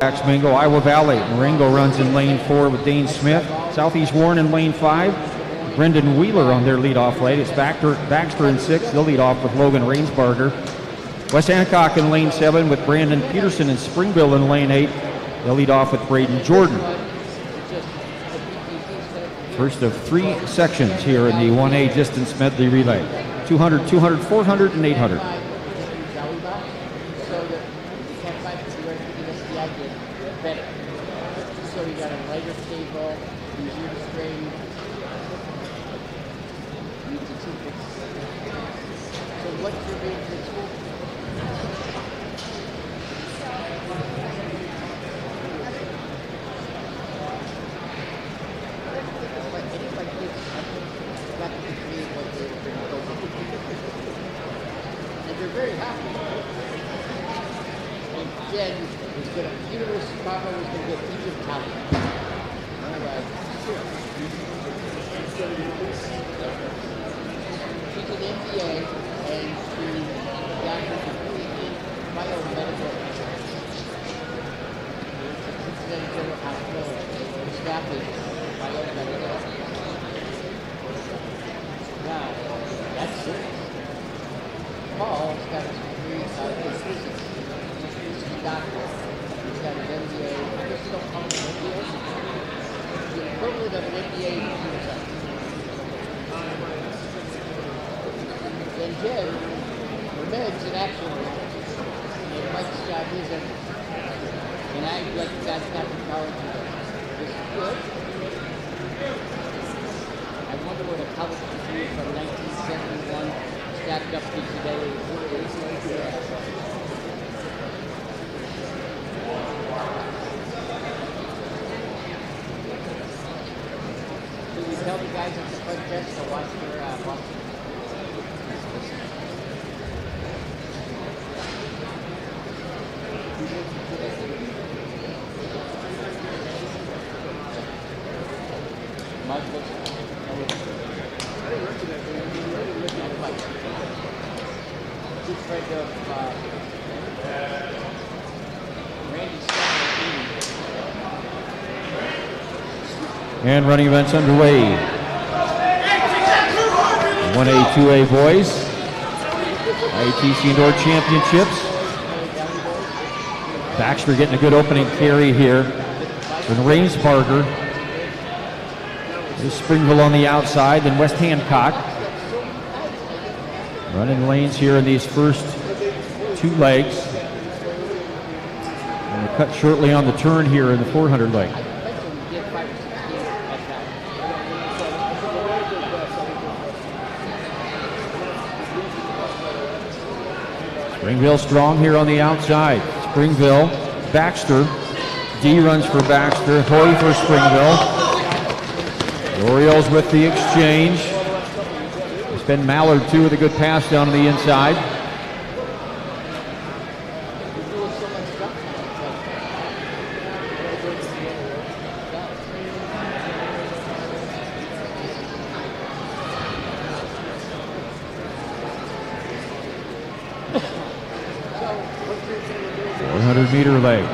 Colfax Mingo, Iowa Valley. Marengo runs in lane 4 with Dane Smith. Southeast Warren in lane 5. Brendan Wheeler on their leadoff lane. It's Baxter in 6. They'll lead off with Logan Rainsbarger. West Hancock in lane 7 with Brandon Peterson and Springville in lane 8. They'll lead off with Braden Jordan. First of 3 sections here in the 1A distance medley relay. 200, 200, 400, and 800. So we got a lighter cable, easier to string. So what's your favorite school? And they're very happy. And Jen was going to, University of Chicago was going to get Egypt talent. She's an MBA and she got her degree in biomedical Cincinnati General Hospital established biomedical. Now, that's serious. Paul's got his degree in physics. He's a doctor. He's got his MBA. I guess you don't call him an MBA. The equivalent of an MBA in computer science. And Jen, her meds in action. And Mike's got his everything. And I like you guys got from college. This is good. I wonder what a college degree from 1971 stacked up to today is. So we tell the guys at the front desk to watch their watch. And running events underway. 1A, 2A boys. IATC Indoor Championships. Baxter getting a good opening carry here. With Rainsbarger. There's Springville on the outside, then West Hancock. Running lanes here in these first 2 legs. And we're cut shortly on the turn here in the 400 leg. Springville strong here on the outside. Springville, Baxter. D runs for Baxter. Hoy for Springville. The Orioles with the exchange. It's been Mallard too with a good pass down to the inside. Meter leg.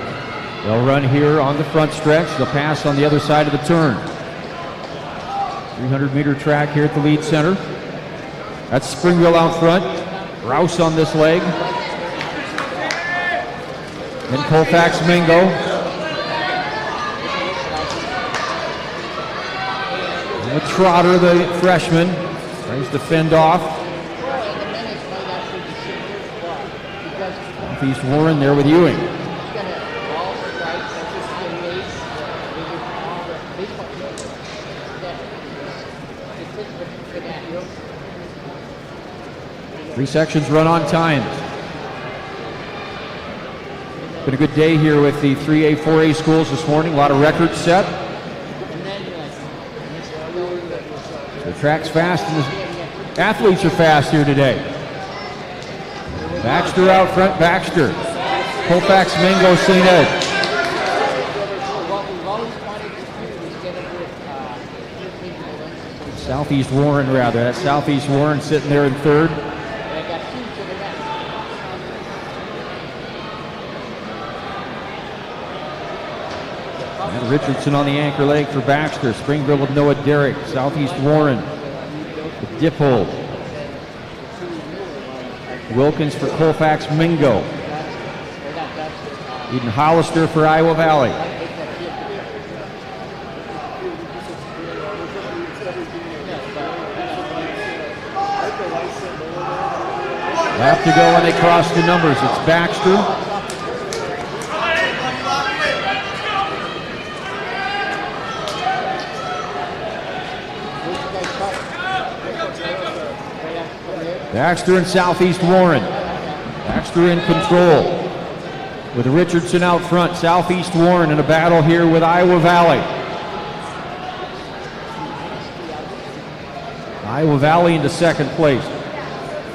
They'll run here on the front stretch. They'll pass on the other side of the turn. 300-meter track here at the lead center. That's Springville out front. Rouse on this leg. Then Colfax Mingo. And the Trotter, the freshman, tries to fend off. Southeast Warren there with Ewing. 3 sections run on time. Been a good day here with the 3A, 4A schools this morning. A lot of records set. The track's fast and the athletes are fast here today. Baxter out front, Baxter. Colfax Mingo, St. Ed. Southeast Warren, rather. That's Southeast Warren sitting there in third. And Richardson on the anchor leg for Baxter. Springville with Noah Derrick. Southeast Warren with Dippold. Wilkins for Colfax Mingo. Eden Hollister for Iowa Valley. Have to go when they cross the numbers. It's Baxter. Baxter and Southeast Warren. Baxter in control with Richardson out front. Southeast Warren in a battle here with Iowa Valley. Iowa Valley into second place.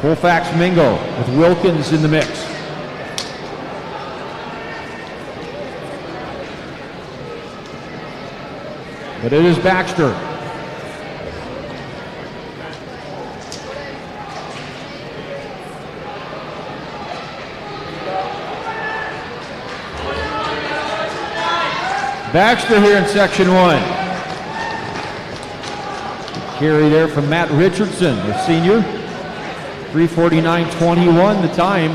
Colfax Mingo with Wilkins in the mix. But it is Baxter. Baxter here in section 1. Carry there from Matt Richardson, the senior. 3:49.21 the time.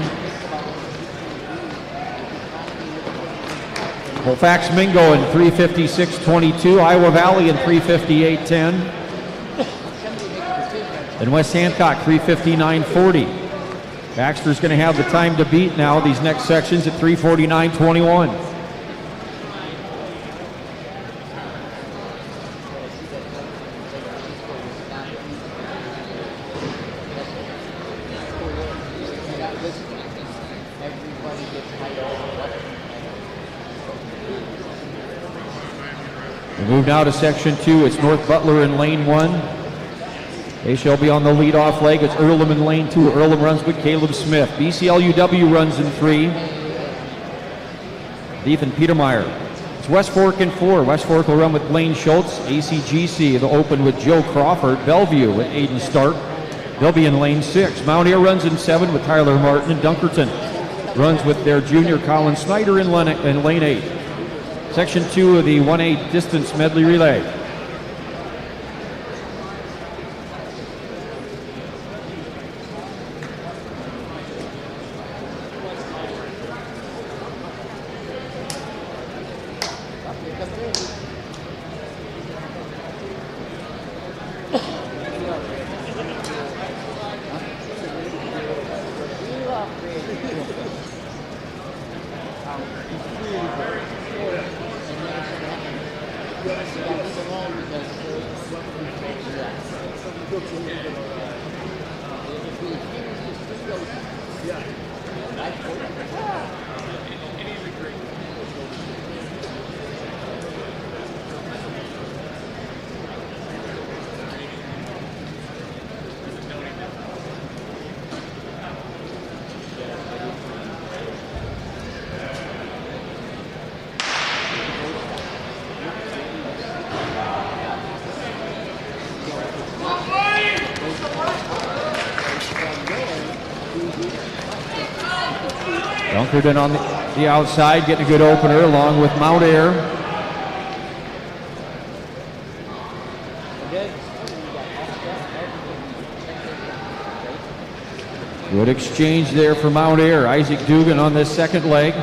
Colfax Mingo in 3:56.22. Iowa Valley in 3:58.10. And West Hancock 3:59.40. Baxter's going to have the time to beat now these next sections at 3:49.21. We move now to section 2. It's North Butler in lane 1. They shall be on the leadoff leg. It's Earlham in lane 2. Earlham runs with Caleb Smith. BCLUW runs in 3. Ethan Petermeyer. It's West Fork in 4. West Fork will run with Blaine Schultz. ACGC will open with Joe Crawford. Bellevue with Aiden Stark. They'll be in lane 6. Mount Ayr runs in 7 with Tyler Martin. And Dunkerton runs with their junior Colin Snyder in lane 8. Section 2 of the 1A distance medley relay. Dunkerton on the outside, getting a good opener along with Mount Ayr. Good exchange there for Mount Ayr. Isaac Dugan on this second leg.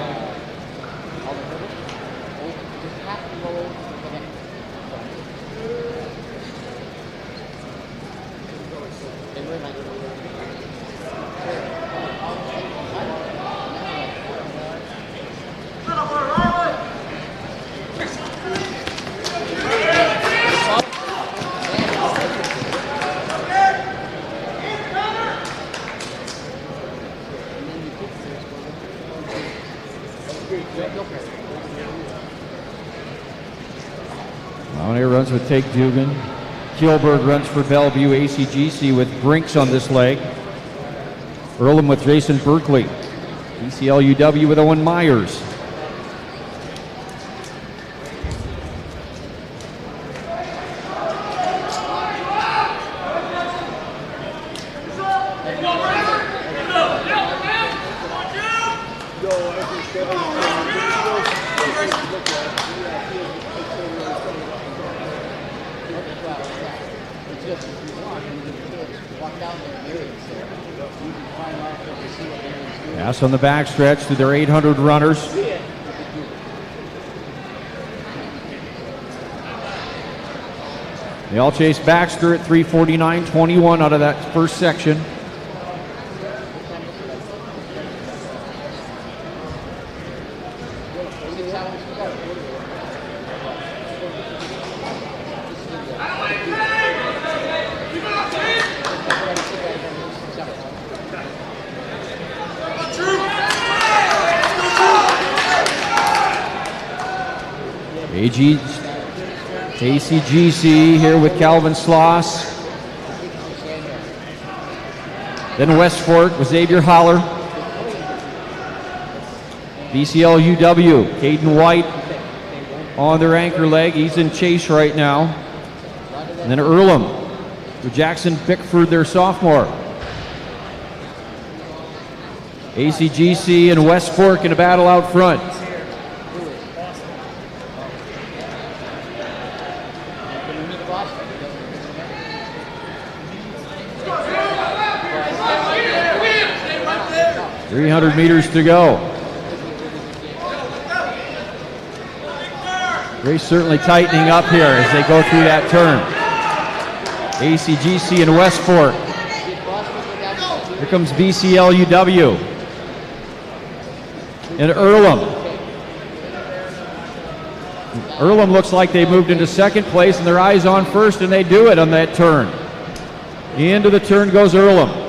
Mount Ayr runs with Take Dugan. Kilberg runs for Bellevue. ACGC with Brinks on this leg. Earlham with Jason Berkeley. BCLUW with Owen Myers. down there, Marion's there. You can climb out there to see what Marion's doing. Pass on the backstretch to their 800 runners. They all chase Baxter at 3:49.21 out of that first section. ACGC here with Calvin Sloss. Then West Fork with Xavier Holler. BCL UW, Caden White on their anchor leg. He's in chase right now. And then Earlham with Jackson Bickford, their sophomore. ACGC and West Fork in a battle out front. .300 meters to go. Race certainly tightening up here as they go through that turn. ACGC and West Fork. Here comes BCL UW. And Earlham. Earlham looks like they moved into second place and their eyes on first, and they do it on that turn. Into the turn goes Earlham.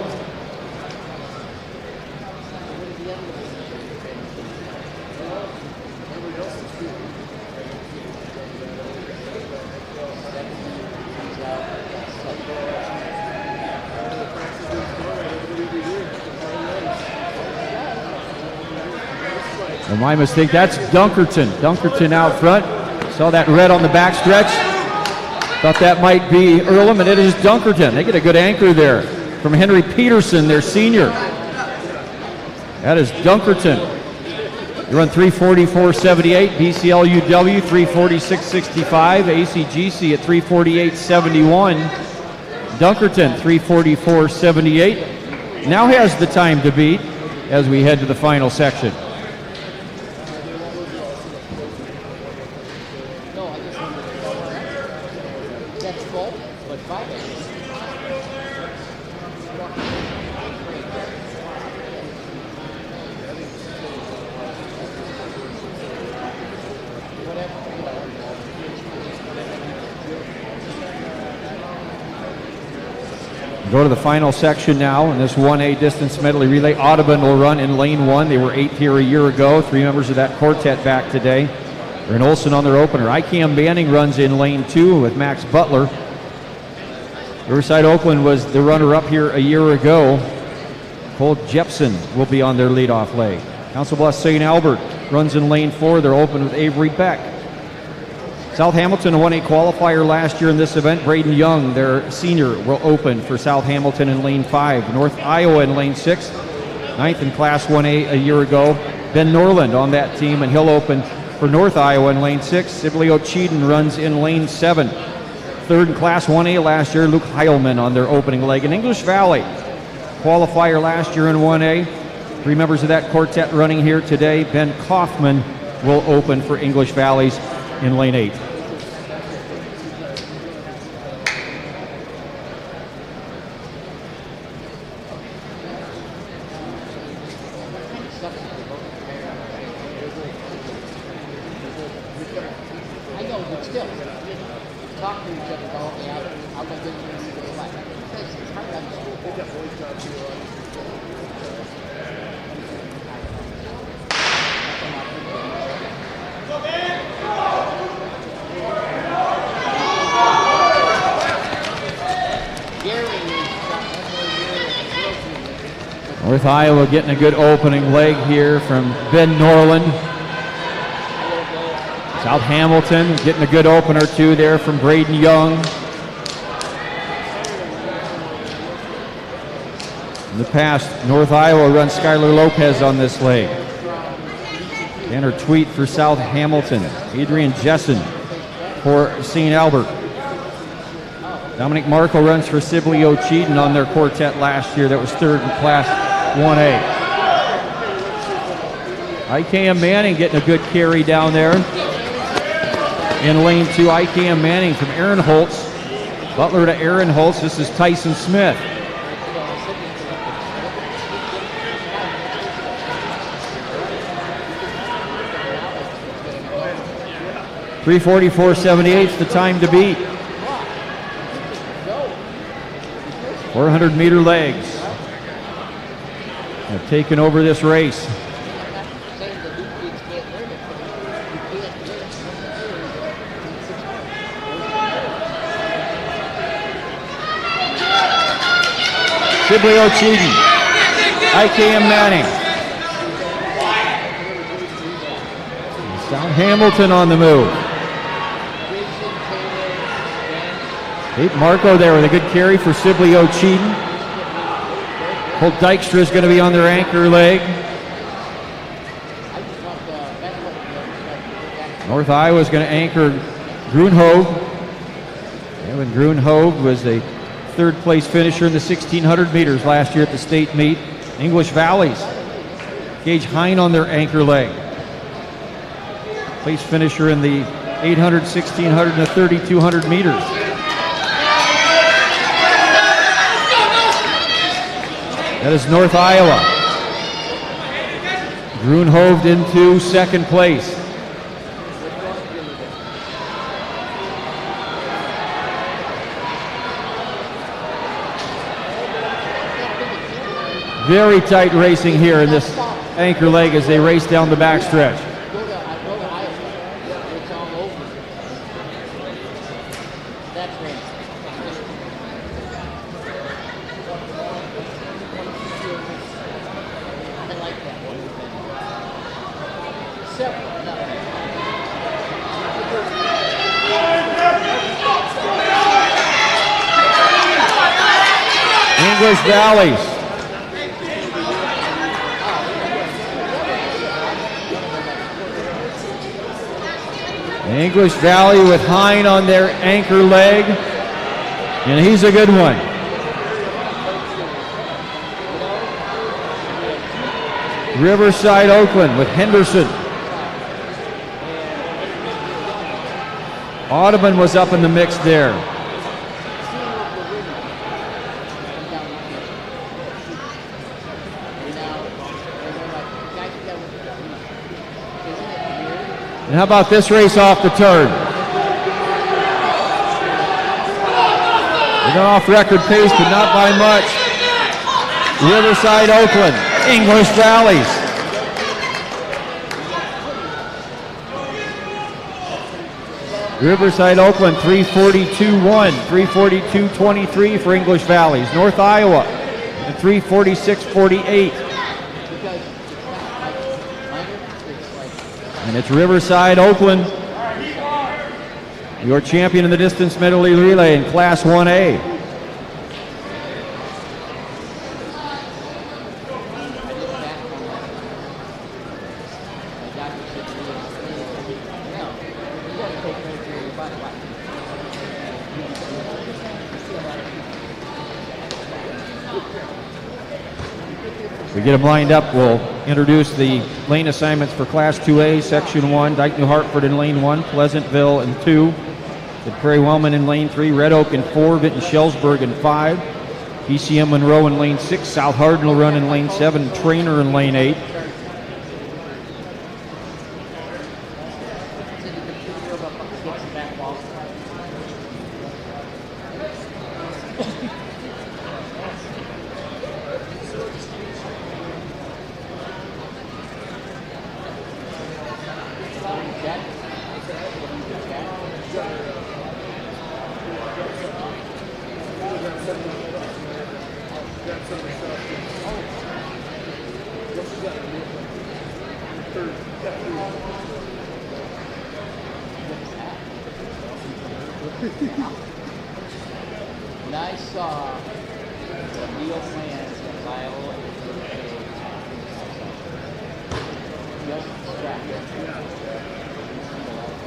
Well, my mistake, that's Dunkerton. Dunkerton out front. Saw that red on the backstretch. Thought that might be Earlham, and it is Dunkerton. They get a good anchor there from Henry Peterson, their senior. That is Dunkerton. They run 3:44.78. BCL UW 3:46.65. ACGC at 3:48.71. Dunkerton 3:44.78. Now has the time to beat as we head to the final section. Go to the final section now in this 1A distance medley relay. Audubon will run in lane 1. They were 8th here a year ago. 3 members of that quartet back today. Aaron Olson on their opener. ICAM Banning runs in lane 2 with Max Butler. Riverside Oakland was the runner-up here a year ago. Cole Jepson will be on their leadoff leg. Council Bluffs St. Albert runs in lane 4. They're open with Avery Beck. South Hamilton, a 1A qualifier last year in this event. Braden Young, their senior, will open for South Hamilton in lane 5. North Iowa in lane 6. 9th in Class 1A a year ago. Ben Norland on that team, and he'll open for North Iowa in lane 6. Sibley O'Cheeden runs in lane 7. 3rd in Class 1A last year, Luke Heilman on their opening leg. In English Valley, qualifier last year in 1A. 3 members of that quartet running here today. Ben Kaufman will open for English Valleys in lane 8. North Iowa getting a good opening leg here from Ben Norland. South Hamilton getting a good opener too there from Braden Young. In the past, North Iowa runs Skylar Lopez on this leg. Tanner Tweet for South Hamilton. Adrian Jessen for St. Albert. Dominic Markle runs for Sibley O'Cheaton on their quartet last year. That was third in Class 1A. IKM Manning getting a good carry down there. In lane 2, IKM Manning from Aaron Holtz. Butler to Aaron Holtz. This is Tyson Smith. 3:44.78 is the time to beat. 400-meter legs have taken over this race. Sibley O'Cheaton, IKM Manning. South Hamilton on the move. Kate Marco there with a good carry for Sibley O'Cheaton. Holt Dykstra is going to be on their anchor leg. North Iowa is going to anchor Grunhove. Evan Grunhove was a third place finisher in the 1600 meters last year at the state meet. English Valley's Gage Hine on their anchor leg. Place finisher in the 800, 1600, and the 3200 meters. That is North Iowa. Grunhove into second place. Very tight racing here in this anchor leg as they race down the backstretch. English Valleys. English Valley with Hine on their anchor leg, and he's a good one. Riverside Oakland with Henderson. Audubon was up in the mix there. And how about this race off the turn? They're off record pace, but not by much. Riverside Oakland, English Valleys. Riverside Oakland 3:42.1, 3:42.23 for English Valleys. North Iowa at 3:46.48. And it's Riverside Oakland, your champion in the distance medley relay in Class 1A. We get them lined up, we'll introduce the lane assignments for Class 2A, Section 1, Dyke New Hartford in Lane 1, Pleasantville in 2, the Prairie Wellman in Lane 3, Red Oak in 4, Vinton Shellsburg in 5, PCM Monroe in Lane 6, South Hardin will run in Lane 7, Trainer in Lane 8.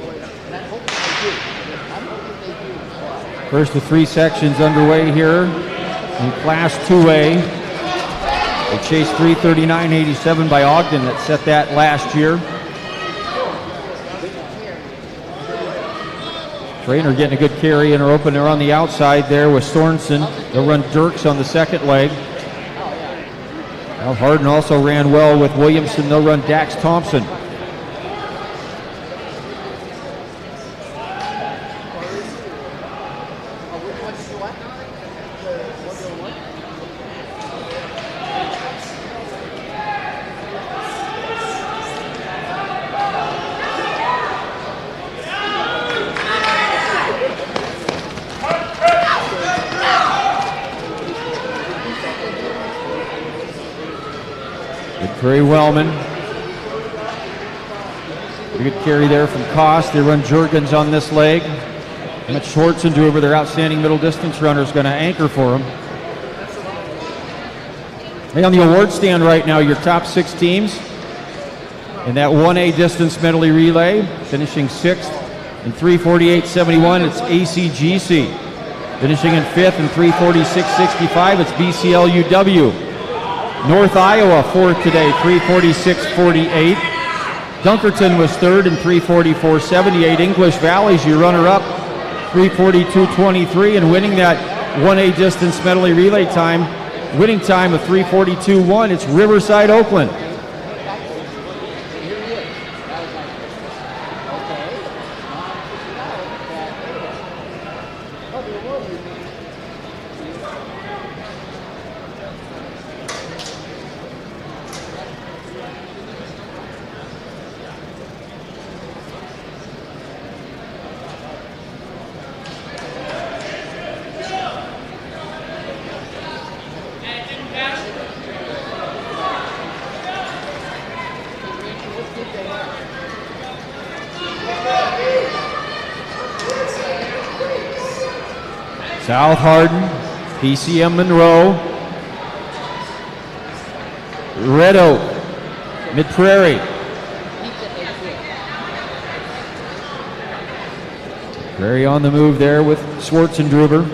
And I'm hoping they do. I'm hoping they do as well. First of 3 sections underway here in Class 2A. They chased 3:39.87 by Ogden that set that last year. Trainer getting a good carry in her opener on the outside there with Sorensen. They'll run Dirks on the second leg. Now Hardin also ran well with Williamson. They'll run Dax Thompson. Very Wellman. Pretty good carry there from Koss. They run Jurgens on this leg. Mitch Schwarzenduber, their outstanding middle distance runner, is going to anchor for them. Hey, on the award stand right now, your top 6 teams in that 1A distance medley relay, finishing 6th in 3:48.71, it's ACGC. Finishing in 5th in 3:46.65, it's BCLUW. North Iowa 4th today, 3:46.48. Dunkerton was 3rd in 3:44.78. English Valley's your runner-up, 3:42.23, and winning that 1A distance medley relay time, winning time of 3:42.1. It's Riverside, Oakland. South Hardin, PCM Monroe, Red Oak, Mid-Prairie. Prairie on the move there with Schwarzenduber.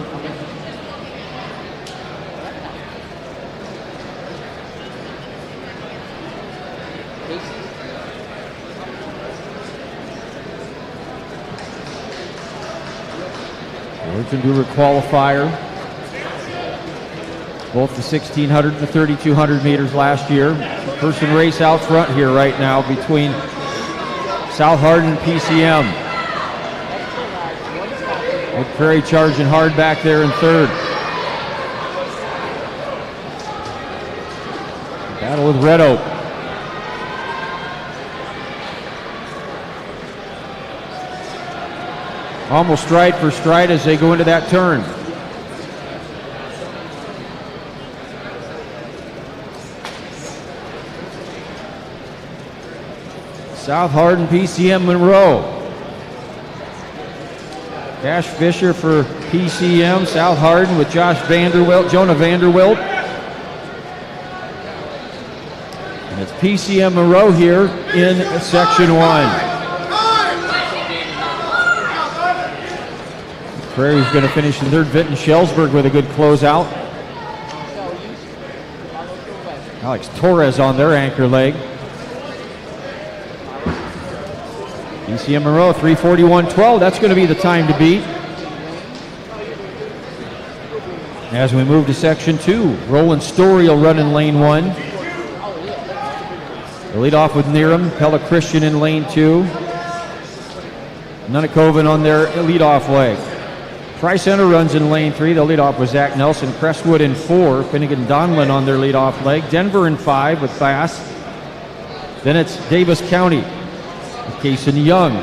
Schwarzenduber qualifier. Both the 1,600 and the 3,200 meters last year. Person race out front here right now between South Hardin and PCM. Prairie charging hard back there in 3rd. Battle with Red Oak. Almost stride for stride as they go into that turn. South Hardin, PCM Monroe. Cash Fisher for PCM. South Hardin with Jonah Vanderwilt. And it's PCM Monroe here in section 1. Prairie's going to finish in 3rd. Vinton Shellsburg with a good closeout. Alex Torres on their anchor leg. PCM Monroe 3:41.12. That's going to be the time to beat. As we move to section 2, Roland Story will run in lane 1. They'll lead off with Neeram, Pella Christian in lane 2. Nunnakoven on their leadoff leg. Tri-Center runs in lane 3. They'll lead off with Zach Nelson. Crestwood in 4. Finnegan Donlin on their leadoff leg. Denver in 5 with Bass. Then it's Davis County with Kason Young.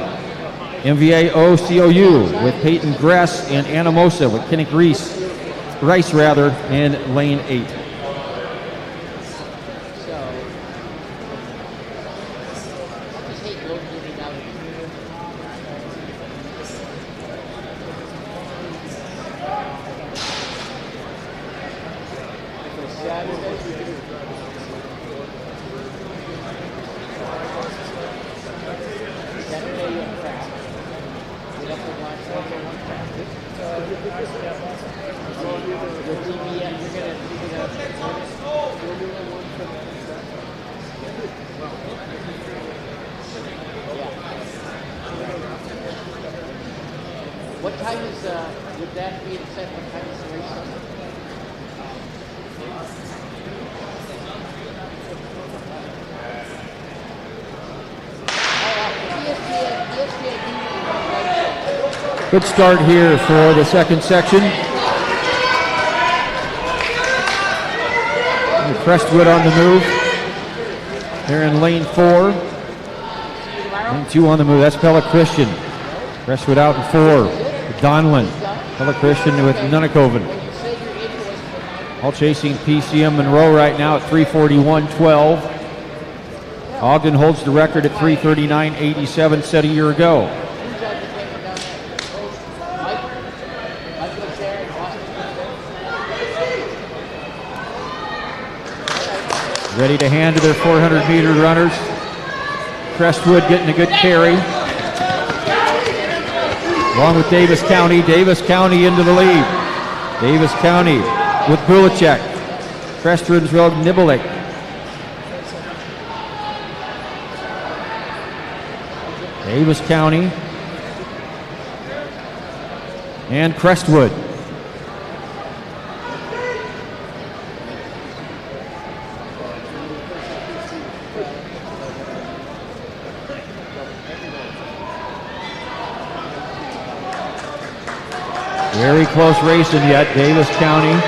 MVA OCOU with Peyton Gress and Anamosa with Kinnick Rice in lane 8. What time is, would that be set? What time is the race? Good start here for the second section. And Crestwood on the move. They're in lane 4. Lane 2 on the move. That's Pella Christian. Crestwood out in 4. Donlin. Pella Christian with Nunnekoven. All chasing PCM Monroe right now at 3:41.12. Ogden holds the record at 3:39.87 set a year ago. Ready to hand to their 400-meter runners. Crestwood getting a good carry. Along with Davis County. Davis County into the lead. Davis County with Bulicek. Crestwood's Road Nibelik. Davis County and Crestwood. Very close racing yet, Davis County.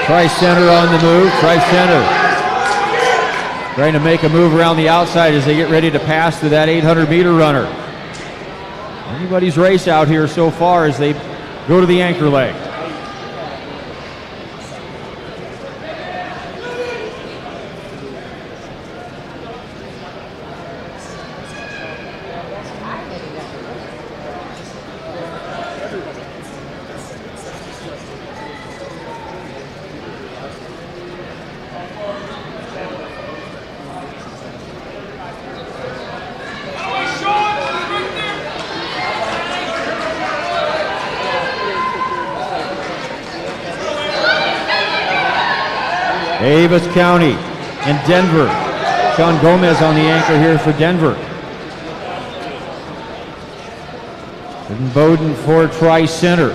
Tri-Center on the move, Tri-Center. Trying to make a move around the outside as they get ready to pass to that 800-meter runner. Anybody's race out here so far as they go to the anchor leg. Davis County and Denver. Sean Gomez on the anchor here for Denver. And Bowden for Tri-Center.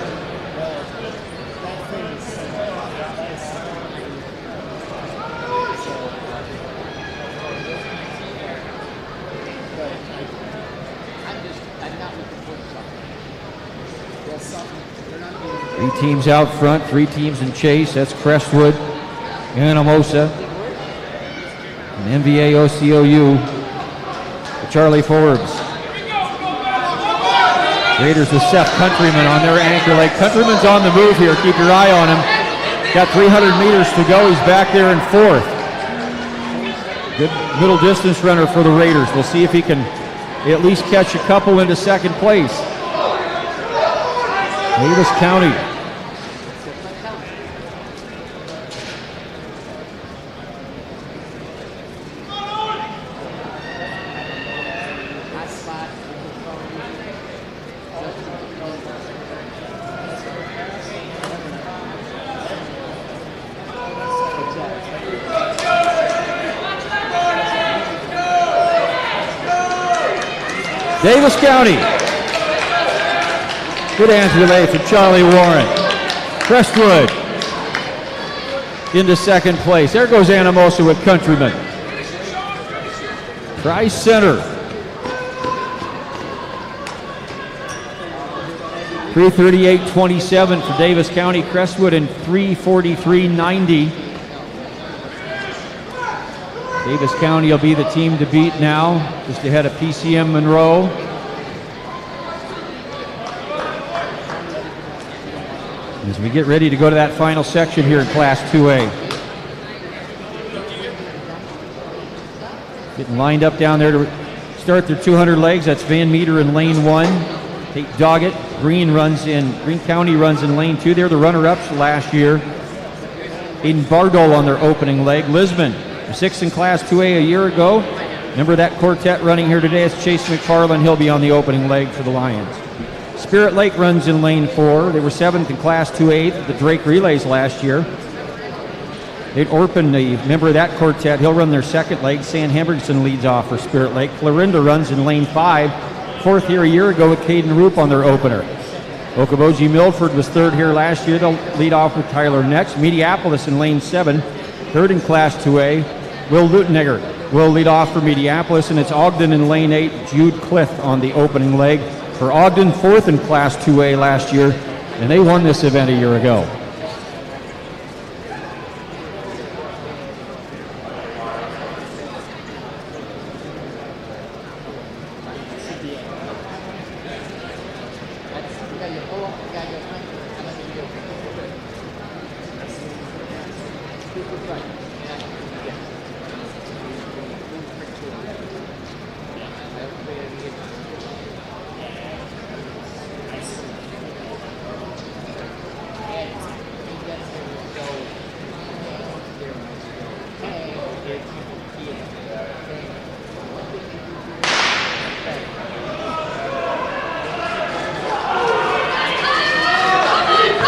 Three teams out front, 3 teams in chase. That's Crestwood, Anamosa, and MVA OCOU, Charlie Forbes. Raiders with Seth Countryman on their anchor leg. Countryman's on the move here. Keep your eye on him. Got 300 meters to go. He's back there in 4th. Good middle distance runner for the Raiders. We'll see if he can at least catch a couple into second place. Davis County. Davis County. Good hands relay for Charlie Warren. Crestwood into second place. There goes Anamosa with Countryman. Tri-Center. 3:38.27 for Davis County. Crestwood in 3:43.90. Davis County will be the team to beat now, just ahead of PCM Monroe. As we get ready to go to that final section here in Class 2A. Getting lined up down there to start their 200 legs. That's Van Meter in lane 1. Tate Doggett. Green County runs in lane 2. They're the runner-ups last year. Aiden Bardole on their opening leg. Lisbon, 6th in Class 2A a year ago. Member of that quartet running here today is Chase McFarland. He'll be on the opening leg for the Lions. Spirit Lake runs in lane 4. They were 7th in Class 2A at the Drake Relays last year. Nate Orpin, the member of that quartet, he'll run their second leg. Sam Hendrickson leads off for Spirit Lake. Clarinda runs in lane 5. 4th here a year ago with Caden Roop on their opener. Okoboji Milford was 3rd here last year. They'll lead off with Tyler next. Mediapolis in lane 7. 3rd in Class 2A. Will Lutenegger will lead off for Mediapolis, and it's Ogden in lane 8. Jude Cliff on the opening leg. For Ogden, 4th in Class 2A last year, and they won this event a year ago.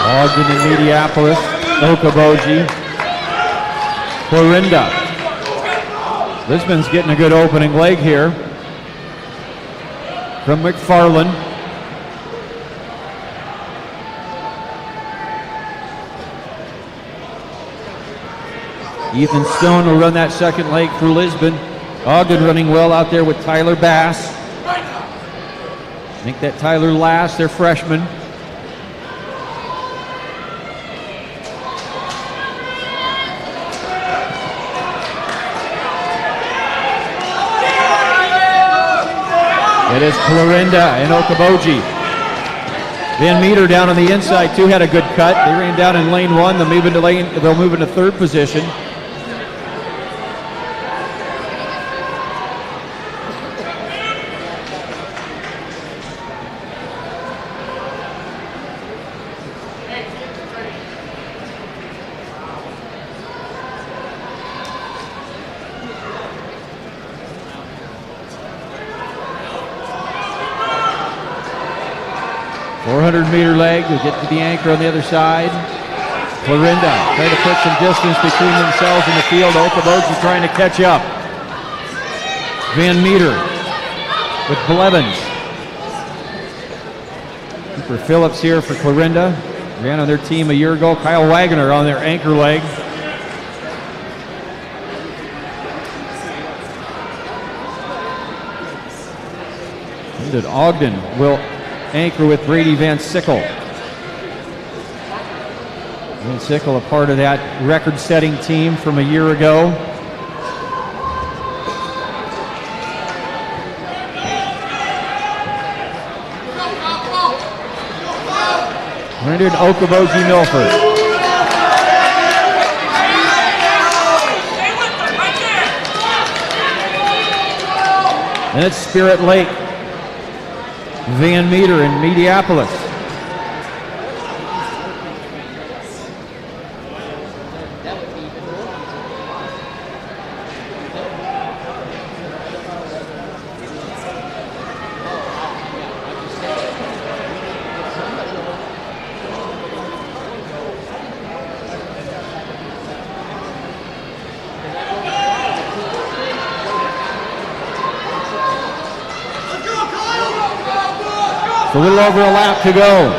Ogden and Mediapolis, Okoboji, Clarinda. Lisbon's getting a good opening leg here from McFarland. Ethan Stone will run that second leg for Lisbon. Ogden running well out there with Tyler Bass. I think that Tyler Lass, their freshman. It is Clarinda and Okoboji. Van Meter down on the inside too had a good cut. They ran down in lane 1. They'll move into 3rd position. Meter leg to get to the anchor on the other side. Clarinda trying to put some distance between themselves and the field. Okoboji trying to catch up. Van Meter with Blevins. Cooper Phillips here for Clarinda. Ran on their team a year ago. Kyle Wagner on their anchor leg. And Ogden will anchor with Brady Van Sickle. Van Sickle, a part of that record-setting team from a year ago. Brandon Okoboji Milford. And it's Spirit Lake. Van Meter in Mediapolis. A little over a lap to go.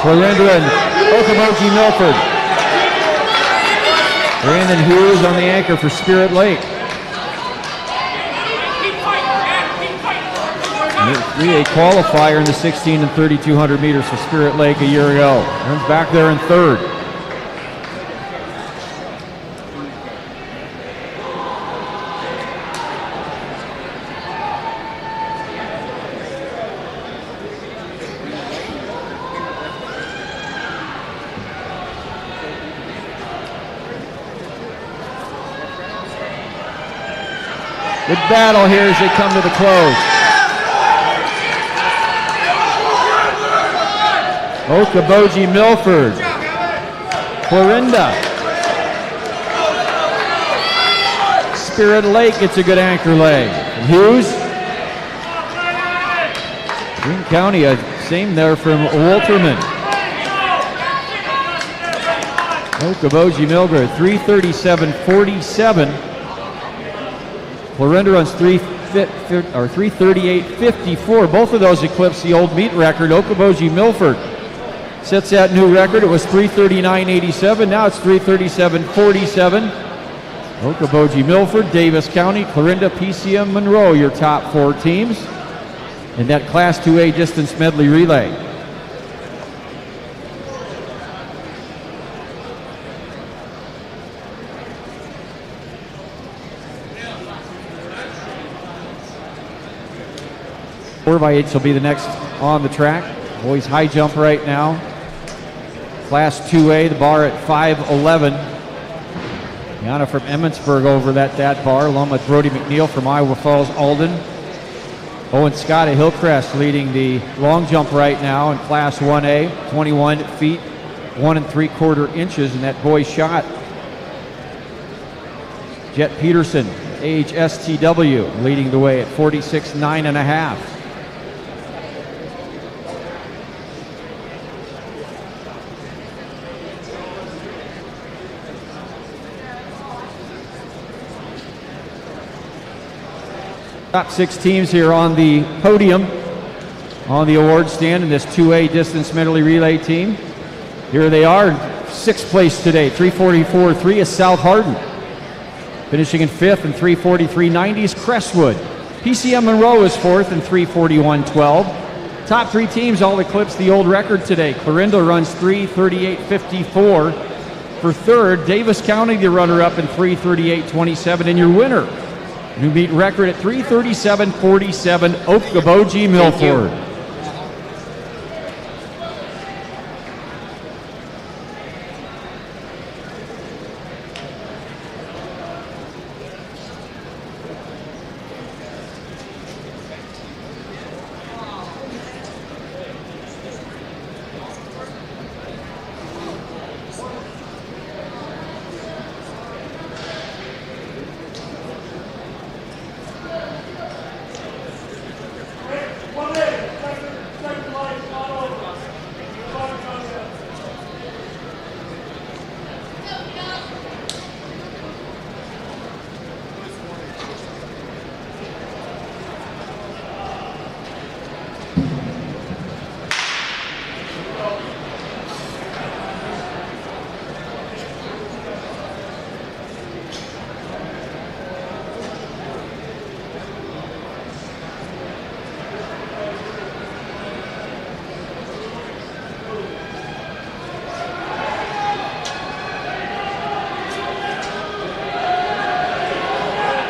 Clarinda and Okoboji Milford. Brandon Hughes on the anchor for Spirit Lake. A qualifier in the 16 and 3200 meters for Spirit Lake a year ago. Runs back there in 3rd. Good battle here as they come to the close. Okoboji Milford. Spirit Lake gets a good anchor leg. And Hughes. Green County, same there from Wolterman. Okoboji Milgrave, 337.47. Clarinda runs 338.54. Both of those eclipse the old meet record. Okoboji Milford sets that new record. It was 339.87. Now it's 337.47. Okoboji Milford, Davis County, Clarinda, PCM Monroe, your top 4 teams in that Class 2A distance medley relay. Four by 8s will be the next on the track. Boys high jump right now. Class 2A, the bar at 5'11". Yana from Emmitsburg over that bar, along with Brody McNeil from Iowa Falls, Alden. Owen Scott of Hillcrest leading the long jump right now in Class 1A, 21 feet, 1 3/4 inches in that boys shot. Jet Peterson, AHSTW, leading the way at 46.9½. Top 6 teams here on the podium on the award stand in this 2A distance medley relay team. Here they are, 6th place today, 344.3 is South Hardin. Finishing in 5th and 343.90 is Crestwood. PCM Monroe is 4th and 341.12. Top 3 teams all eclipse the old record today. Clarinda runs 338.54 for 3rd. Davis County, the runner-up, in 338.27, and your winner. New meet record at 337.47, Okoboji Milford.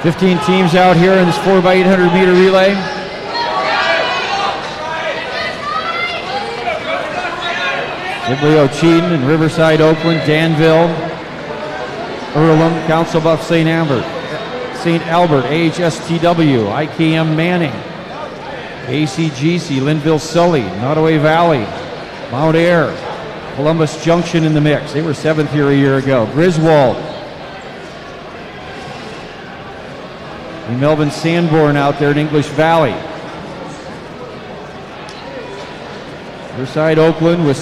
Fifteen teams out here in this 4x800 meter relay. Sibley, Cheaton, and Riverside, Oakland, Danville, Earlham, Council Bluffs, St. Albert, AHSTW, IKM Manning, ACGC, Linville, Sully, Nottoway Valley, Mount Ayr, Columbus Junction in the mix. They were 7th here a year ago. Griswold. And Melvin Sanborn out there in English Valley. Riverside, Oakland was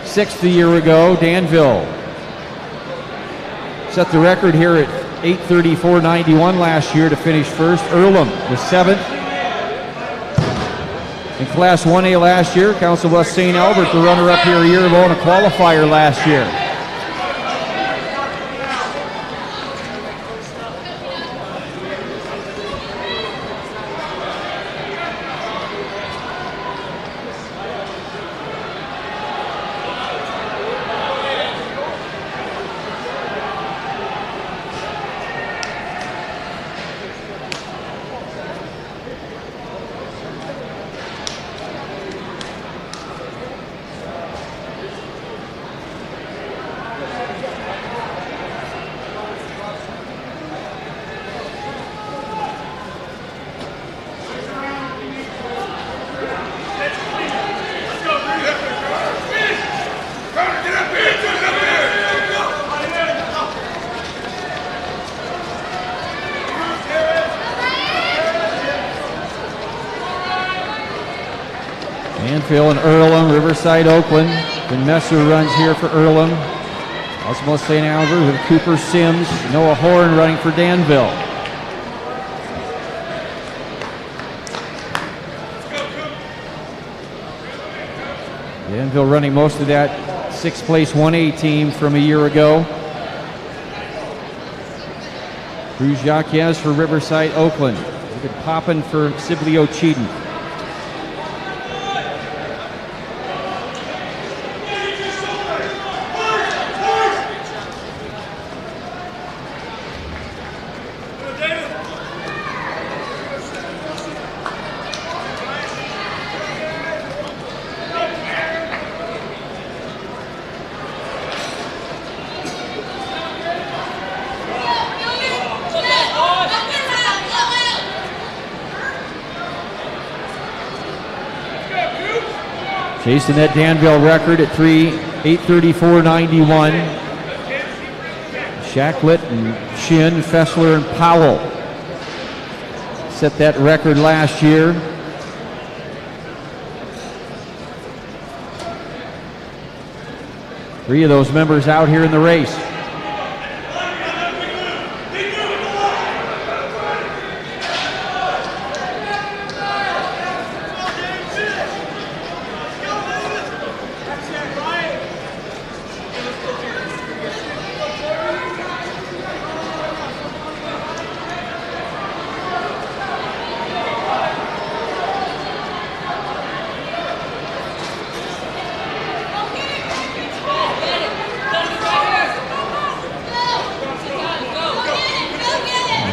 6th a year ago. Danville set the record here at 8:34.91 last year to finish 1st. Earlham was 7th. In Class 1A last year, Council Bluffs St. Albert, the runner-up here a year ago in a qualifier last year. Northville and Earlham, Riverside, Oakland. Then Messer runs here for Earlham. Osmo St. Albert with Cooper Sims, Noah Horn running for Danville. Danville running most of that 6th place 1A team from a year ago. Cruz Jaquez for Riverside, Oakland. David Poppin for Sibley Ocheeden. Chasing that Danville record at 8:34.91. Shacklet and Shin, Fessler and Powell set that record last year. Three of those members out here in the race.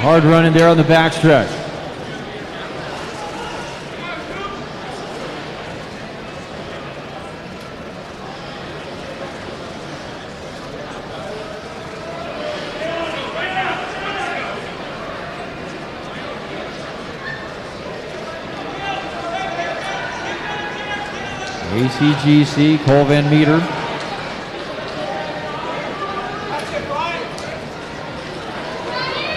Hard running there on the backstretch. ACGC, Cole Van Meter.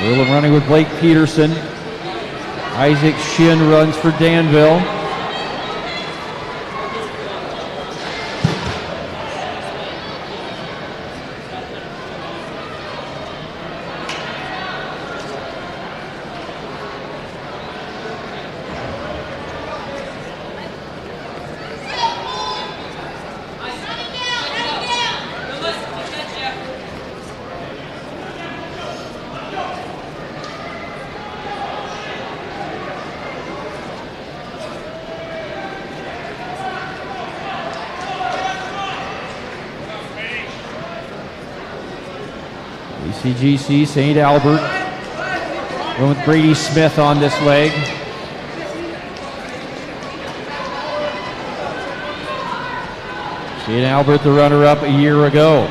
Earlham running with Blake Peterson. Isaac Shin runs for Danville. ACGC, St. Albert. Going with Brady Smith on this leg. St. Albert, the runner-up a year ago.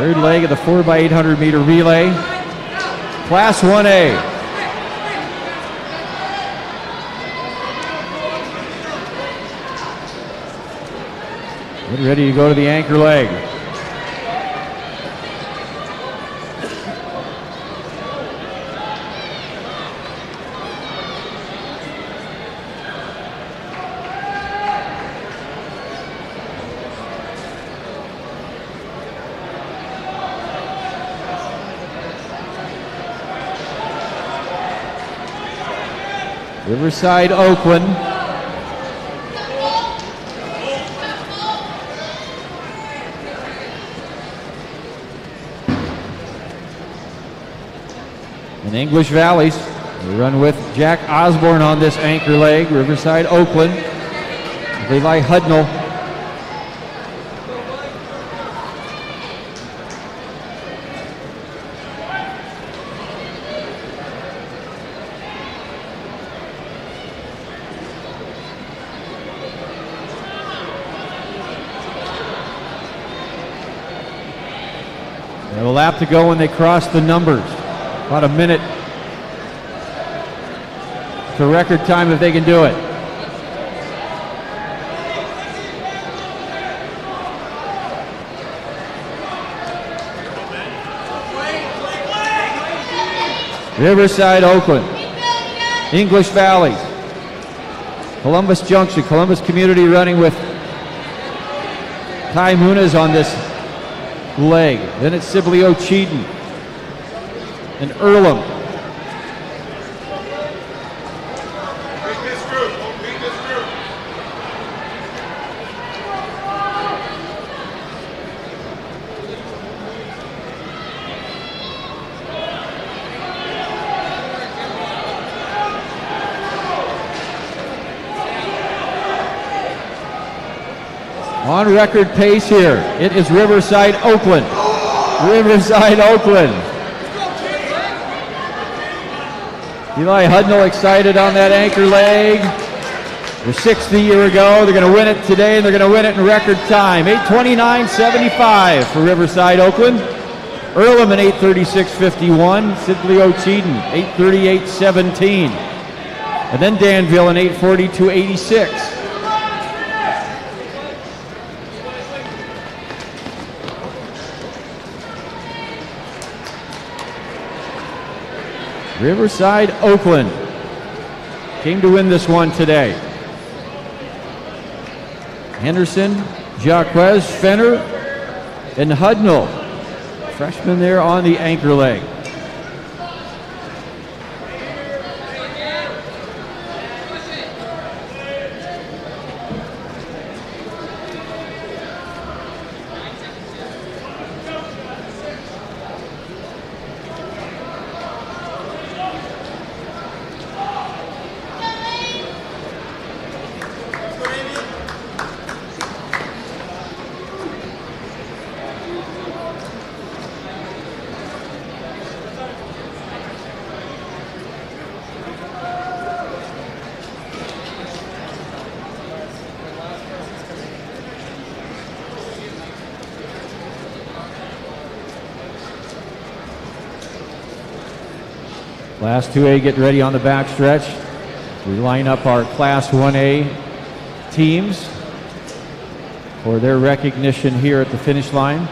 Third leg of the 4x800 meter relay. Class 1A. Get ready to go to the anchor leg. Riverside, Oakland. And English Valleys. We run with Jack Osborne on this anchor leg. Riverside, Oakland. Levi Hudnall. lap to go when they cross the numbers. About a minute to record time if they can do it. Riverside, Oakland, English Valley, Columbus Junction, Columbus Community running with Ty Muniz on this leg. Then it's Sibley Ocheeden and Earlham. On record pace here, it is Riverside, Oakland. Riverside, Oakland. Eli Hudnall excited on that anchor leg. They're sixth the year ago. They're going to win it today, and they're going to win it in record time. 8:29.75 for Riverside, Oakland. Earlham in 8:36.51. Sibley Ocheeden, 8:38.17. And then Danville in 8:42.86. Riverside, Oakland came to win this one today. Henderson, Jacquez, Fenner, and Hudnall. Freshman there on the anchor leg. Class 2A getting ready on the backstretch. We line up our Class 1A teams for their recognition here at the finish line.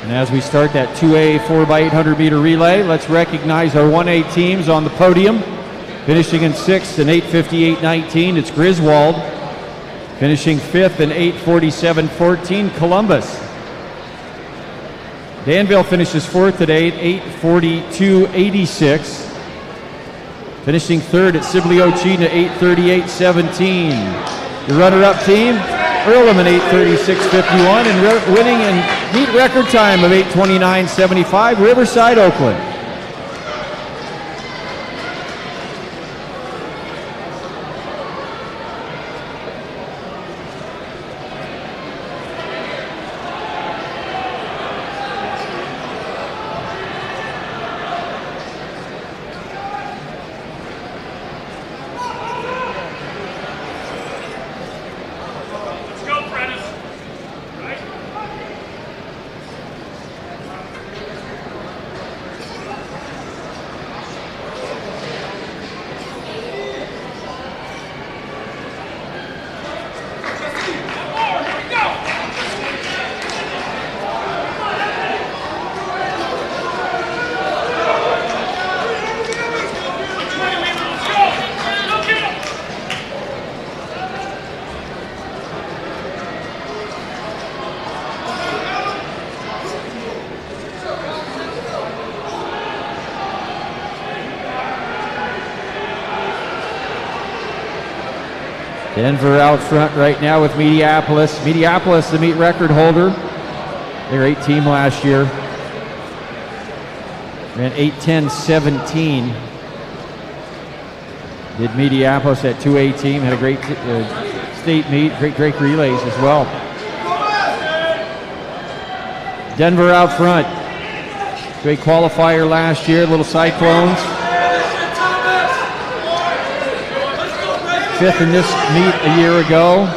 And as we start that 2A 4x800 meter relay, let's recognize our 1A teams on the podium. Finishing in 6th in 8:58.19, it's Griswold. Finishing 5th in 8:47.14, Columbus. Danville finishes 4th at 8:42.86. Finishing 3rd at Sibley Ocheeden at 8:38.17. The runner-up team, Earlham in 8:36.51, and winning in meet record time of 8:29.75, Riverside, Oakland. Denver out front right now with Mediapolis. Mediapolis, the meet record holder. Their 8 team last year. Ran 8:10.17. Did Mediapolis at 2A team. Had a great state meet. Great relays as well. Denver out front. Great qualifier last year. Little Cyclones. 5th in this meet a year ago.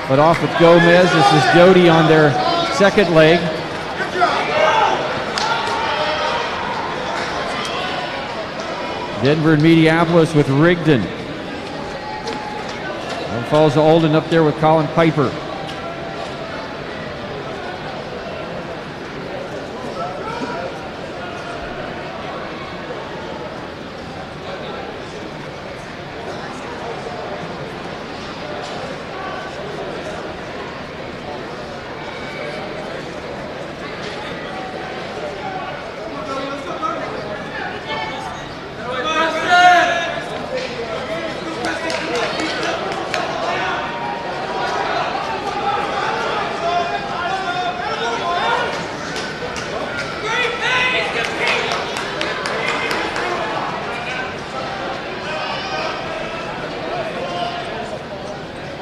But off with Gomez. This is Doty on their second leg. Denver and Mediapolis with Rigdon. And falls to Olden up there with Colin Piper.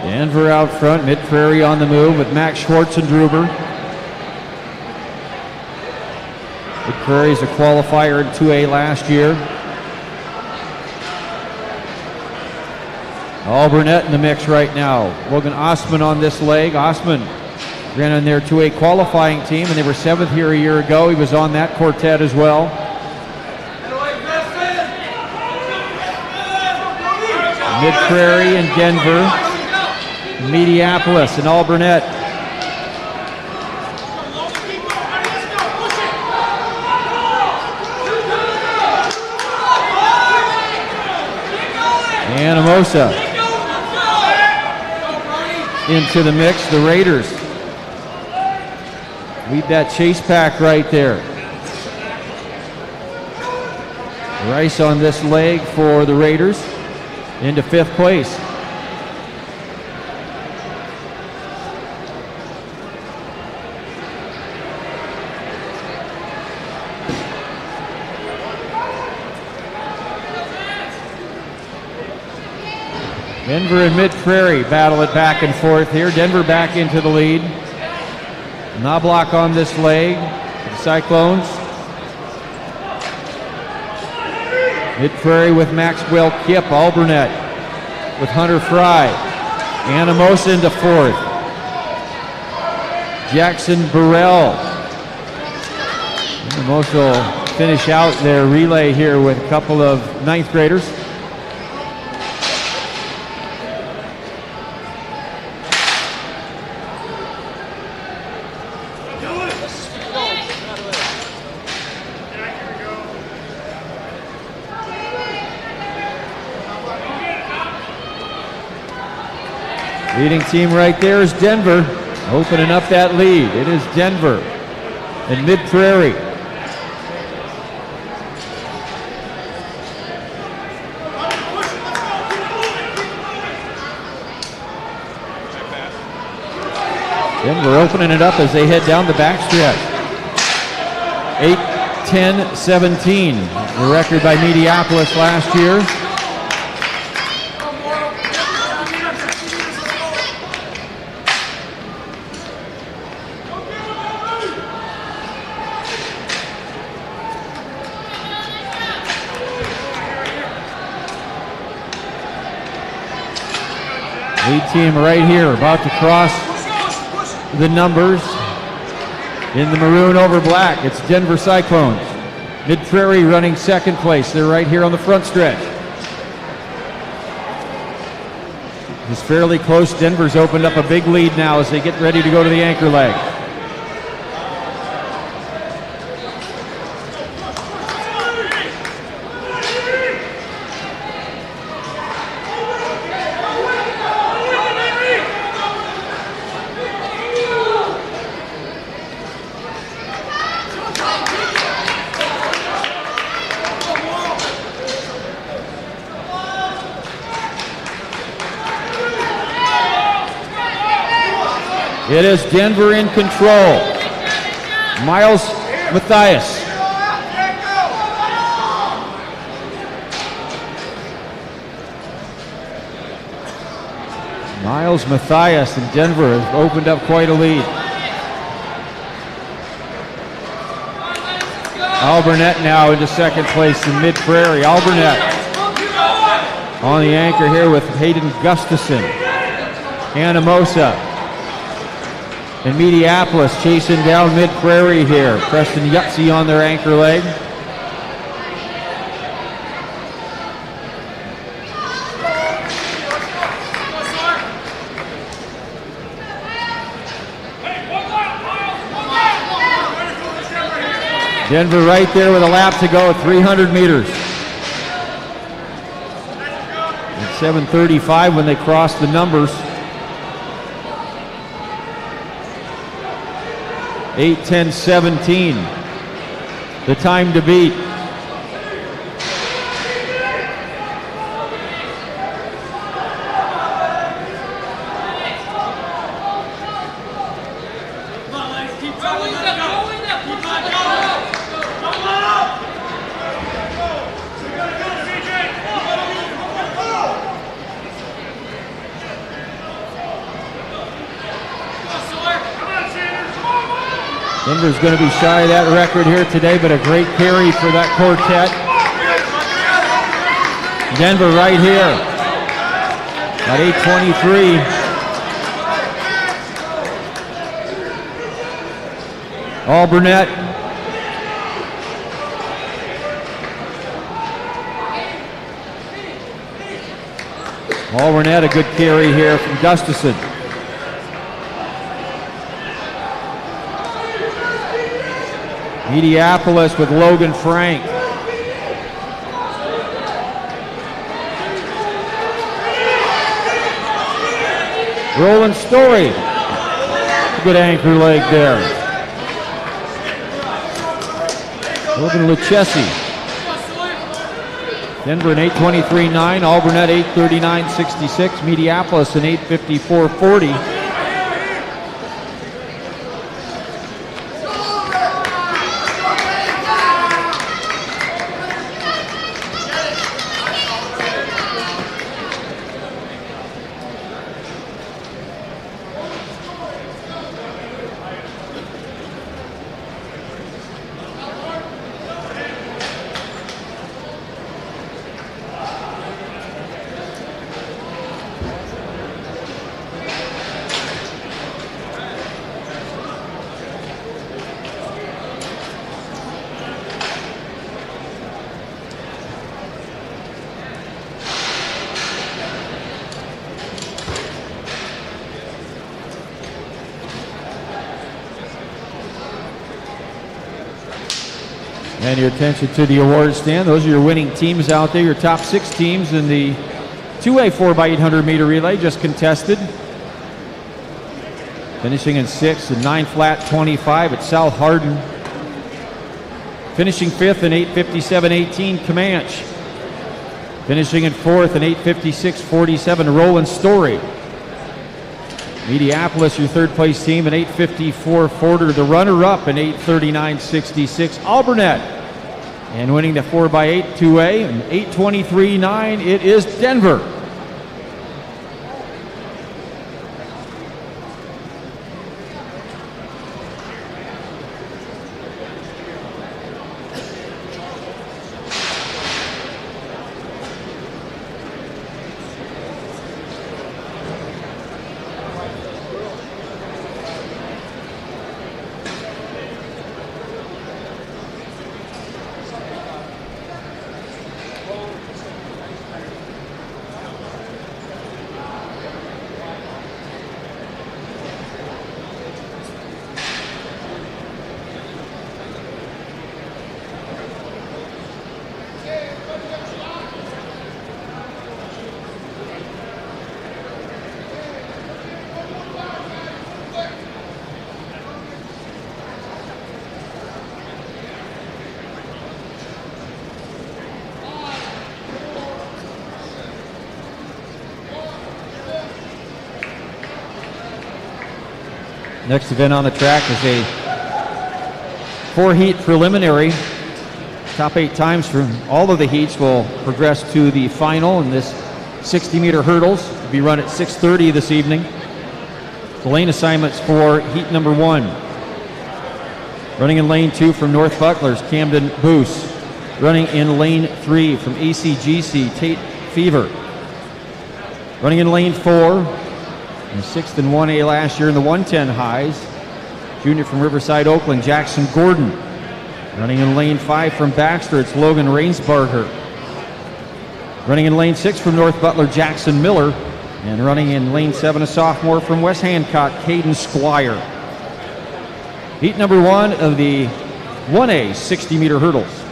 Denver out front, Mid-Prairie on the move with Max Schwartz and Druber. Mid-Prairie's a qualifier in 2A last year. All Burnett in the mix right now. Logan Osman on this leg. Osman ran on their 2A qualifying team, and they were 7th here a year ago. He was on that quartet as well. Mid-Prairie and Denver. Mediapolis and All Burnett. Anamosa into the mix. The Raiders lead that chase pack right there. Rice on this leg for the Raiders into 5th place. Denver and Mid-Prairie battle it back and forth here. Denver back into the lead. Knobloch on this leg. The Cyclones. Mid-Prairie with Maxwell Kipp. Alburnett with Hunter Fry. Anamosa into 4th. Jackson Burrell. Anamosa will finish out their relay here with a couple of 9th graders. Leading team right there is Denver, opening up that lead. It is Denver and Mid-Prairie. Denver opening it up as they head down the backstretch. 8:10.17, the record by Mediapolis last year. Lead team right here, about to cross the numbers in the maroon over black. It's Denver Cyclones. Mid-Prairie running 2nd place. They're right here on the front stretch. It's fairly close. Denver's opened up a big lead now as they get ready to go to the anchor leg. It is Denver in control. Miles Matthias. Miles Matthias and Denver have opened up quite a lead. Alburnett now into second place in Mid-Prairie. Alburnett on the anchor here with Hayden Gustafson. Anamosa and Mediapolis chasing down Mid-Prairie here. Preston Yutzi on their anchor leg. Denver right there with a lap to go, 300 meters. At 7:35 when they cross the numbers. 8:10:17, the time to beat. Denver's going to be shy of that record here today, but a great carry for that quartet. Denver right here at 8:23. Alburnett. Alburnett, a good carry here from Gustafson. Mediapolis with Logan Frank. Roland Story. Good anchor leg there. Logan Lucchesi. Denver in 8:23.9. Alburnett 8:39.66. Mediapolis in 8:54.40. And your attention to the award stand. Those are your winning teams out there, your top 6 teams in the 2A 4x800 meter relay just contested. Finishing in 6th and 9 flat 25 at South Hardin. Finishing 5th in 8:57.18, Comanche. Finishing in 4th in 8:56.47, Roland Story. Mediapolis, your 3rd place team, in 8:54, Forder, the runner-up in 8:39.66, Alburnett. And winning the 4x8 2A in 8:23.9, it is Denver. Next event on the track is a 4-heat preliminary. Top 8 times from all of the heats will progress to the final, and this 60-meter hurdles will be run at 6:30 this evening. The lane assignments for heat number 1. Running in lane 2 from North Butler's Camden Boos. Running in lane 3 from ACGC, Tate Fever. Running in lane 4, and 6th in 1A last year in the 110 highs, junior from Riverside, Oakland, Jackson Gordon. Running in lane 5 from Baxter, it's Logan Rainsbarger. Running in lane 6 from North Butler, Jackson Miller. And running in lane 7, a sophomore from West Hancock, Caden Squire. Heat number 1 of the 1A 60-meter hurdles.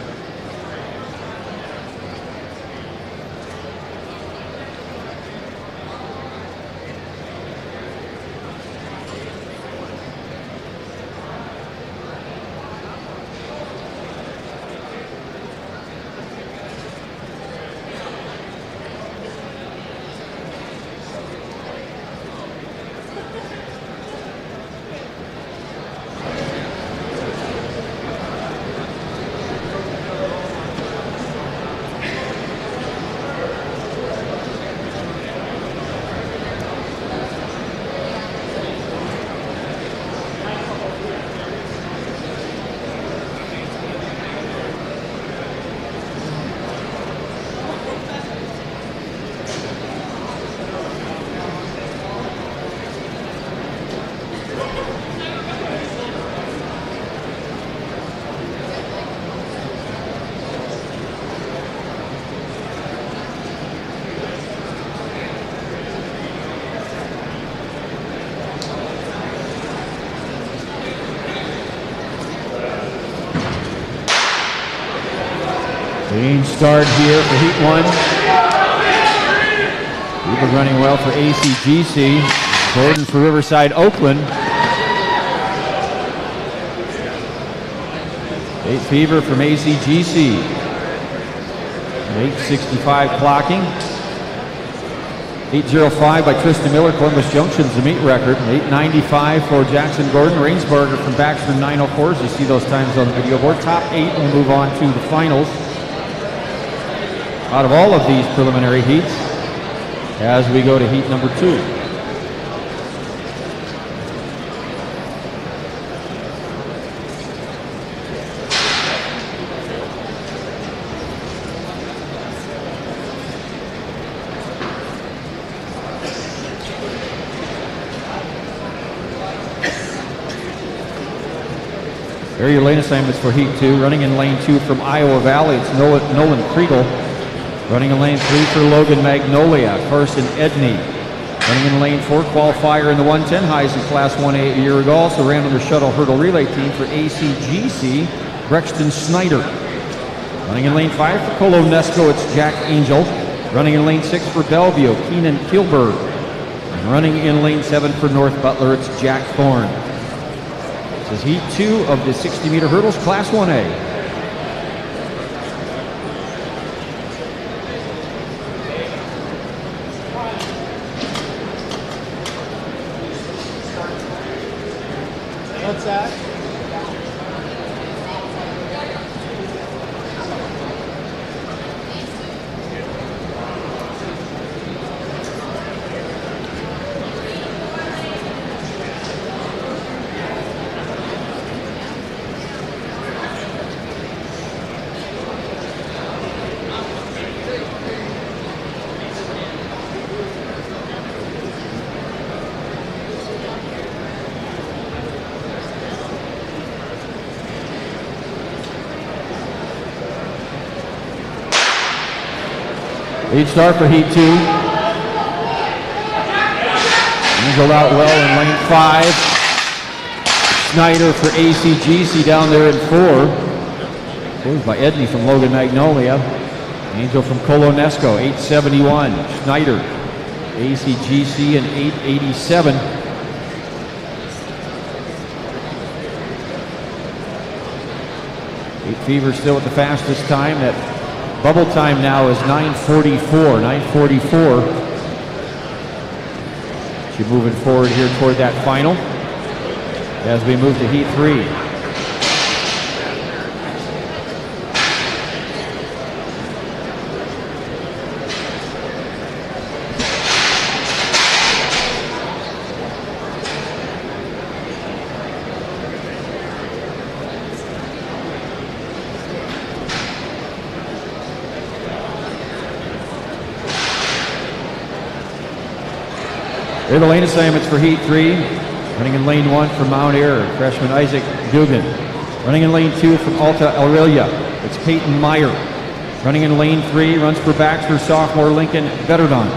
Clean start here for heat 1. People running well for ACGC. Gordon for Riverside, Oakland. Tate Fever from ACGC. 8:65 clocking. 8:05 by Tristan Miller, Columbus Junction's the meet record. 8:95 for Jackson Gordon. Rainsbarger from Baxter, 9:04. You see those times on the video board. Top 8 will move on to the finals. Out of all of these preliminary heats, as we go to heat number 2. There are your lane assignments for heat 2. Running in lane 2 from Iowa Valley, it's Nolan Kriegel. Running in lane 3 for Logan Magnolia, Carson Edney. Running in lane 4, qualifier in the 110 highs in Class 1A a year ago. Also ran on their Shuttle hurdle relay team for ACGC, Brexton Snyder. Running in lane 5 for Colo Nesco, it's Jack Angel. Running in lane 6 for Bellevue, Keenan Kilberg. And running in lane 7 for North Butler, it's Jack Thorne. This is heat 2 of the 60-meter hurdles, Class 1A. What's that? Lead start for heat 2. Angled out well in lane 5. Snyder for ACGC down there in 4. Closed by Edney from Logan Magnolia. Angel from Colonesco, 871. Snyder, ACGC in 887. Tate Fever still at the fastest time. That bubble time now is 9:44. 9:44. She's moving forward here toward that final. as we move to heat 3. Here are the lane assignments for heat 3. Running in lane 1 from Mount Ayr, freshman Isaac Dugan. Running in lane 2 from Alta Aurelia, it's Peyton Meyer. Running in lane 3, runs for Baxter, sophomore Lincoln Vetterdon.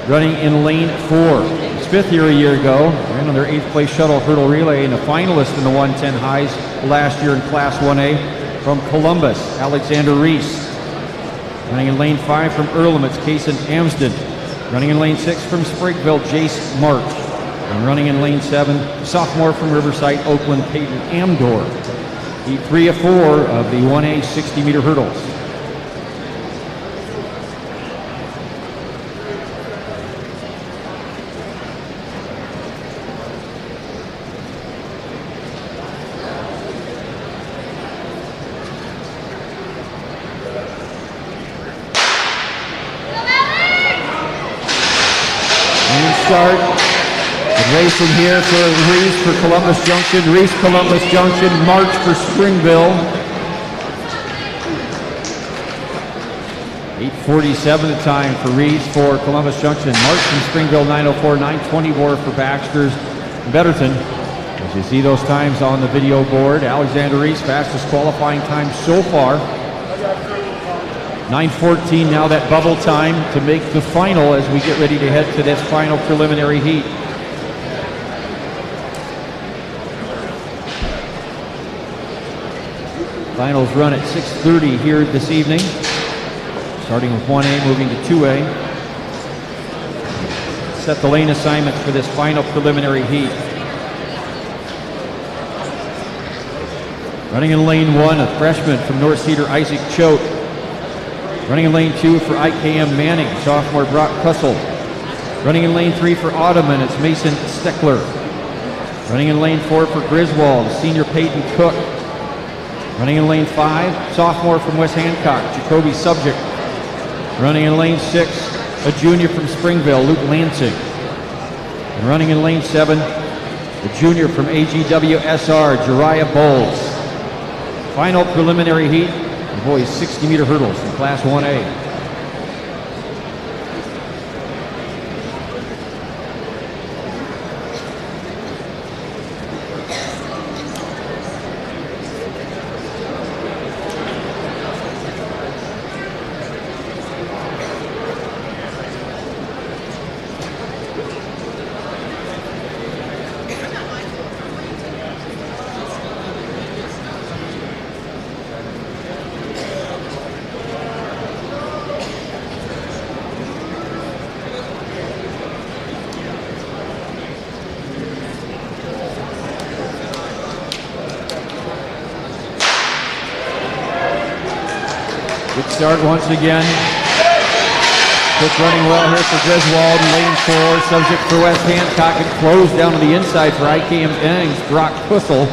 Running in lane 4, his 5th year a year ago, ran on their 8th place shuttle hurdle relay and a finalist in the 110 highs last year in Class 1A from Columbus, Alexander Reese. Running in lane 5 from Earlham, it's Kason Amsden. Running in lane 6 from Springville, Jace March. And running in lane 7, sophomore from Riverside, Oakland, Peyton Amdor. Heat 3 of 4 of the 1A 60-meter hurdles. Start. Racing here for Reese for Columbus Junction. Reese, Columbus Junction. March for Springville. 8:47 the time for Reese for Columbus Junction. March from Springville 9:04, 9:20 war for Baxter's Betterton. As you see those times on the video board, Alexander Reese fastest qualifying time so far. 9:14 now, that bubble time to make the final as we get ready to head to this final preliminary heat. Finals run at 6:30 here this evening, starting with 1A, moving to 2A. Set the lane assignments for this final preliminary heat. Running in lane 1, a freshman from North Cedar, Isaac Choate. Running in lane 2 for IKM Manning, sophomore Brock Kussel. Running in lane 3 for Ottoman, it's Mason Steckler. Running in lane 4 for Griswold, senior Peyton Cook. Running in lane 5, sophomore from West Hancock, Jacoby Subject. Running in lane 6, a junior from Springville, Luke Lansing. And running in lane 7, a junior from AGWSR, Jariah Bowles. Final preliminary heat, the boys 60-meter hurdles in Class 1A. Good start once again. Cook running well here for Griswold in lane 4. Subject for West Hancock and closed down to the inside for IKM Manning's Brock Kussel.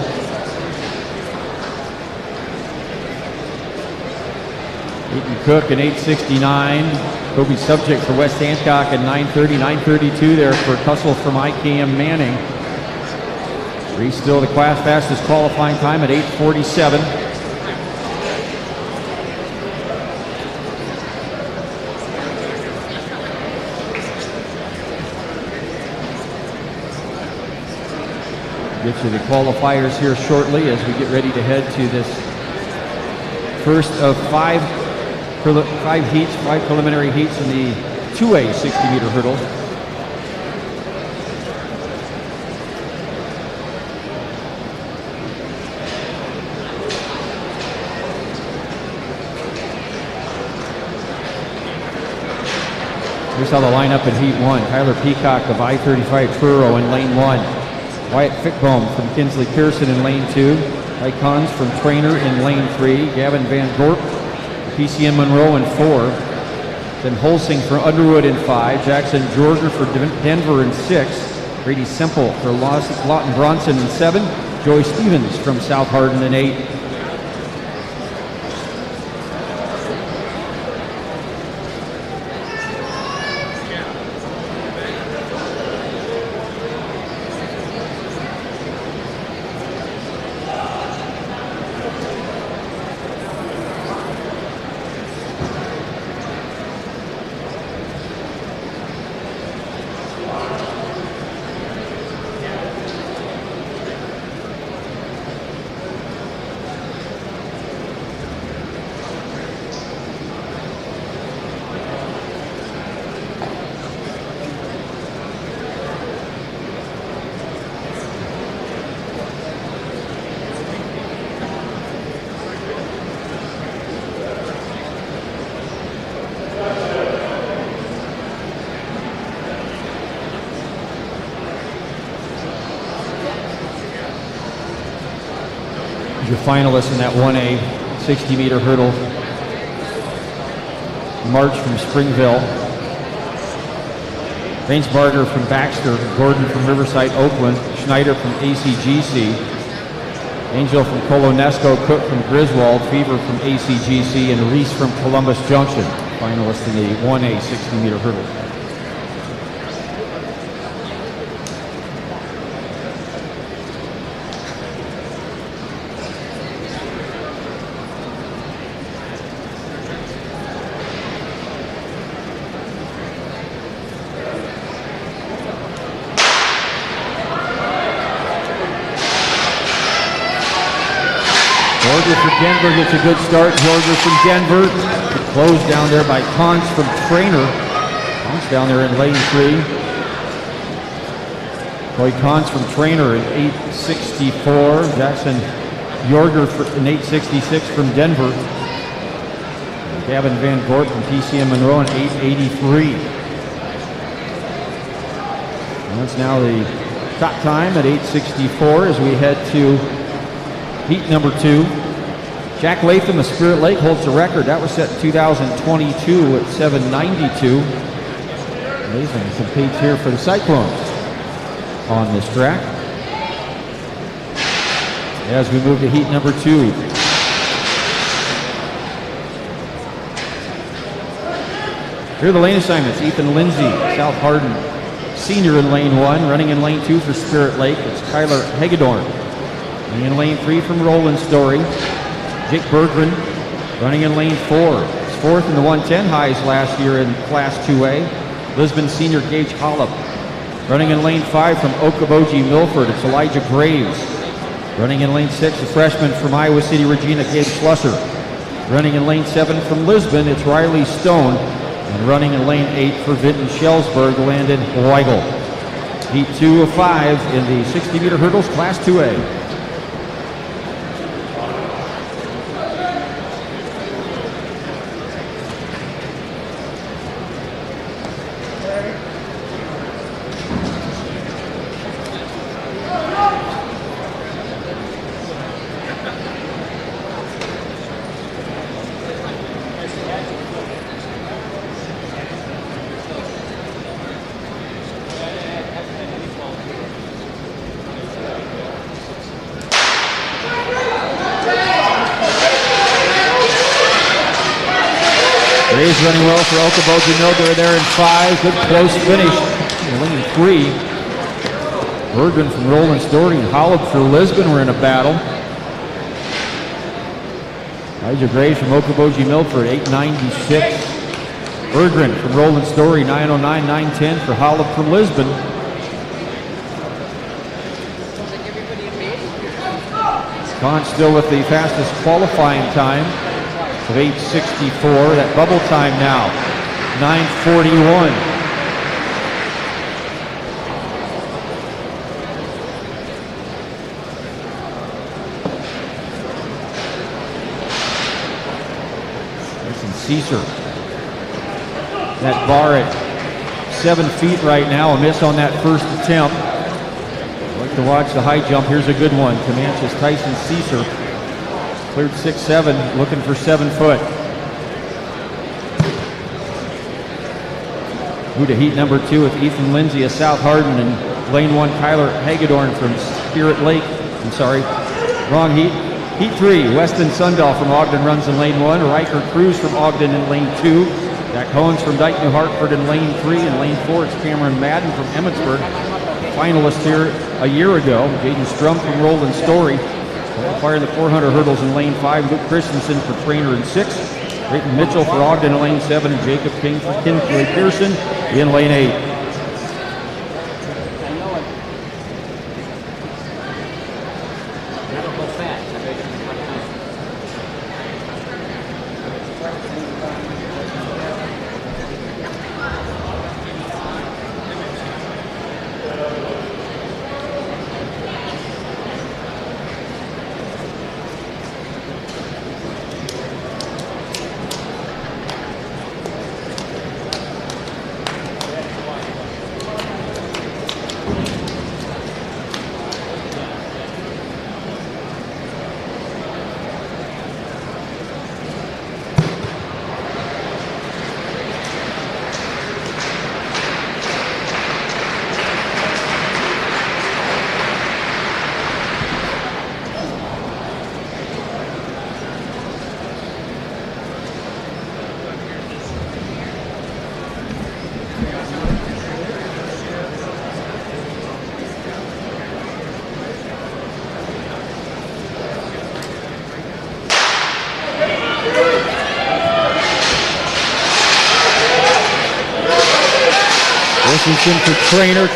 Peyton Cook in 8:69. Kobe Subject for West Hancock in 9:30. 9:32 there for Kussel from IKM Manning. Reese still the class fastest qualifying time at 8:47. Get you the qualifiers here shortly as we get ready to head to this first of five preliminary heats in the 2A 60-meter hurdle. Here's how they line up in heat 1. Tyler Peacock of I-35 Truro in lane 1. Wyatt Fickbaum from Kinsley Pearson in lane 2. Mike Hans from Trainer in lane 3. Gavin Van Gorp, PCN Monroe in 4. Then Holsing for Underwood in 5. Jackson Georgia for Denver in 6. Brady Semple for Lawton Bronson in 7. Joey Stevens from South Hardin in 8. Your finalists in that 1A 60-meter hurdle. March from Springville. Rainsbarger from Baxter. Gordon from Riverside, Oakland. Schneider from ACGC. Angel from Colonesco. Cook from Griswold. Fever from ACGC. And Reese from Columbus Junction. Finalists in the 1A 60-meter hurdle. For Denver gets a good start. Georgia from Denver. Closed down there by Cons from Trainer. Cons down there in lane 3. Troy Cons from Trainer in 8:64. Jackson Yorger in 8:66 from Denver. Gavin Van Gort from PCM Monroe in 8:83. And that's now the top time at 8:64 as we head to heat number 2. Jack Latham of Spirit Lake holds the record. That was set in 2022 at 7:92. Latham competes here for the Cyclones on this track. As we move to heat number 2. Here are the lane assignments. Ethan Lindsay, South Hardin, senior in lane 1. Running in lane 2 for Spirit Lake, it's Kyler Hagedorn. Running in lane 3 from Roland Story, Jake Berggren. Running in lane 4. It's 4th in the 110 highs last year in Class 2A. Lisbon senior Gage Hollop. Running in lane 5 from Okoboji Milford, it's Elijah Graves. Running in lane 6, a freshman from Iowa City, Regina, Gabe Schlusser. Running in lane 7 from Lisbon, it's Riley Stone. And running in lane 8 for Vinton Shellsburg, Landon Weigel. Heat 2 of 5 in the 60-meter hurdles, Class 2A. Ray's running well for Okoboji Milford there in 5. Good close finish in lane 3. Berggren from Roland Story and Hollop for Lisbon were in a battle. Elijah Graves from Okoboji Milford, 8:96. Berggren from Roland Story, 9:09, 9:10 for Hollop from Lisbon. Kahn still with the fastest qualifying time of 8:64. That bubble time now, 9:41. Caesar. That bar at 7 feet right now, a miss on that first attempt. Like to watch the high jump. Here's a good one. Comanches Tyson Caesar cleared 6'7", looking for 7 foot. Move to heat number 2 with Ethan Lindsay of South Hardin and Lane 1, Kyler Hagedorn from Spirit Lake. Wrong heat. Heat 3, Weston Sundell from Ogden runs in lane 1. Riker Cruz from Ogden in lane 2. Jack Hoens from Dike New Hartford in lane 3. In lane 4, it's Cameron Madden from Emmitsburg, finalist here a year ago. Jaden Strum from Roland Story. Firing the 400 hurdles in lane 5. Luke Christensen for Trainer in 6. Drayton Mitchell for Ogden in lane 7. And Jacob King for Kinsley Pearson in lane 8.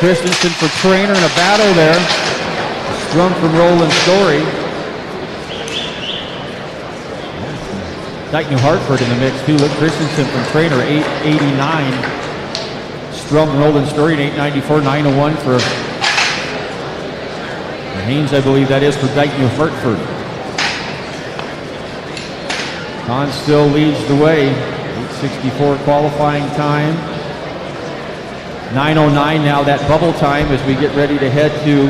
Christensen for Trainer in a battle there. Strum from Roland Story. Dike New Hartford in the mix too. Luke Christensen from Trainer, 889. Strum, Roland Story, 894, 901 for Haynes, I believe that is, for Dike New Hartford. Kahn still leads the way. 864 qualifying time. 9:09 now, that bubble time, as we get ready to head to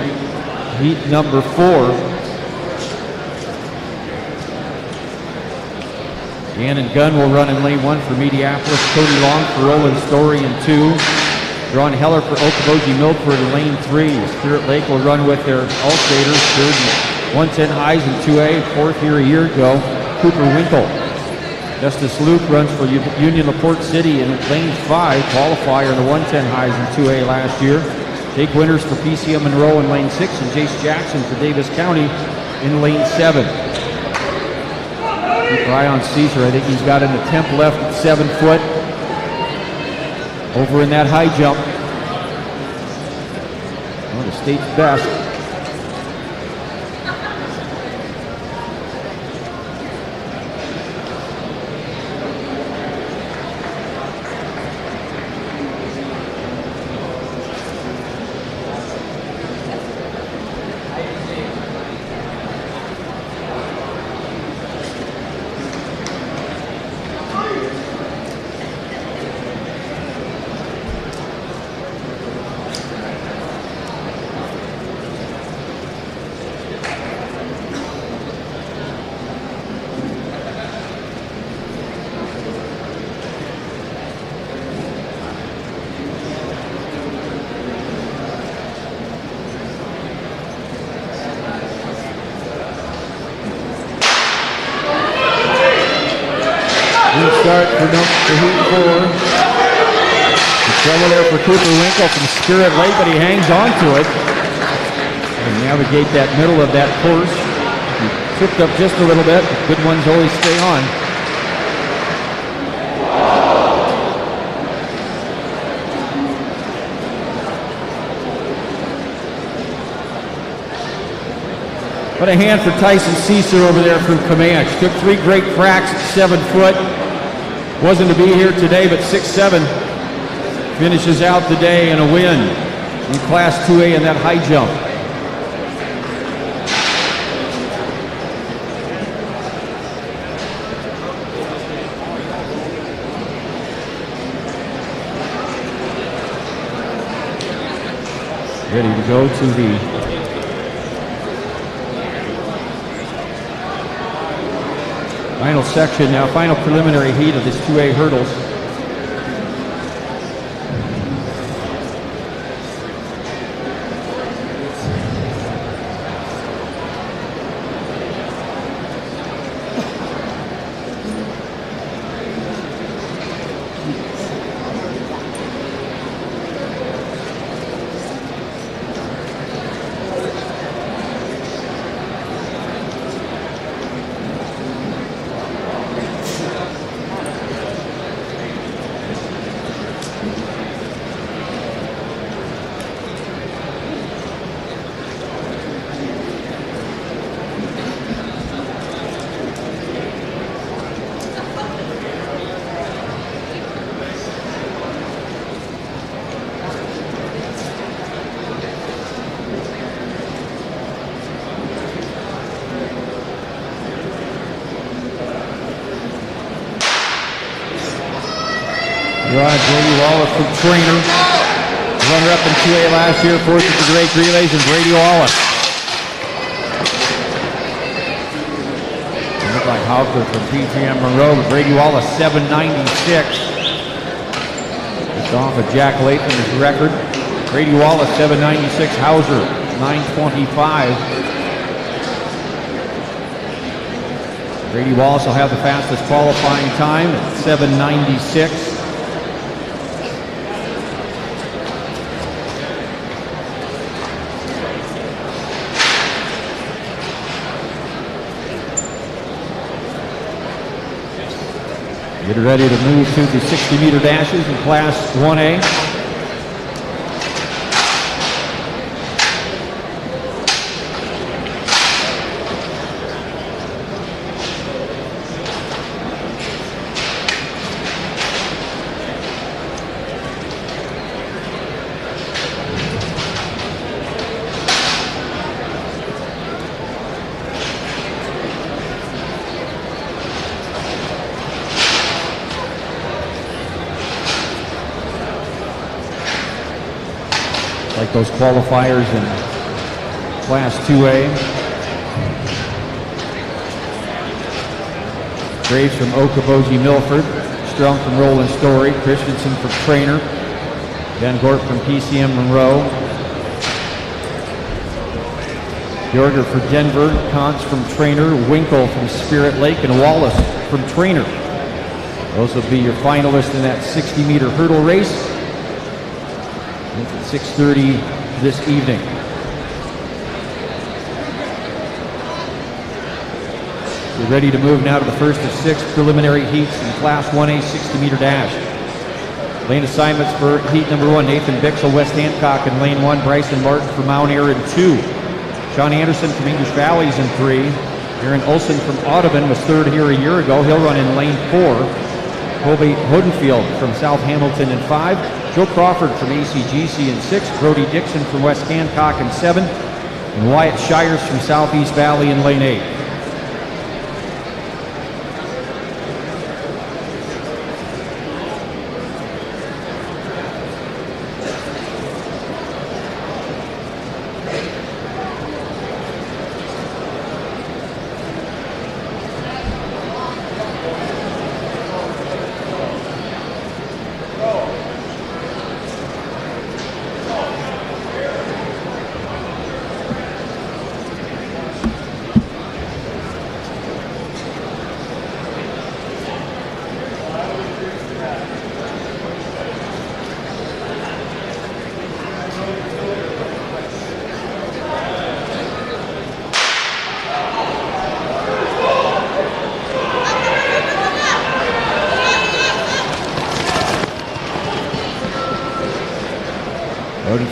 heat number 4. Gannon Gunn will run in lane 1 for Mediapolis. Cody Long for Roland Story in 2. Ron Heller for Okoboji Milford in lane 3. Spirit Lake will run with their All-Staters. Third and 110 highs in 2A. Fourth here a year ago, Cooper Winkle. Justice Luke runs for Union LaPorte City in lane 5, qualifier in the 110 highs in 2A last year. Jake Winters for PCM Monroe in lane 6, and Jace Jackson for Davis County in lane 7. Keep your eye on Caesar. I think he's got an attempt left at 7 foot over in that high jump. One of the state's best. Start for heat 4. The trouble there for Cooper Winkle from Spirit Lake, but he hangs on to it and navigate that middle of that course. He tripped up just a little bit. Good ones always stay on. What a hand for Tyson Caesar over there from Comanche. Took 3 great cracks at 7 foot. Wasn't to be here today, but 6'7" finishes out the day in a win in Class 2A in that high jump. Ready to go to the final section now, final preliminary heat of this 2A hurdles. Brady Wallace from Trainer. Runner-up in 2A last year, fourth at the Drake Relays, and Brady Wallace. It looked like Hauser from PTM Monroe, but Brady Wallace, 796. It's off of Jack Latham's record. Brady Wallace, 796. Hauser, 925. Brady Wallace will have the fastest qualifying time at 796. Get ready to move to the 60-meter dashes in Class 1A. Like those qualifiers in Class 2A. Graves from Okoboji Milford, Strunk from Roland Story, Christensen from Trainer, Van Gort from PCM Monroe, Bjorger for Denver, Kantz from Trainer, Winkle from Spirit Lake, and Wallace from Trainer. Those will be your finalists in that 60-meter hurdle race. It's at 6:30 this evening. We're ready to move now to the first of 6 preliminary heats in Class 1A 60-meter dash. Lane assignments for heat number 1, Nathan Bixel, West Hancock in lane 1, Bryson Martin from Mount Ayr in 2. Sean Anderson from English Valleys in 3. Aaron Olson from Audubon was third here a year ago. He'll run in lane 4. Colby Hodenfield from South Hamilton in 5. Joe Crawford from ACGC in 6. Brody Dixon from West Hancock in 7. And Wyatt Shires from Southeast Valley in lane 8.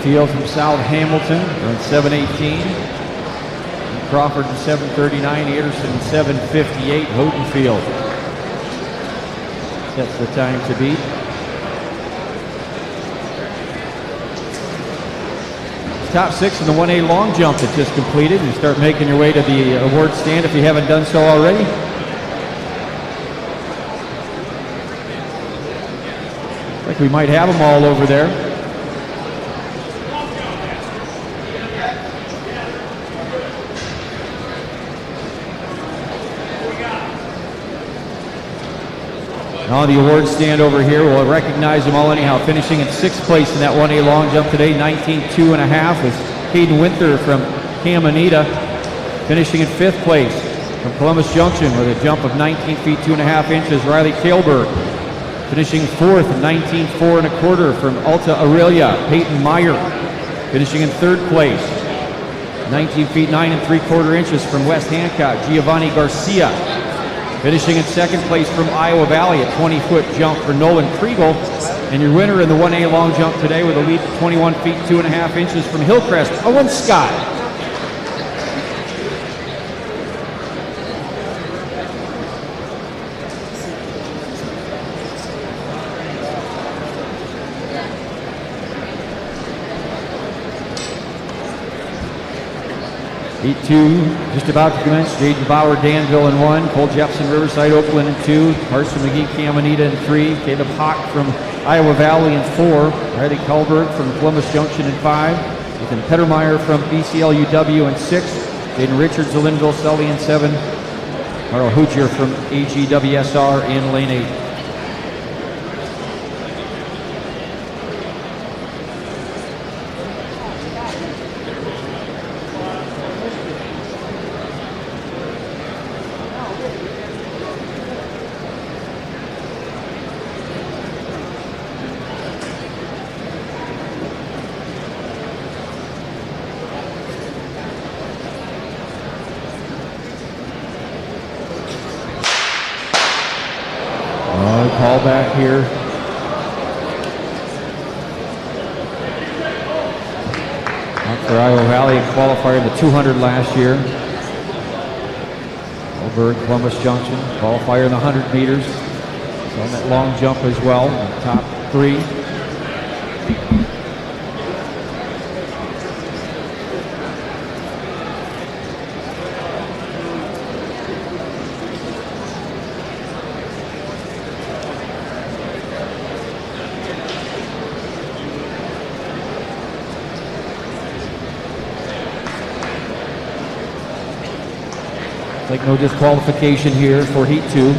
Field from South Hamilton on 7:18. Crawford in 7:39. Anderson in 7:58. Hodenfield sets the time to beat. Top 6 in the 1A long jump that just completed. You start making your way to the award stand if you haven't done so already. Looks like we might have them all over there. On the award stand over here, we'll recognize them all anyhow. Finishing in 6th place in that 1A long jump today, 19.2.5 is Caden Winther from Camanita. Finishing in 5th place from Columbus Junction with a jump of 19 feet 2.5 inches, Riley Kailberg. Finishing 4th, 19.4 from Alta Aurelia, Peyton Meyer. Finishing in 3rd place, 19 feet 9 3/4 inches from West Hancock, Giovanni Garcia. Finishing in 2nd place from Iowa Valley, a 20-foot jump for Nolan Kriegel. And your winner in the 1A long jump today with a lead of 21 feet 2.5 inches from Hillcrest, Owen Scott. Heat 2 just about to commence. Jaden Bauer, Danville in 1. Cole Jepson, Riverside, Oakland in 2. Carson McGee, Caminita in 3. Caleb Hawk from Iowa Valley in 4. Riley Kalberg from Columbus Junction in 5. Ethan Pettermeyer from BCLUW in 6. Jaden Richards of Linville Sully in 7. Carl Hoosier from AGWSR in lane 8. Call back here. Out for Iowa Valley, qualifier in the 200 last year. Over Columbus Junction, qualifier in the 100 meters. So on that long jump as well, top 3. Like no disqualification here for Heat 2.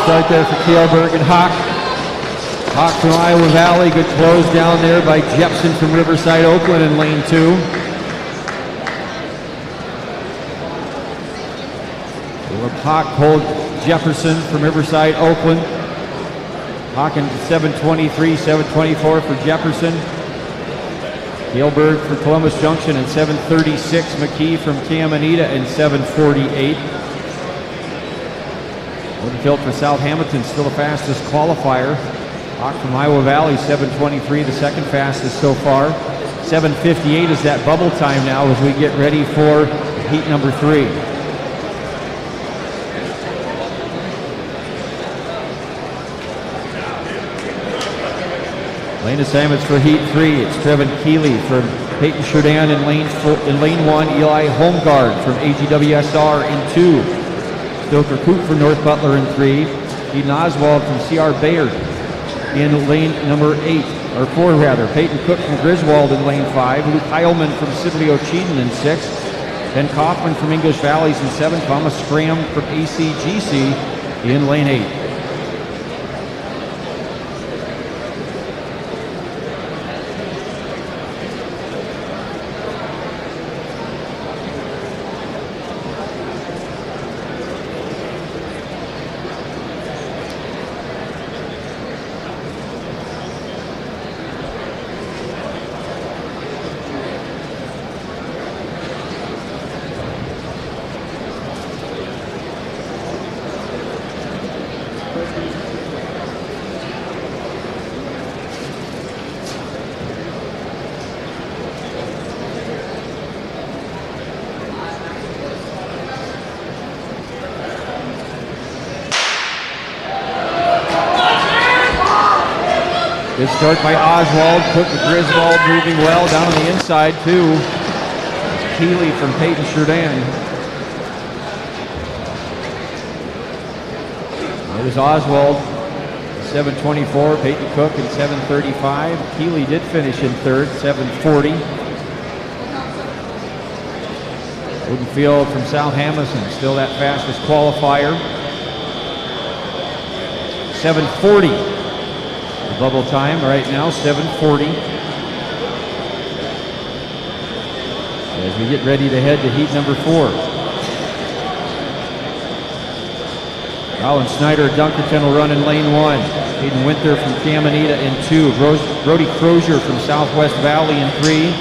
Start there for Kalberg and Hawk. Hawk from Iowa Valley, good close down there by Jepson from Riverside, Oakland in lane 2. Hawk hold Jefferson from Riverside, Oakland. Hawk in 7:23, 7:24 for Jefferson. Kalberg for Columbus Junction in 7:36. McKee from Caminita in 7:48. Woodfield for South Hamilton, still the fastest qualifier. Hawk from Iowa Valley, 7:23, the second fastest so far. 7:58 is that bubble time now as we get ready for heat number 3. Lane assignments for heat 3. It's Trevin Keeley from Peyton Jourdan in lane 1. Eli Holmgard from AGWSR in 2. Stoker Coop for North Butler in 3. Eden Oswald from C.R. Bayard in lane number 4 rather. Peyton Cook from Griswold in lane 5. Luke Heilman from Sibley Cheaton in 6. Ben Kaufman from English Valleys in 7. Thomas Scram from ACGC in lane 8. Good start by Oswald. Cook with Griswold moving well down on the inside too. Keeley from Peyton Jourdan. There's Oswald, 7:24. Peyton Cook in 7:35. Keeley did finish in third, 7:40. Woodfield from South Hamilton, still that fastest qualifier. 7:40. Bubble time right now, 7:40. As we get ready to head to heat number 4. Colin Snyder of Dunkerton will run in lane 1. Hayden Winter from Caminita in 2. Brody Crozier from Southwest Valley in 3.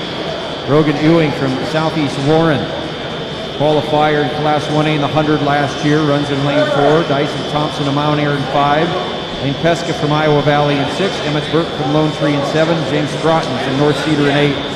Rogan Ewing from Southeast Warren. Qualifier in Class 1A in the 100 last year, runs in lane 4. Dyson Thompson of Mount Ayr in 5. Lane Pesca from Iowa Valley in 6. Emmett Burke from Lone Tree in 7. James Stratton from North Cedar in 8.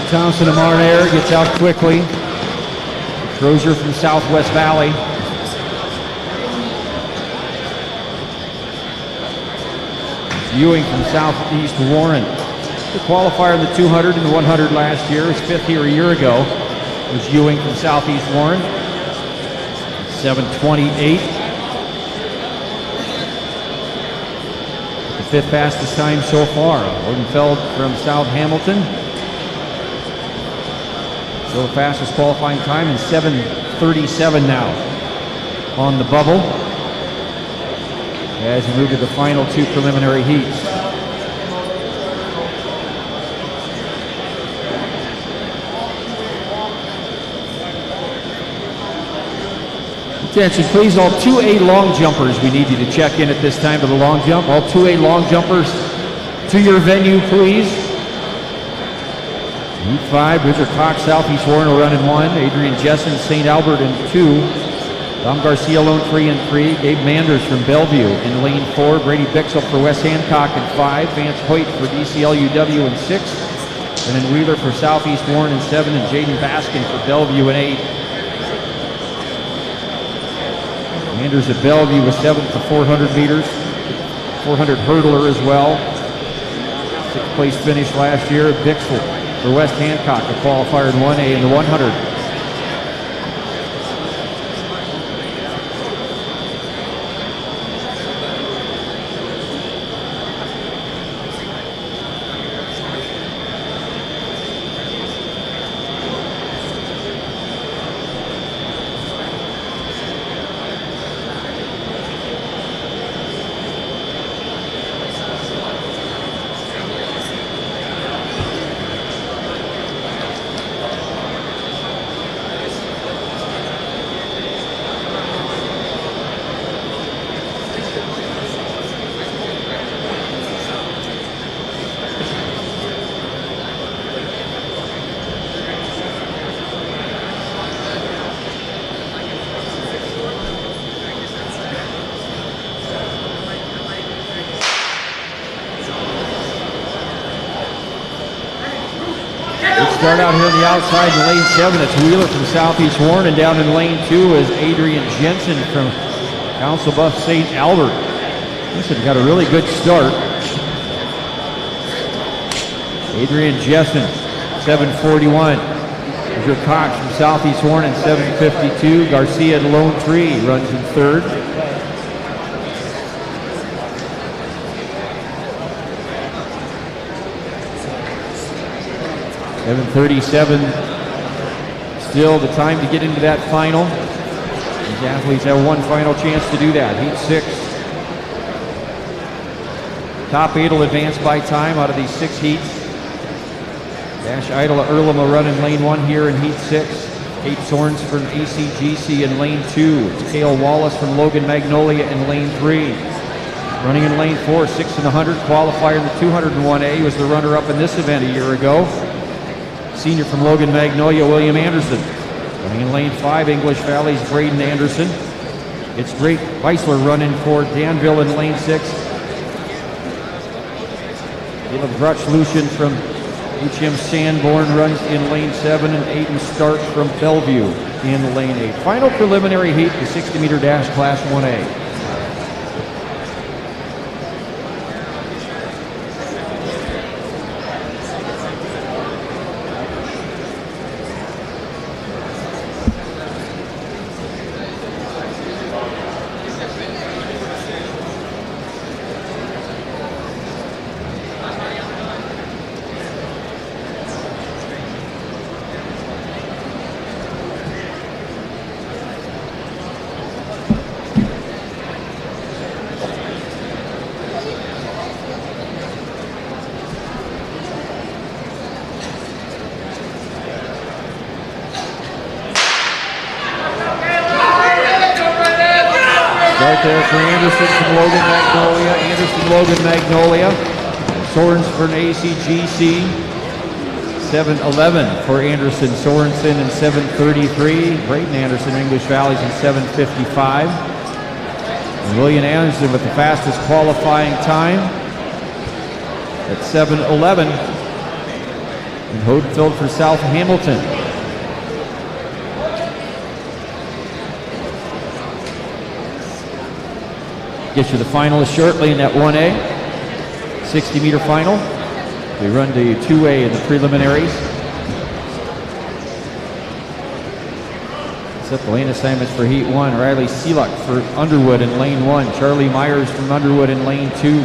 Thompson of Mount Ayr gets out quickly. Crozier from Southwest Valley. Ewing from Southeast Warren. The qualifier in the 200 and the 100 last year. His fifth here a year ago was Ewing from Southeast Warren. 7:28. The fifth fastest time so far. Odenfeld from South Hamilton. So the fastest qualifying time in 7:37 now on the bubble as we move to the final two preliminary heats. Attention please, all 2A long jumpers, we need you to check in at this time to the long jump. All 2A long jumpers to your venue please. Heat 5, Bridger Cox, Southeast Warren will run in 1. Adrian Jessen, St. Albert in 2. Dom Garcia, Lone Tree in 3. Gabe Manders from Bellevue in lane 4. Brady Bixel for West Hancock in 5. Vance Hoyt for DCLUW in 6. And then Wheeler for Southeast Warren in 7. And Jaden Baskin for Bellevue in 8. Manders at Bellevue was 7th to 400 meters. 400 hurdler as well. 6th place finish last year. Bixel for West Hancock, a qualifier in 1A in the 100. Start out here on the outside in lane 7. It's Wheeler from Southeast Warren, and down in lane 2 is Adrian Jensen from Council Bluffs St. Albert. Listen, got a really good start. Adrian Jensen, 7:41. Bridger Cox from Southeast Warren in 7:52. Garcia at Lone Tree runs in 3rd. .737, still the time to get into that final. These athletes have one final chance to do that. Heat 6. Top 8 will advance by time out of these 6 heats. Dash Idol Earlham will run in lane 1 here in heat 6. Kate Sorns from ACGC in lane 2. It's Kale Wallace from Logan Magnolia in lane 3. Running in lane 4, 6 and 100 qualifier in the 201A. He was the runner-up in this event a year ago. Senior from Logan Magnolia, William Anderson. Running in lane 5, English Valley's Braden Anderson. It's Drake Weissler running for Danville in lane 6. Caleb Grutch Lucian from HM Sanborn runs in lane 7, and Aiden Stark from Bellevue in lane 8. Final preliminary heat, the 60-meter dash class 1A. Start there for Anderson from Logan Magnolia. Anderson, Logan Magnolia. Sorens for an ACGC. 7:11 for Anderson Sorensen in 7:33. Braden Anderson, English Valley's in 7:55. And William Anderson with the fastest qualifying time at 7:11. And Hodenfield for South Hamilton. Get you the finalists shortly in that 1A, 60-meter final. We run to 2A in the preliminaries. Set the lane assignments for Heat 1. Riley Seeluck for Underwood in lane 1. Charlie Myers from Underwood in lane 2.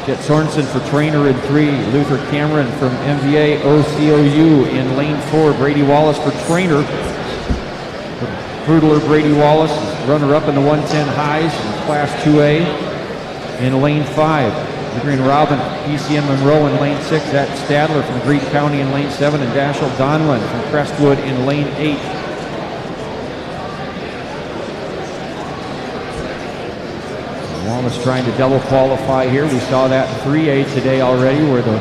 Jet Sorensen for Trainer in 3. Luther Cameron from MVA OCOU in lane 4. Brady Wallace for Trainer. Hurdler Brady Wallace, runner-up in the 110 highs in Class 2A in lane 5. Adrian Robin, ECM Monroe in lane 6. Zach Stadler from Greene County in lane 7. And Dashel Donlin from Crestwood in lane 8. Wallace trying to double qualify here. We saw that in 3A today already, where the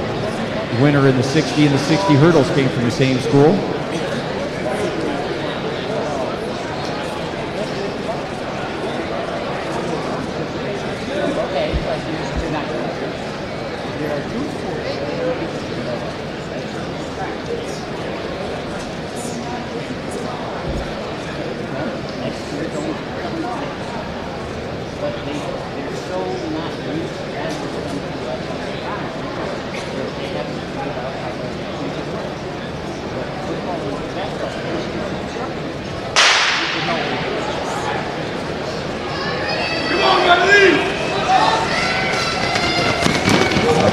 winner in the 60 and the 60 hurdles came from the same school.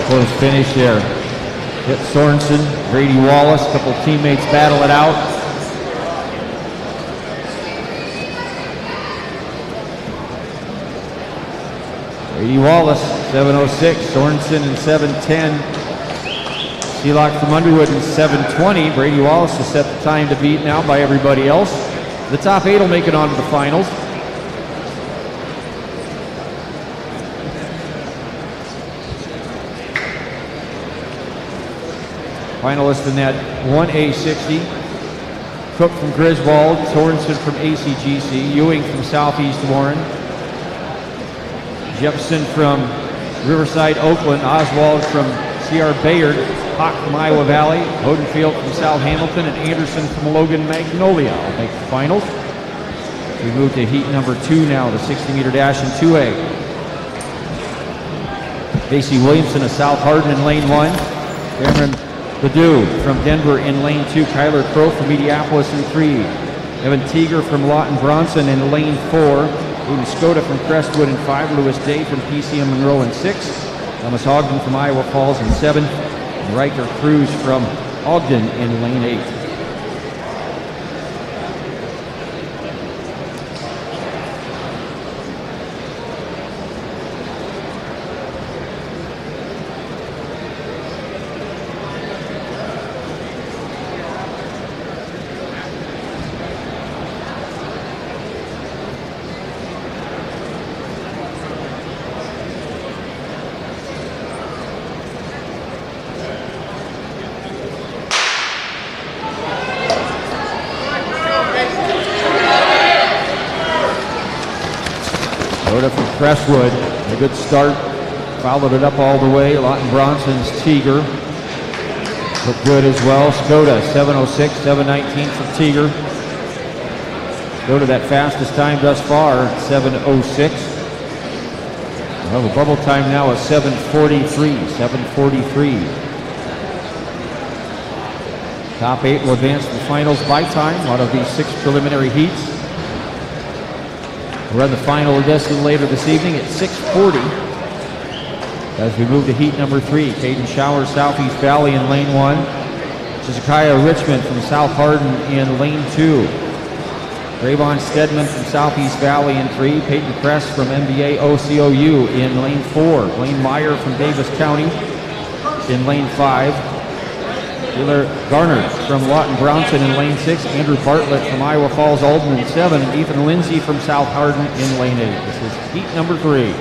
Close finish there. Hit Sorensen, Brady Wallace, a couple of teammates battle it out. Brady Wallace, 7:06, Sorensen in 7:10. Seelock from Underwood in 7:20. Brady Wallace has set the time to beat now by everybody else. The top 8 will make it on to the finals. Finalist in that 1A60, Cook from Griswold, Sorensen from ACGC, Ewing from Southeast Warren, Jefferson from Riverside, Oakland, Oswald from C.R. Bayard, Hawk from Iowa Valley, Hodenfield from South Hamilton, and Anderson from Logan Magnolia will make the finals. We move to heat number 2 now, the 60-meter dash in 2A. Casey Williamson of South Hardin in lane 1, Cameron Ledoux from Denver in lane 2. Kyler Crow from Mediapolis in 3. Evan Teeger from Lawton Bronson in lane 4. Aiden Skoda from Crestwood in 5. Lewis Day from PCM Monroe in 6. Thomas Ogden from Iowa Falls in 7. And Riker Cruz from Ogden in lane 8. Skoda from Crestwood. A good start. Followed it up all the way. Lawton Bronson's Tiger looked good as well. Skoda 7:06, 7:19 for Tiger. Skoda that fastest time thus far, 7:06. Well, the bubble time now is 7:43, 7:43. Top 8 will advance to the finals by time out of these 6 preliminary heats. We'll run the final edition later this evening at 6:40 as we move to heat number 3. Caden Showers, Southeast Valley in lane 1. Hezekiah Richmond from South Hardin in lane 2. Trayvon Stedman from Southeast Valley in 3. Peyton Kress from MBA OCOU in lane 4. Blaine Meyer from Davis County in lane 5. Taylor Garner from Lawton Bronson in lane 6. Andrew Bartlett from Iowa Falls Alden in 7. And Ethan Lindsay from South Hardin in lane 8. This is heat number 3.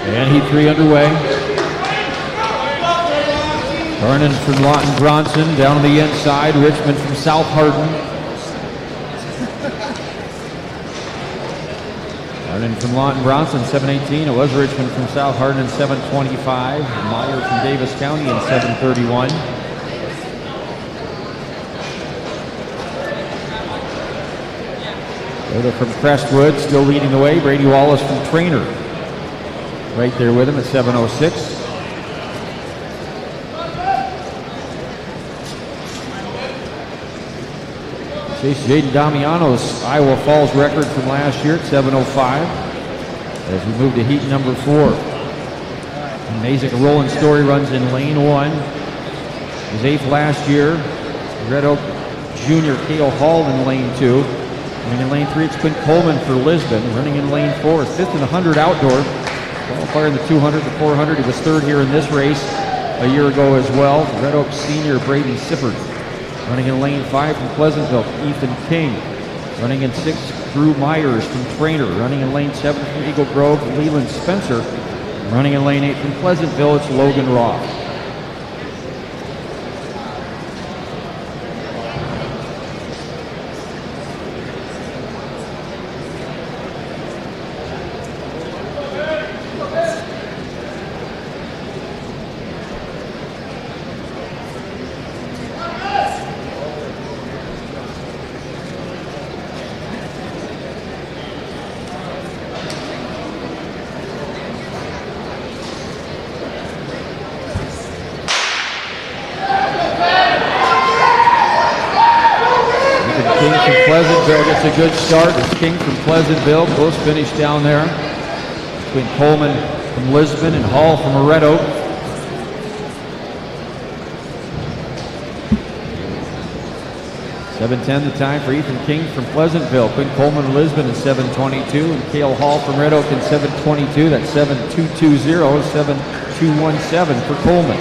And heat 3 underway. Vernon from Lawton Bronson down on the inside. Richmond from South Hardin. Running from Lawton Bronson, 7:18. It was Richmond from South Hardin in 7:25. Meyer from Davis County in 7:31. Rhoda from Crestwood still leading the way. Brady Wallace from Trainer right there with him at 7:06. Chase Jaden Damiano's Iowa Falls record from last year at 7:05 as we move to heat number 4. Amazing Roland Story runs in lane 1. He was 8th last year. Red Oak Junior Cale Hall in lane 2. Running in lane 3, it's Quinn Coleman for Lisbon. Running in lane 4, 5th in the 100 outdoor. Qualifier in the 200, the 400. He was 3rd here in this race a year ago as well. Red Oak Senior Brady Sifford. Running in lane 5 from Pleasantville, Ethan King. Running in 6, Drew Myers from Trainer. Running in lane 7 from Eagle Grove, Leland Spencer. Running in lane 8 from Pleasantville, it's Logan Roth. Pleasantville gets a good start. It's King from Pleasantville. Close finish down there between Coleman from Lisbon and Hall from Red Oak. .710 the time for Ethan King from Pleasantville. Quinn Coleman from Lisbon in 7:22 and Cale Hall from Red Oak in 7:22. That's 7:220, 7:217 for Coleman.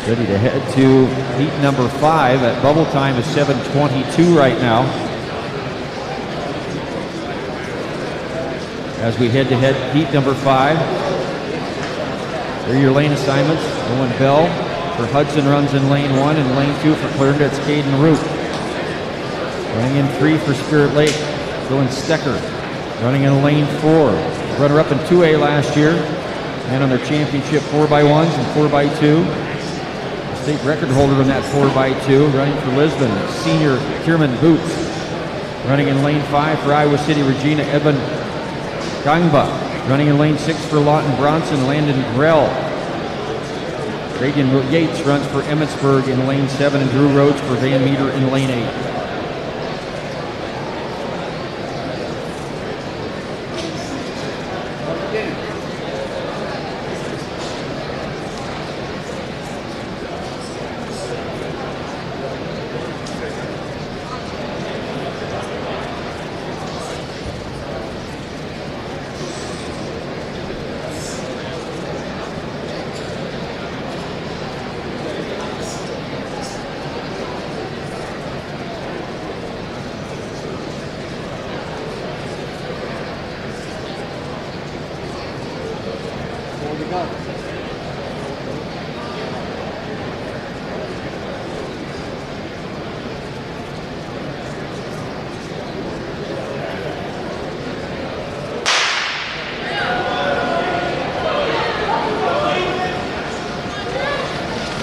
Ready to head to heat number 5. That bubble time is 7:22 right now. As we head to heat number 5. There are your lane assignments. Owen Bell for Hudson runs in lane 1, and lane 2 for Clarendon, it's Caden Root. Running in 3 for Spirit Lake, Dylan Stecker. Running in lane 4. Runner-up in 2A last year, and on their championship 4x1s and 4x2. State record holder in that 4x2, running for Lisbon, senior Kierman Boots. Running in lane 5 for Iowa City, Regina Edmund Gangba. Running in lane 6 for Lawton Bronson, Landon Grell. Reagan Yates runs for Emmitsburg in lane 7, and Drew Rhodes for Van Meter in lane 8.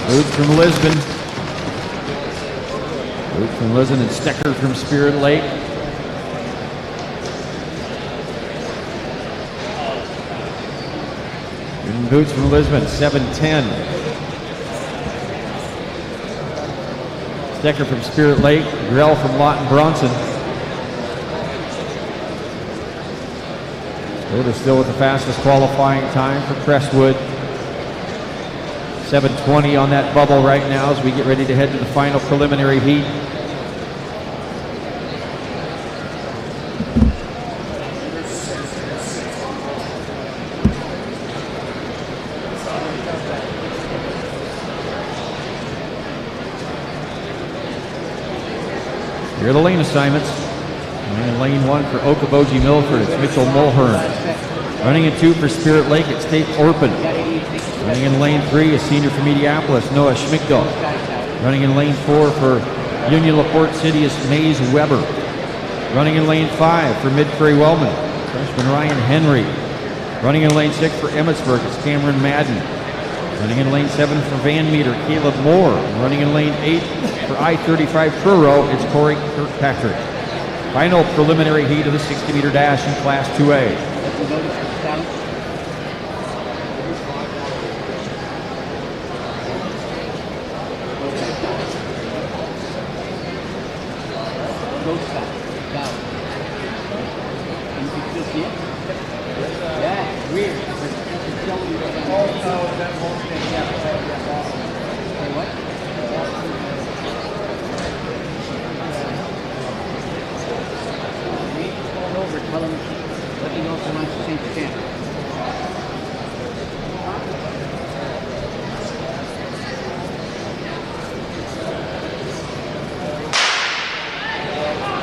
Boots from Lisbon. Boots from Lisbon and Stecker from Spirit Lake. And Boots from Lisbon, 7:10. Stecker from Spirit Lake. Grell from Lawton Bronson. Rhoda still with the fastest qualifying time for Crestwood. 7:20 on that bubble right now as we get ready to head to the final preliminary heat. Here are the lane assignments. In lane 1 for Okoboji Milford, it's Mitchell Mulhern. Running in 2 for Spirit Lake, it's Tate Orpin. Running in lane 3 is senior from Mediapolis, Noah Schmigdal. Running in lane 4 for Union LaPorte City is Maze Weber. Running in lane 5 for Mid-Prairie Wellman, freshman Ryan Henry. Running in lane 6 for Emmitsburg, it's Cameron Madden. Running in lane 7 for Van Meter, Caleb Moore. Running in lane 8 for I-35 Truro, it's Corey Kirkpatrick. Final preliminary heat of the 60-meter dash in Class 2A.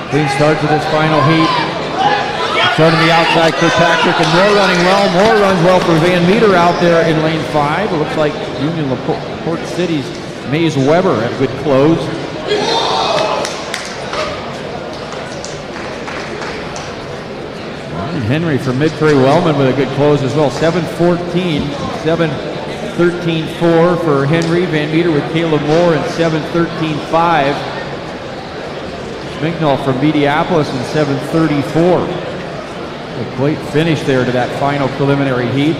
Clean start to this final heat. Starting the outside, Kirkpatrick and Moore running well. Moore runs well for Van Meter out there in lane 5. It looks like Union LaPorte City's Maze Weber had a good close. Ryan Henry from Mid-Prairie Wellman with a good close as well. 7:14, 7:13.4 for Henry. Van Meter with Caleb Moore and 7:13.5. Schmignall from Mediapolis in 7:34. A great finish there to that final preliminary heat.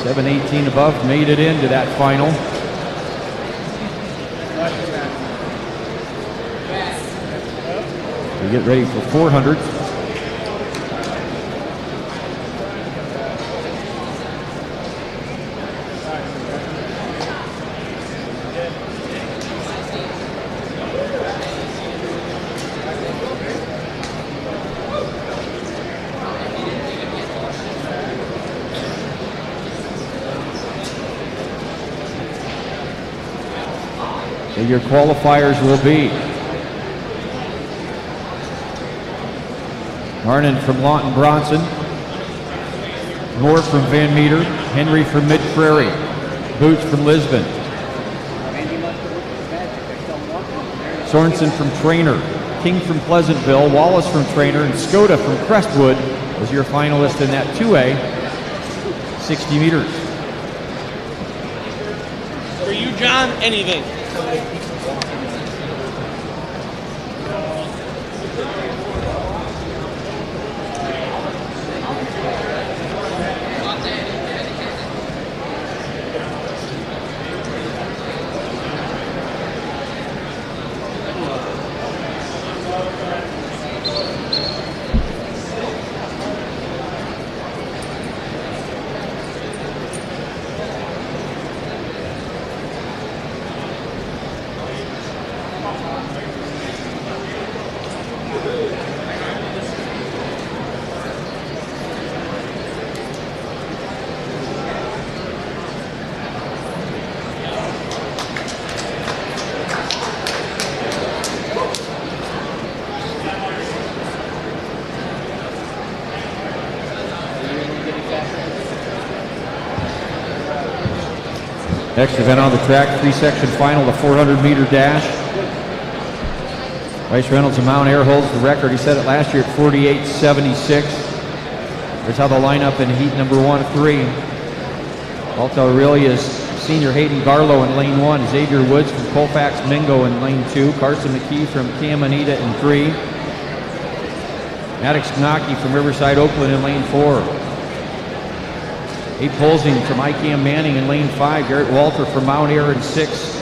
$7:18 above made it into that final. We get ready for 400. So your qualifiers will be Arnon from Lawton Bronson, Moore from Van Meter, Henry from Mid-Prairie, Boots from Lisbon, Sorensen from Trainer, King from Pleasantville, Wallace from Trainer, and Skoda from Crestwood was your finalist in that 2A 60 meters. For you, John, anything. Next event on the track, 3-section final, the 400-meter dash. Bryce Reynolds of Mount Air holds the record. He set it last year at 48.76. Here's how they'll line up in heat number 1-3. Alta Aurelia's senior Hayden Garlow in lane 1. Xavier Woods from Colfax Mingo in lane 2. Carson McKee from Camanita in 3. Maddox Knocke from Riverside Oakland in lane 4. Abe Polzing from ICAM Manning in lane 5. Garrett Walter from Mount Air in 6.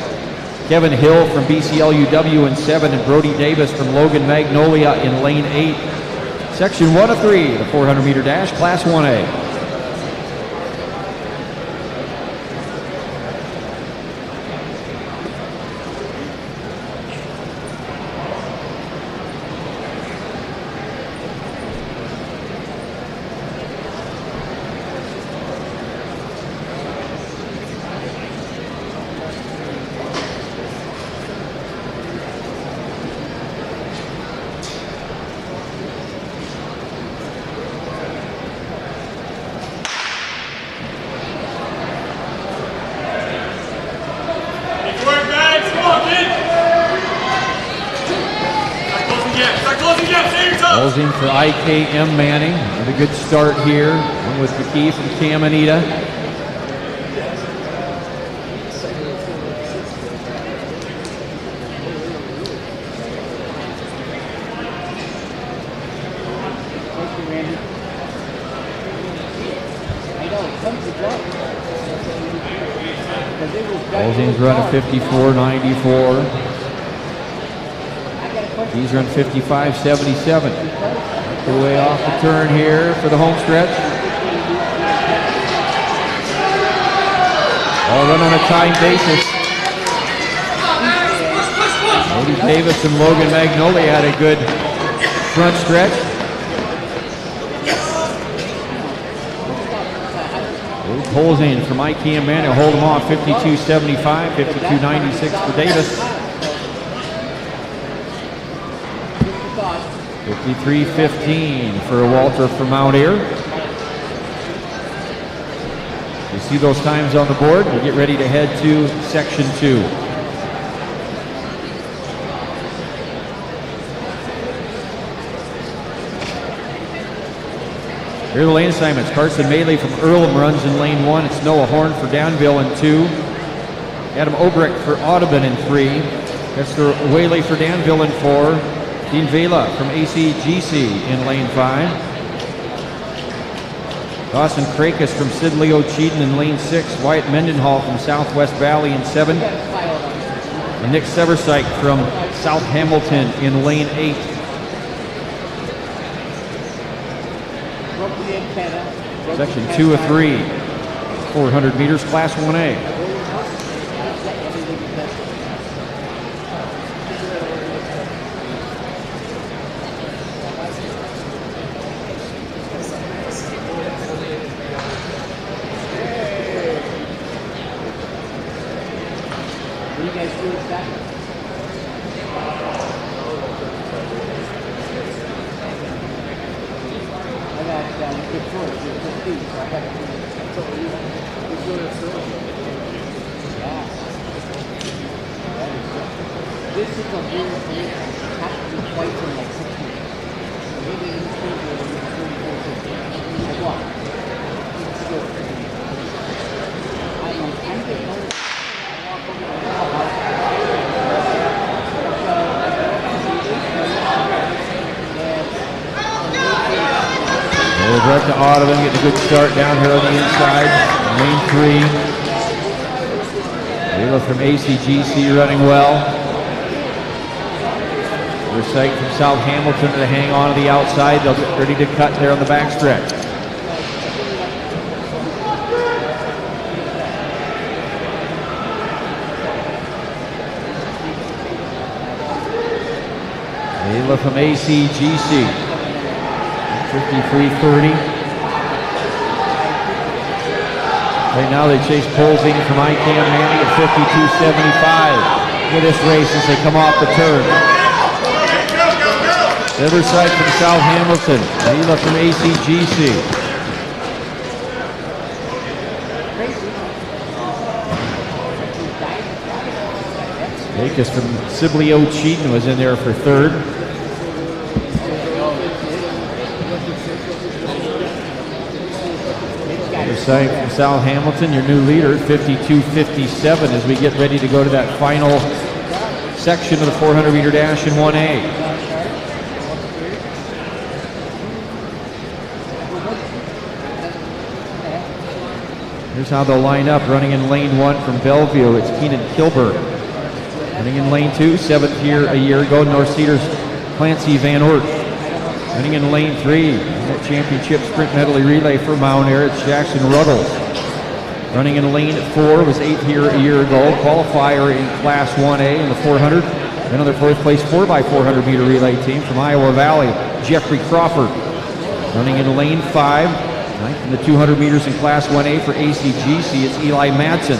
Kevin Hill from BCLUW in 7. And Brody Davis from Logan Magnolia in lane 8. Section 1-3, the 400-meter dash, Class 1A. Balls in for IKM Manning. With a good start here. One with McKee from Caminita. Balzin's running 54.94. He's run 55.77. Way off the turn here for the home stretch. All run on a time basis. Cody Davis and Logan Magnoli had a good front stretch. Balzin from IKM Manning, hold him off 52.75, 52.96 for Davis. 53.15 for Walter from Mount Ayr. You see those times on the board. We'll get ready to head to section 2. Here are the lane assignments. Carson Medley from Earlham runs in lane 1. It's Noah Horn for Danville in 2. Adam Obrecht for Audubon in 3. Esther Whaley for Danville in 4. Dean Vela from ACGC in lane 5. Dawson Krakis from Sidley O'Cheaton in lane 6. Wyatt Mendenhall from Southwest Valley in 7. And Nick Seversyke from South Hamilton in lane 8. Section 2 of 3. 400 meters, Class 1A. Right to Audubon, getting a good start down here on the inside. Lane 3. Vela from ACGC running well. Seversyke from South Hamilton to hang on to the outside. They'll get ready to cut there on the backstretch. Vela from ACGC. 53.30. Right now they chase Polzing from IKM Manning at 52.75. Look at this race as they come off the turn. Seversyke from South Hamilton. Vela from ACGC. Lakis from Sibley O'Cheaton was in there for 3rd. Seversyke from South Hamilton, your new leader, 52.57 as we get ready to go to that final section of the 400 meter dash in 1A. Here's how they'll line up. Running in lane 1 from Bellevue, it's Keenan Kilburg. Running in lane 2, 7th here a year ago, North Cedars Clancy Van Oort. Running in lane 3, that championship sprint medley relay for Mount Ayr, it's Jackson Ruddles. Running in lane 4, was 8th here a year ago, qualifier in Class 1A in the 400. Another 4th place 4x400 meter relay team from Iowa Valley, Jeffrey Crawford. Running in lane 5, 9th in the 200 meters in Class 1A for ACGC, it's Eli Madsen.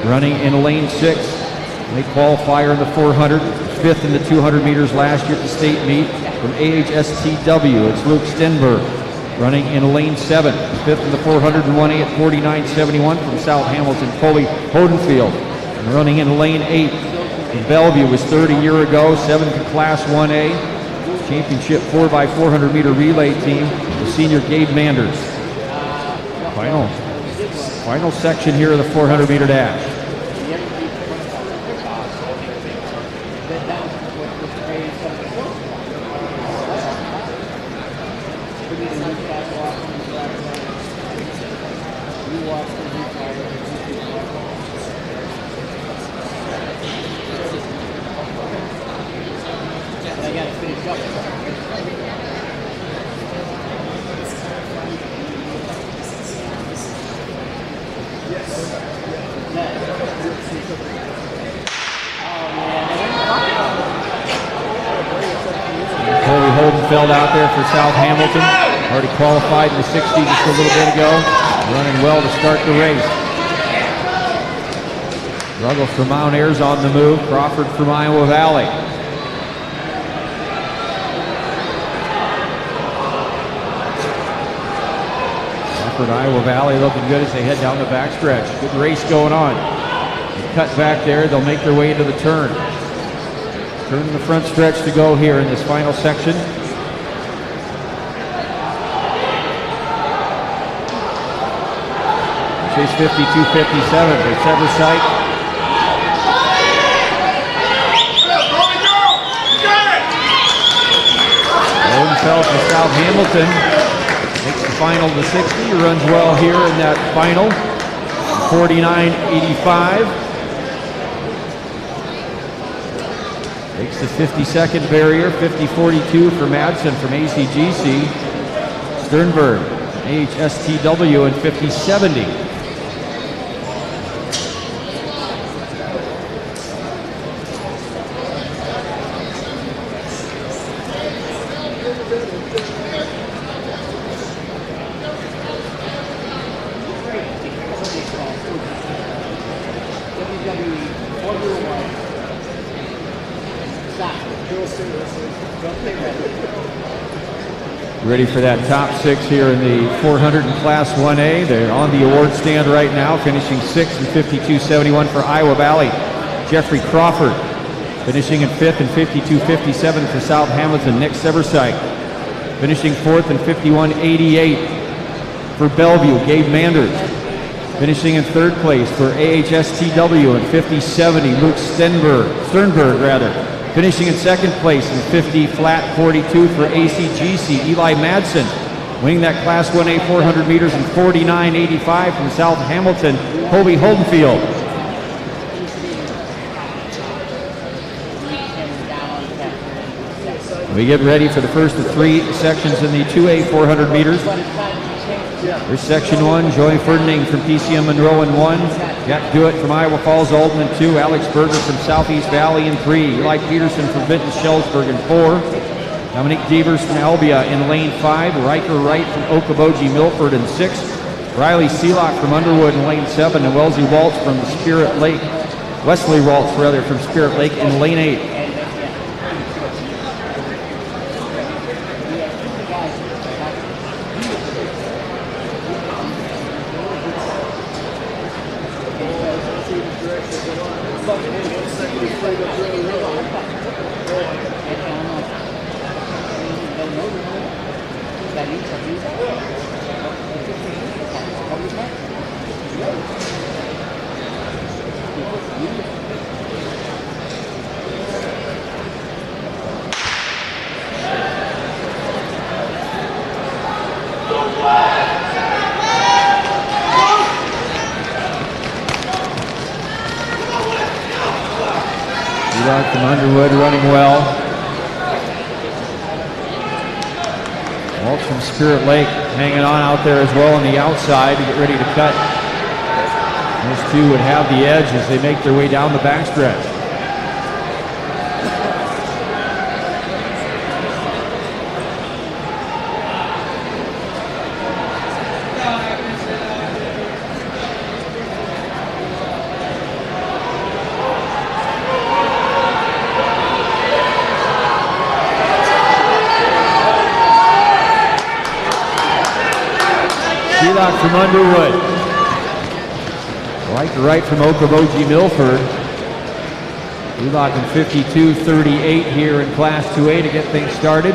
Running in lane 6, late qualifier in the 400, 5th in the 200 meters last year at the state meet from AHSTW, it's Luke Stenberg. Running in lane 7, 5th in the 400 and 1A at 49.71 from South Hamilton, Coley Hodenfield. And running in lane 8, in Bellevue was 3rd a year ago, 7th in Class 1A. championship 4x400 meter relay team, the senior Gabe Manders. Final section here of the 400 meter dash. Holdenfeld out there for South Hamilton. Already qualified in the 60 just a little bit ago. Running well to start the race. Ruggles from Mount Ayres on the move. Crawford from Iowa Valley. Crawford, Iowa Valley looking good as they head down the backstretch. Good race going on. They cut back there. They'll make their way into the turn. Turn the front stretch to go here in this final section. Chase 52-57 for Seversite. Holdenfeld for South Hamilton makes the final to 60. Runs well here in that final. 49.85. Takes the 50-second barrier, 50-42 for Madsen from ACGC. Sternberg, AHSTW, and 50-70. Ready for that top six here in the 400 in Class 1A. They're on the award stand right now, finishing 6th and 52.71 for Iowa Valley. Jeffrey Crawford finishing in 5th and 52.57 for South Hamilton. Nick Seversite finishing 4th and 51.88 for Bellevue. Gabe Manders finishing in 3rd place for AHSTW and 50.70. Luke Sternberg, finishing in 2nd place in 50-42 for ACGC. Eli Madsen winning that Class 1A 400 meters in 49.85 from South Hamilton. Kobe Holdenfield. We get ready for the first of 3 sections in the 2A 400 meters. There's section 1, Joey Ferdinand from PCM Monroe in 1. Jack Dewitt from Iowa Falls Alden in 2. Alex Berger from Southeast Valley in 3. Eli Peterson from Vinton Schellsburg in 4. Dominique Devers from Albia in lane 5. Riker Wright from Okoboji Milford in 6. Riley Seelock from Underwood in lane 7. And Wesley Waltz from Spirit Lake from Spirit Lake in lane 8. From Underwood running well. Waltz from Spirit Lake hanging on out there as well on the outside to get ready to cut. Those two would have the edge as they make their way down the backstretch. From Underwood. Right from Okoboji Milford. Seelock in 52.38 here in Class 2A to get things started.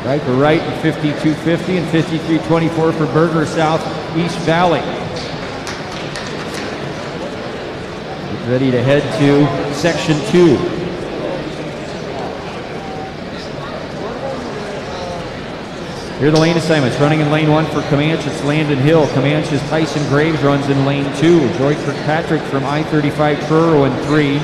Riker Wright in 52.50 and 53.24 for Berger Southeast Valley. Get ready to head to Section 2. Here are the lane assignments. Running in lane 1 for Comanche, it's Landon Hill. Comanche's Tyson Graves runs in lane 2. Joy Kirkpatrick from I-35 Truro in 3.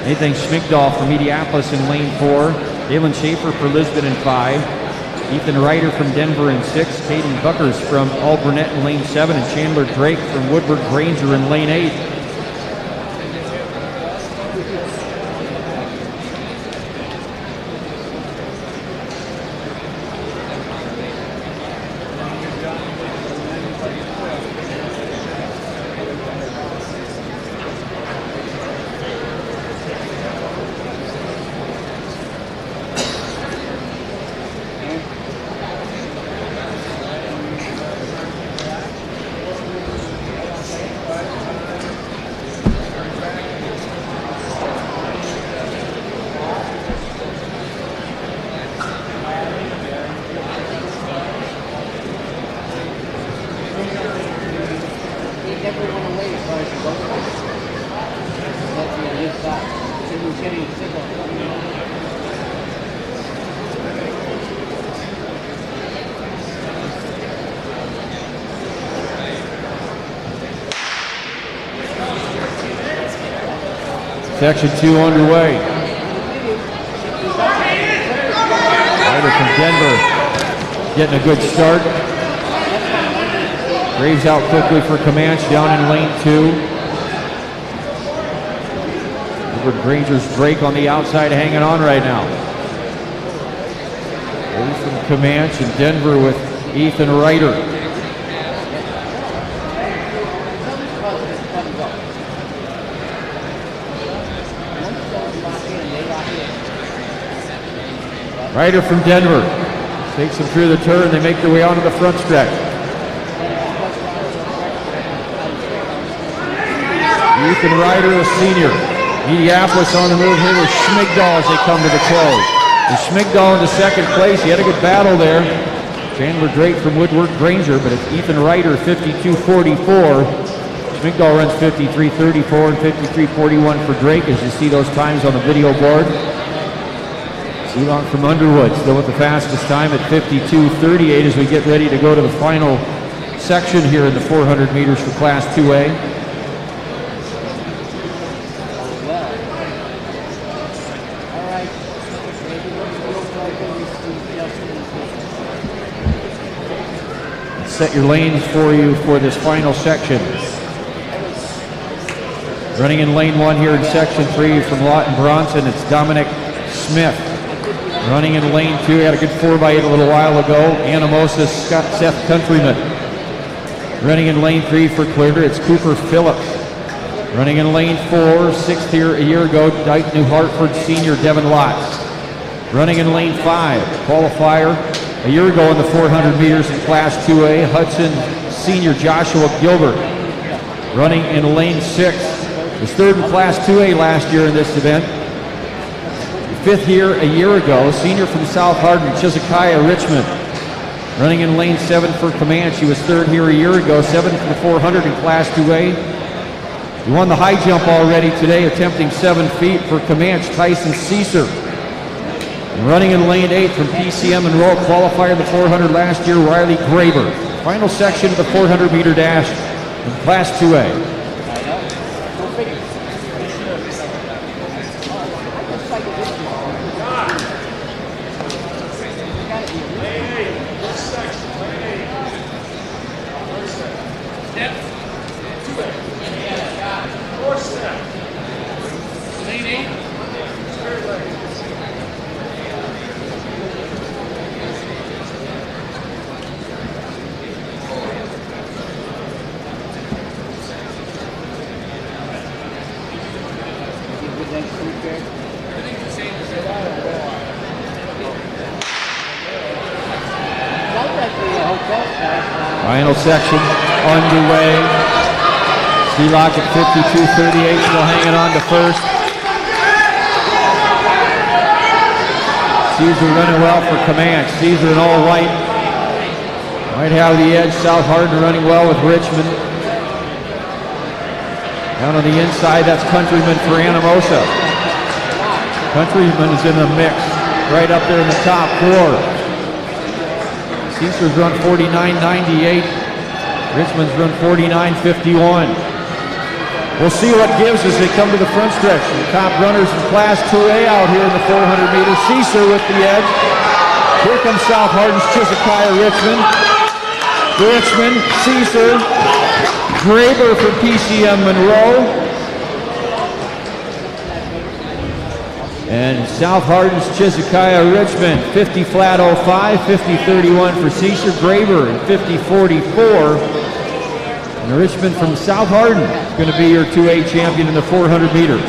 Nathan Schmigdahl from Mediapolis in lane 4. Dalen Schaefer for Lisbon in 5. Ethan Ryder from Denver in 6. Caden Buckers from Alburnett in lane 7. And Chandler Drake from Woodward Granger in lane 8. Section 2 underway. Ryder from Denver getting a good start. Graves out quickly for Comanche down in lane 2. Woodward Granger's Drake on the outside hanging on right now. Graves from Comanche and Denver with Ethan Ryder. Ryder from Denver takes them through the turn. They make their way onto the front stretch. Ethan Ryder, a senior. Mediapolis on the move here with Schmigdahl as they come to the close. And Schmigdahl into second place. He had a good battle there. Chandler Drake from Woodward Granger, but it's Ethan Ryder, 52.44. Schmigdahl runs 53.34 and 53.41 for Drake as you see those times on the video board. Seelock from Underwood still with the fastest time at 52.38 as we get ready to go to the final section here in the 400 meters for Class 2A. Set your lanes for you for this final section. Running in lane 1 here in section 3 from Lawton Bronson, it's Dominic Smith. Running in lane 2, he had a good 4x8 a little while ago, Anamosa Seth Countryman. Running in lane 3 for Clearter, it's Cooper Phillips. Running in lane 4, 6th here a year ago, Dyke New Hartford senior Devin Lotz. Running in lane 5, qualifier a year ago in the 400 meters in Class 2A, Hudson senior Joshua Gilbert. Running in lane 6, was third in Class 2A last year in this event. 5th here a year ago, senior from South Hardin, Chizekiah Richmond. Running in lane 7 for Comanche, he was third here a year ago, 7th for the 400 in Class 2A. He won the high jump already today, attempting 7 feet for Comanche, Tyson Caesar. And running in lane 8 from PCM and Roll, qualifier in the 400 last year, Riley Graber. Final section of the 400 meter dash in Class 2A. Final section underway. Seelock at 52.38, still hanging on to first. Caesar running well for Comanche. Caesar in all white. Might have the edge. South Hardin running well with Richmond. Down on the inside, that's Countryman for Anamosa. Countryman is in the mix, right up there in the top four. Caesar's run 49.98. Richmond's run 49.51. We'll see what gives as they come to the front stretch. The top runners in Class 2A out here in the 400 meters. Caesar with the edge. Here comes South Hardin's Chisholm Richmond. Richmond, Caesar, Graber for PCM Monroe. And South Hardin's Chisholm Richmond, 50 flat 05, 50.31 for Caesar. Graber and 50.44. And Richmond from South Hardin is going to be your 2A champion in the 400 meters.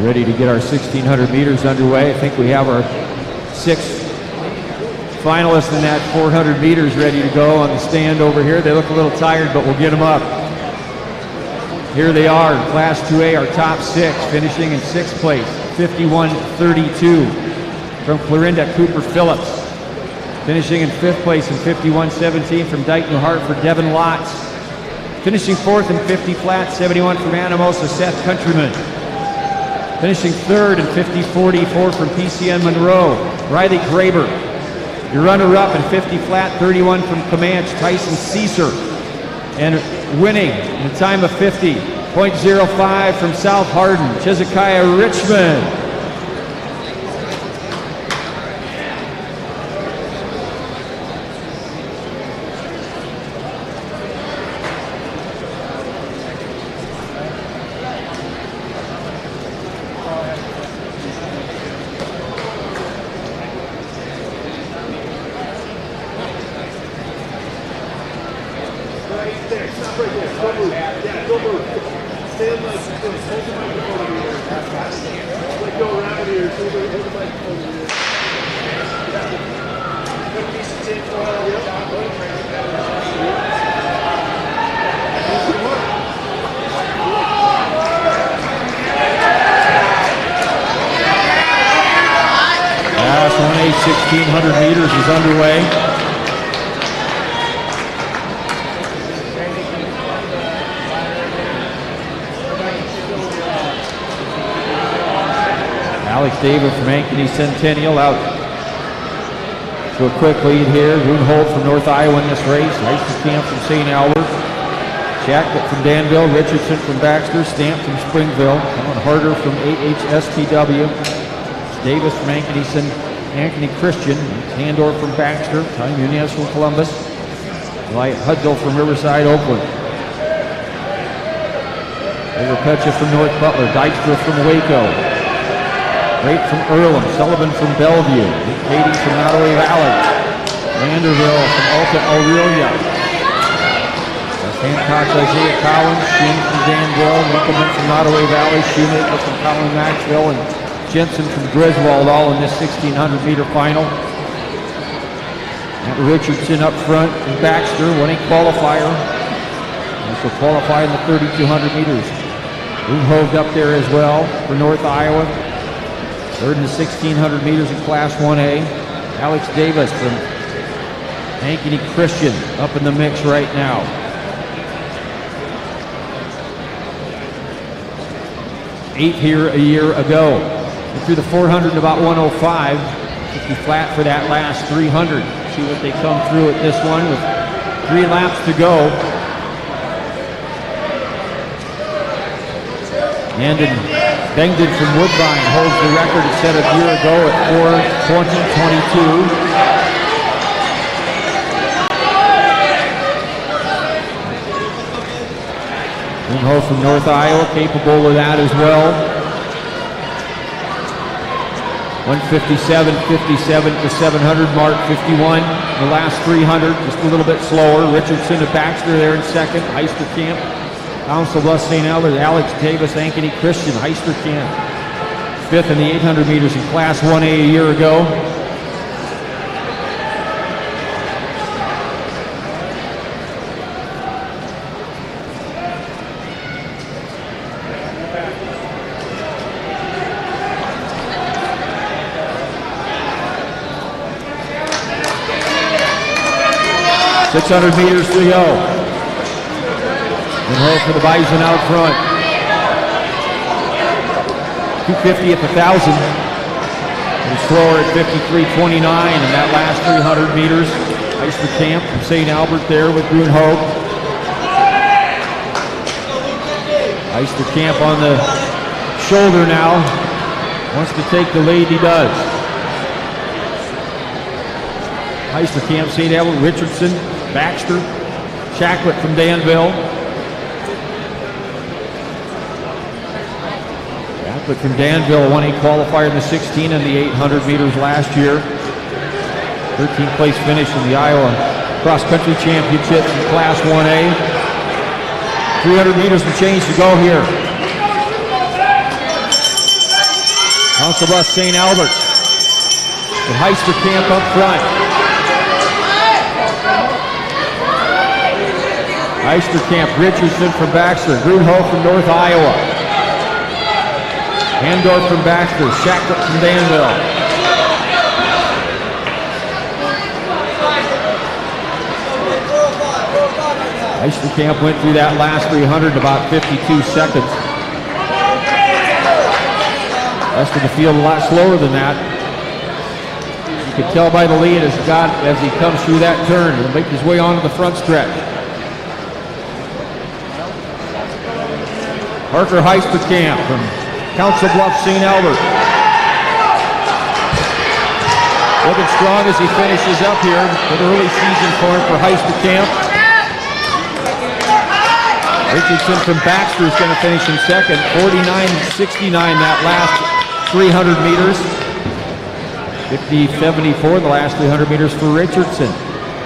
Ready to get our 1,600 meters underway. I think we have our 6 finalists in that 400 meters ready to go on the stand over here. They look a little tired, but we'll get them up. Here they are in Class 2A, our top 6, finishing in 6th place, 51.32 from Clarinda Cooper Phillips. Finishing in 5th place in 51.17 from Dayton New Hartford, Devin Lotz. Finishing 4th in 50 flat, 71 from Anamosa, Seth Countryman. Finishing 3rd in 50.44 from PCN Monroe, Riley Graber. Your runner-up in 50 flat, 31 from Comanche, Tyson Caesar. And winning in a time of 50.05 from South Hardin, Chisholm Richmond. Class 1A 1,600 meters is underway. Alex David from Ankeny Centennial out to a quick lead here. Runehold from North Iowa in this race. Camp from St. Albert. Shackett from Danville. Richardson from Baxter. Stamp from Springville. Alan Harder from AHSPW. Davis from Ankeny Christian. Handor from Baxter. Ty Muniz from Columbus. Wyatt Hudzel from Riverside, Oakland. Pecha from North Butler. Dykstra from Waco. Great from Earlham. Sullivan from Bellevue. Katie from Nottoway Valley. Vanderbilt from Alta Aurelia. Hancock, Isaiah Collins. Sheen from Danville. Winkleman from Nottoway Valley. Shoemaker from Collin Maxville. And Jensen from Griswold, all in this 1,600 meter final. Matt Richardson up front from Baxter, winning qualifier. Also qualifying the 3,200 meters. Runehold up there as well for North Iowa. Third in the 1,600 meters in Class 1A. Alex Davis from Ankeny Christian up in the mix right now. Eighth here a year ago. Through the 400 in about 105. 50 flat for that last 300. See what they come through at this one with 3 laps to go. Landon Bengden from Woodbine holds the record it set a year ago at 4:20.22. Runehold from North Iowa, capable of that as well. 157, 57 at the 700 mark, 51 the last 300, just a little bit slower. Richardson to Baxter there in second. Heisterkamp, Council Bluffs, St. Albert, Alex Davis, Ankeny Christian. Heisterkamp fifth in the 800 meters in Class 1A a year ago. .600 meters to go. And hope for the Bison out front. 250 at the 1,000. And slower at 53.29 in that last 300 meters. Heisterkamp from St. Albert there with Grunhope. Heisterkamp on the shoulder now. Wants to take the lead, he does. Heisterkamp, St. Albert, Richardson, Baxter, Shacklet from Danville. Shacklet from Danville, 1A qualifier in the 16 and the 800 meters last year. 13th place finish in the Iowa Cross Country Championships in Class 1A. 300 meters and change to go here. Council Bluffs, St. Albert. And Heisterkamp up front. Heisterkamp, Richardson from Baxter, Grunhope from North Iowa. Handorf from Baxter, Shacklet from Danville. Heisterkamp went through that last 300 in about 52 seconds. Rest of the field a lot slower than that. You can tell by the lead as he comes through that turn and make his way onto the front stretch. Parker Heisterkamp from Council Bluffs, St. Albert. Looking strong as he finishes up here. An early season for Heisterkamp. Richardson from Baxter is going to finish in second. 49.69 that last 300 meters. 50.74 the last 300 meters for Richardson.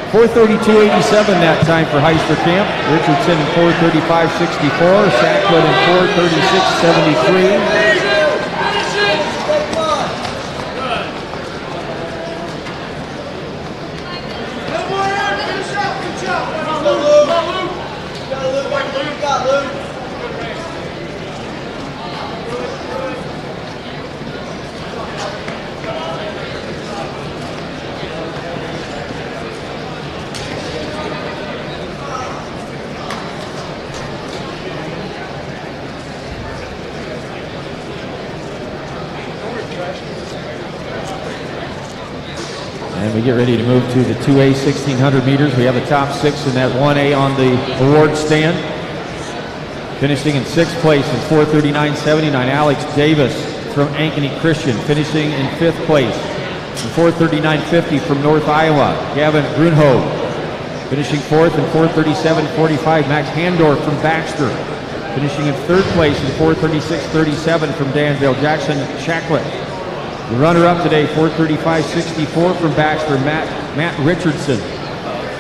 4:32.87 that time for Heisterkamp. Richardson in 4:35.64. Shacklet in 4:36.73. And we get ready to move to the 2A 1,600 meters. We have the top six in that 1A on the award stand. Finishing in sixth place in 4:39.79, Alex Davis from Ankeny Christian. Finishing in fifth place in 4:39.50 from North Iowa, Gavin Grunhope. Finishing fourth in 4:37.45, Max Handorf from Baxter. Finishing in third place in 4:36.37 from Danville, Jackson Shacklet. The runner-up today, 4:35.64 from Baxter, Matt Richardson.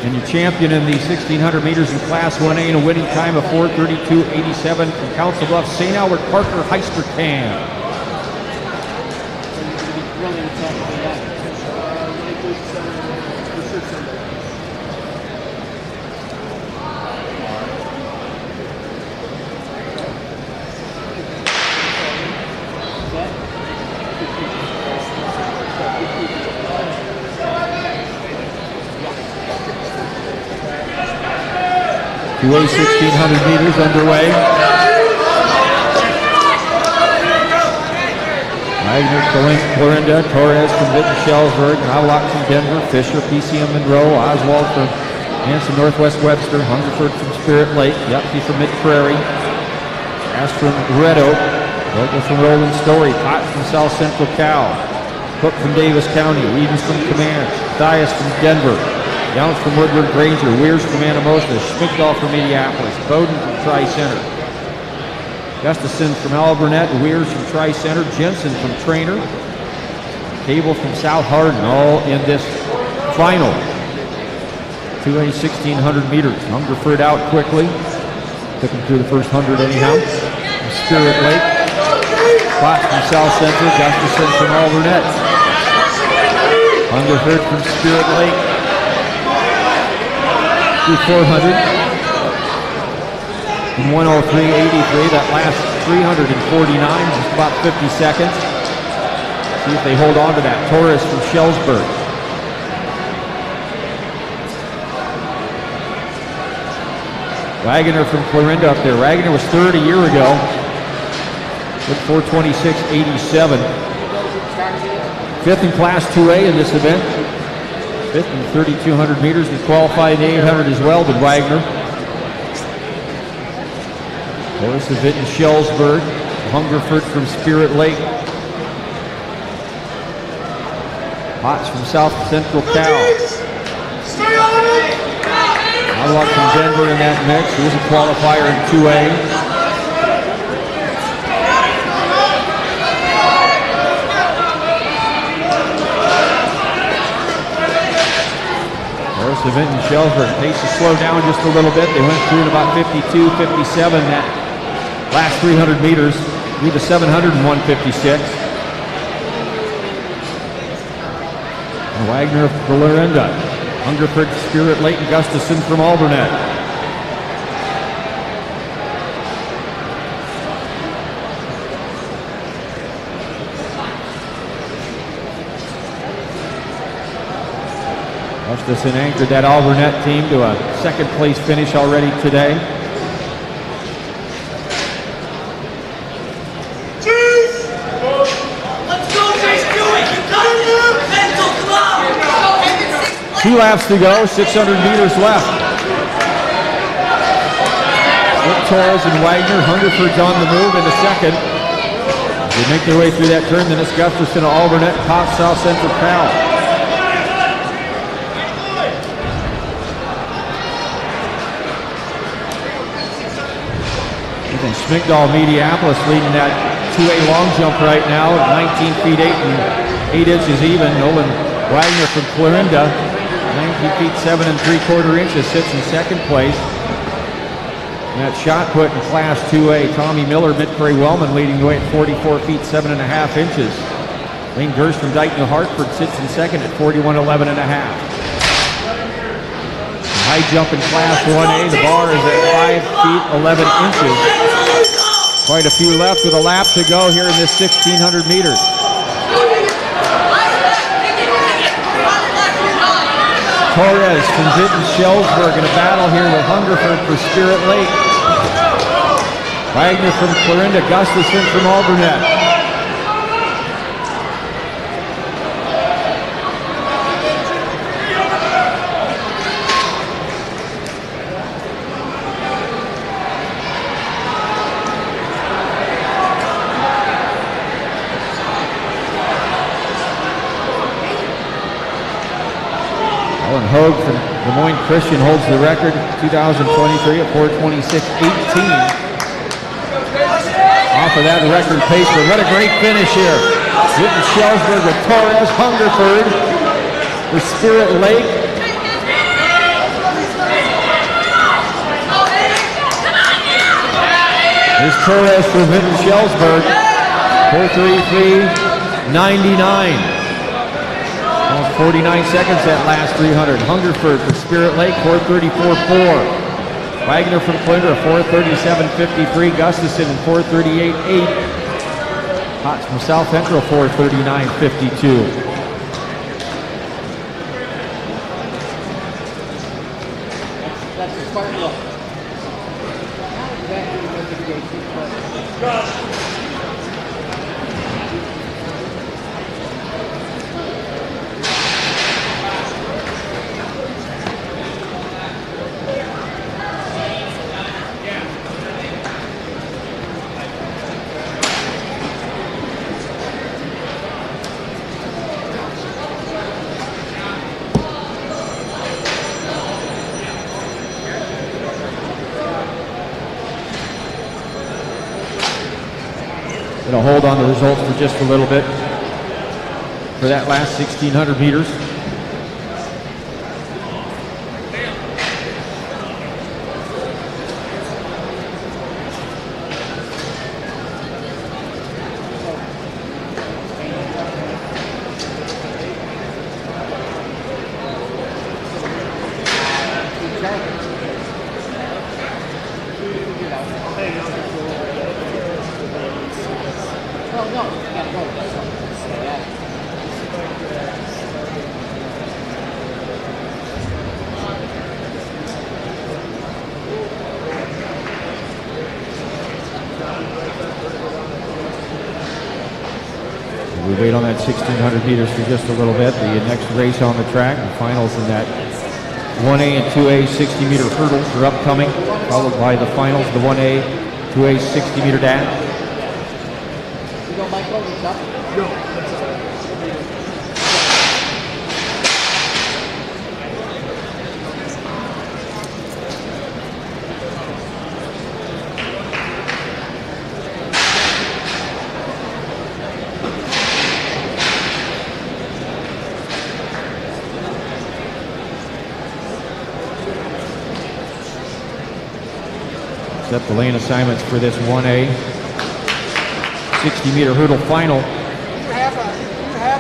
And your champion in the 1,600 meters in Class 1A in a winning time of 4:32.87 from Council Bluffs, St. Albert, Parker Heisterkamp. The 1,600 meters underway. Wagner, Clorinda, Torres from Witten-Shellsburg, Havelock from Denver, Fisher, PCM Monroe, Oswald from Hanson Northwest Webster, Hungerford from Spirit Lake, Yupke from Mid-Prairie, Ash from Red Oak, Local from Roland Story, Cotton from South Central Cal, Cook from Davis County, Edens from Comanche, Thias from Denver, Downs from Woodward Granger, Weirs from Anamosa, Schmigdal from Minneapolis, Bowden from Tri-Center, Gustafson from Alburnett, Weirs from Tri-Center, Jensen from Trainer, Cable from South Hardin, all in this final. 2A 1,600 meters. Hungerford out quickly. Took him through the first 100 anyhow. From Spirit Lake. Fox from South Central. Gustafson from Alburnett. Hungerford from Spirit Lake. Through 400. In 1:03.83. That last 349, just about 50 seconds. See if they hold on to that. Torres from Shellsburg. Wagner from Clarinda up there. Wagner was third a year ago with 4:26.87. Fifth in Class 2A in this event. Fifth in 3,200 meters. He qualified in 800 as well, did Wagner. Torres of Vinton Shellsburg. Hungerford from Spirit Lake. Potts from South Central Cal. Outlook from Denver in that mix. He was a qualifier in 2A. Torres of Vinton Shellsburg. Pace to slow down just a little bit. They went through in about 52, 57 that last 300 meters. Through the 700 in 1:56. Wagner of Clarinda. Hungerford, Spirit Lake, and Gustafson from Alburnett. Gustafson anchored that Alburnett team to a second place finish already today. Two laps to go, 600 meters left. Torres and Wagner. Hungerford's on the move in the second. They make their way through that turn, then it's Gustafson to Alburnett, Pop, South Central Cal. Ethan Schmigdahl, Mediapolis, leading that 2A long jump right now at 19 feet 8 and 8 inches even. Nolan Wagner from Clarinda. 19 feet 7 3/4 inches, sits in second place. And that shot put in Class 2A, Tommy Miller, Mid-Prairie Wellman leading the way at 44 feet 7.5 inches. Lane Gersh from Dayton, New Hartford sits in second at 41.11.5. High jump in Class 1A, the bar is at 5 feet 11 inches. Quite a few left with a lap to go here in this 1,600 meters. Torres from Vinton Shellsburg in a battle here with Hungerford for Spirit Lake. Wagner from Clarinda, Gustafson from Alburnett. Hogue from Des Moines Christian holds the record 2023 at 4:26.18. Off of that record pace, but what a great finish here. Vinton Shellsburg with Torres, Hungerford for Spirit Lake. Here's Torres for Vinton Shellsburg, 4:33.99. 49 seconds that last 300. Hungerford for Spirit Lake, 4:34.4. Wagner from Clarinda, 4:37.53. Gustafson, 4:38.8. Potts from South Central, 4:39.52. That's a smart look. Going to hold on the results for just a little bit. for that last 1,600 meters. Well, no, you gotta go. Yeah. We wait on that 1,600 meters for just a little bit. The next race on the track, the finals in that 1A and 2A 60-meter hurdles are upcoming, followed by the finals, the 1A, 2A 60-meter dash. You don't like all this stuff? Set the lane assignments for this 1A 60-meter hurdle final. You have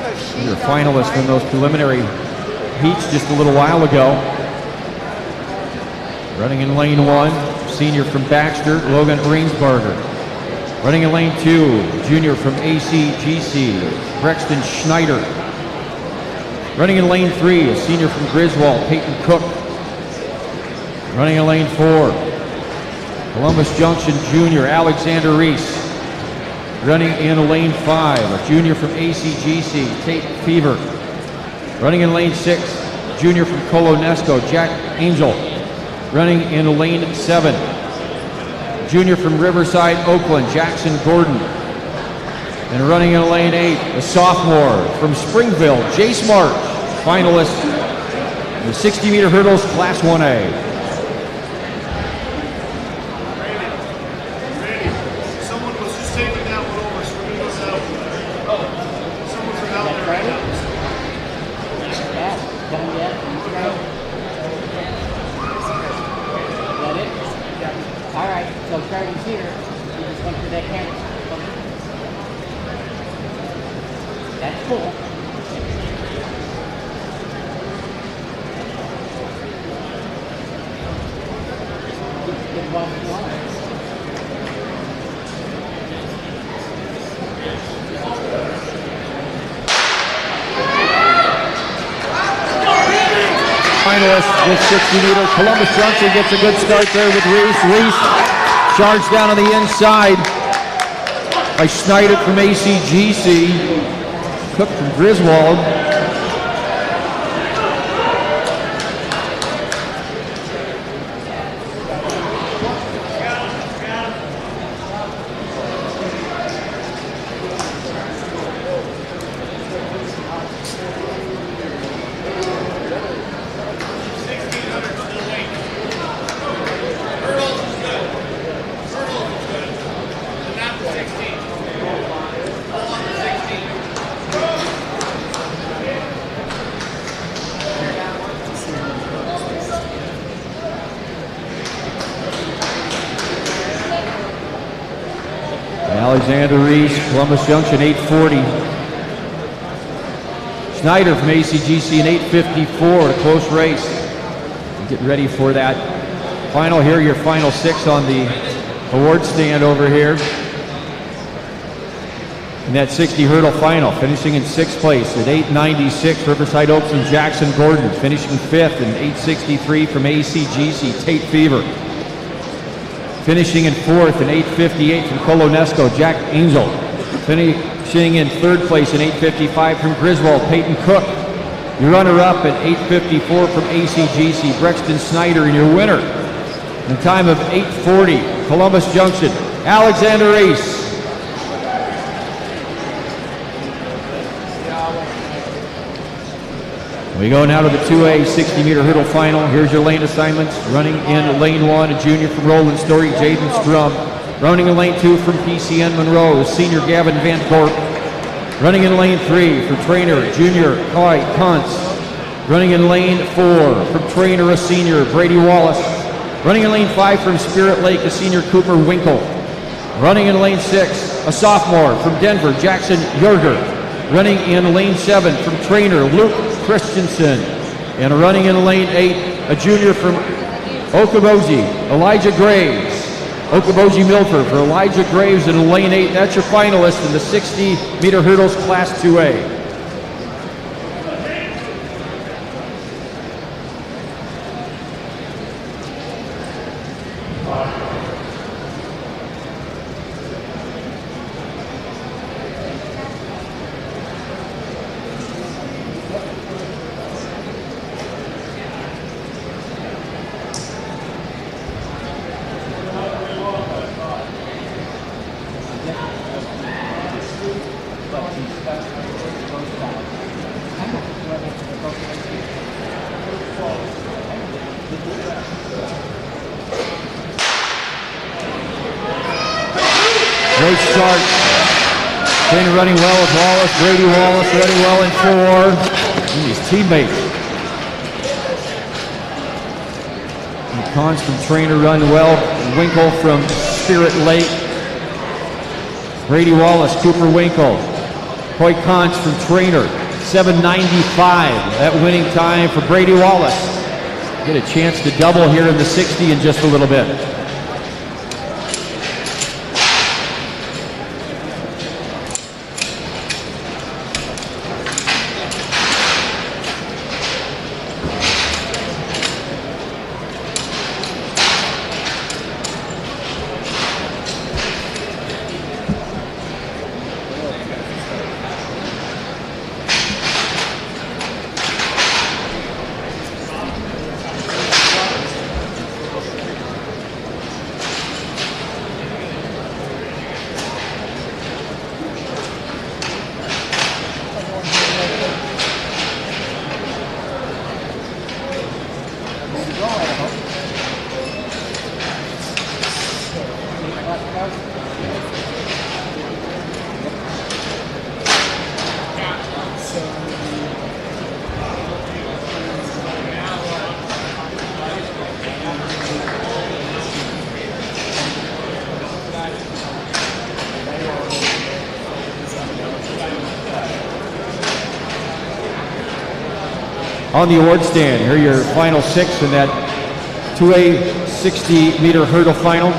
a sheet. Your finalists from those preliminary heats just a little while ago. Running in lane 1, senior from Baxter, Logan Rainsbarger. Running in lane 2, junior from ACGC, Brexton Schneider. Running in lane 3, a senior from Griswold, Peyton Cook. Running in lane 4, Columbus Junction junior, Alexander Reese. Running in lane 5, a junior from ACGC, Tate Fever. Running in lane 6, junior from Colonesco, Jack Angel. Running in lane 7, junior from Riverside, Oakland, Jackson Gordon. And running in lane 8, a sophomore from Springville, Jace March, finalist in the 60-meter hurdles, Class 1A. So starting here, you just went through that camera. That's cool. Good one. Finalist with 60-meter. Columbus Junction gets a good start there with Reese. Reese charged down on the inside by Schneider from ACGC. Cook from Griswold. Alexander Reese, Columbus Junction, 8:40. Schneider from ACGC in 8:54, a close race. Get ready for that final here, your final 6 on the award stand over here. In that 60 hurdle final, finishing in 6th place at 8:96, Riverside Oaks and Jackson Gordon. Finishing 5th in 8:63 from ACGC, Tate Fever. Finishing in 4th in 8:58 from Colonesco, Jack Angel. Finishing in 3rd place in 8:55 from Griswold, Peyton Cook. Your runner-up at 8:54 from ACGC, Brexton Snyder, and your winner in a time of 8:40, Columbus Junction, Alexander Reese. We go now to the 2A 60-meter hurdle final. Here's your lane assignments. Running in lane 1, a junior from Roland Story, Jaden Strum. Running in lane 2 from PCN Monroe, senior Gavin Van Gorp. Running in lane 3 for trainer, junior Coy Kuntz. Running in lane 4 from trainer, a senior, Brady Wallace. Running in lane 5 from Spirit Lake, a senior, Cooper Winkle. Running in lane 6, a sophomore from Denver, Jackson Yerger. Running in lane 7 from trainer, Luke Christensen. And running in lane 8, a junior from Okoboji, Elijah Graves. Okoboji Milford for Elijah Graves in lane 8. That's your finalist in the 60-meter hurdles Class 2A. Great start. Trainer running well with Wallace. Brady Wallace running well in 4. And his teammates. And Cons from trainer run well. Winkle from Spirit Lake. Brady Wallace, Cooper Winkle. Coy Cons from trainer. 7:95. That winning time for Brady Wallace. Get a chance to double here in the 60 in just a little bit. On the award stand, here are your final 6 in that 2A 60-meter hurdle final.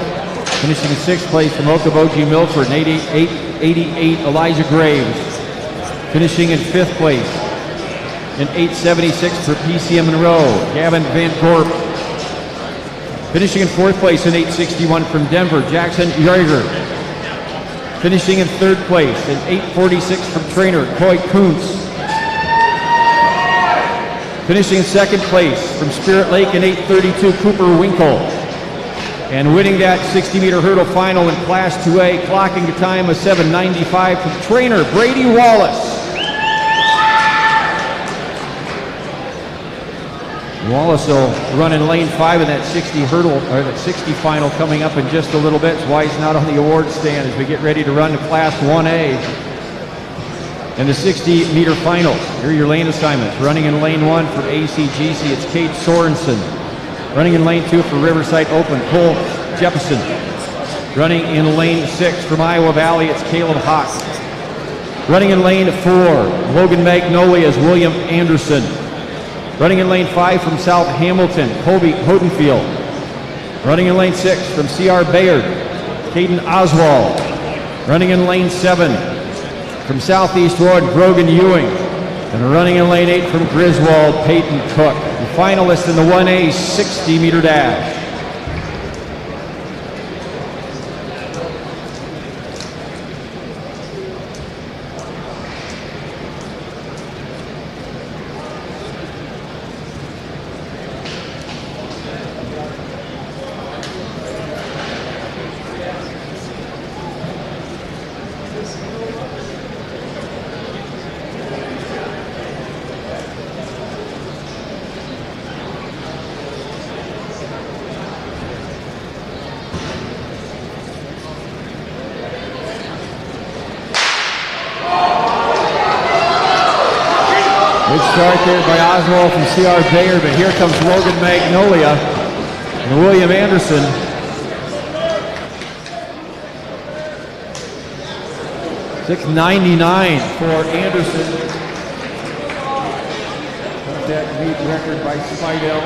Finishing in 6th place from Okoboji Milford, 888 Elijah Graves. Finishing in 5th place in 876 for PCM Monroe, Gavin Van Gorp. Finishing in 4th place in 861 from Denver, Jackson Yerger. Finishing in 3rd place in 846 from trainer, Coy Kuntz. Finishing in 2nd place from Spirit Lake in 832, Cooper Winkle. And winning that 60-meter hurdle final in Class 2A, clocking a time of 7:95 from trainer Brady Wallace. Wallace will run in lane 5 in that 60 hurdle, or that 60 final coming up in just a little bit. That's why he's not on the award stand as we get ready to run to Class 1A. And the 60-meter finals, here are your lane assignments. Running in lane 1 for ACGC, it's Kate Sorensen. Running in lane 2 for Riverside Open, Cole Jefferson. Running in lane 6 from Iowa Valley, it's Caleb Hawk. Running in lane 4, Logan Magnolia's William Anderson. Running in lane 5 from South Hamilton, Colby Hodenfield. Running in lane 6 from C.R. Bayard, Caden Oswald. Running in lane 7 from Southeast Ward, Grogan Ewing. And running in lane 8 from Griswold, Peyton Cook. The finalist in the 1A 60-meter dash. start there by Oswald from C.R. Bayer, but here comes Logan Magnolia and William Anderson. $6.99 for Anderson. Got that meet record by Spidell.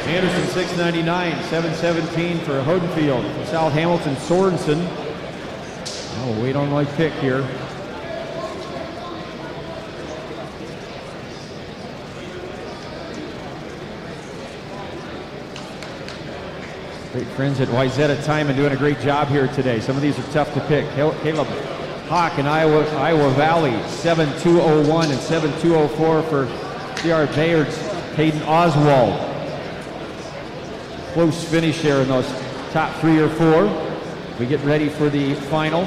Anderson $6.99, $7.17 for Hodenfield. South Hamilton Sorensen. Oh, wait on my pick here. Great friends at Wyzetta Time and doing a great job here today. Some of these are tough to pick. Caleb Hawk in Iowa Valley, 7.201 and 7.204 for C.R. Bayard's Hayden Oswald. Close finish there in those top 3 or 4. We get ready for the final.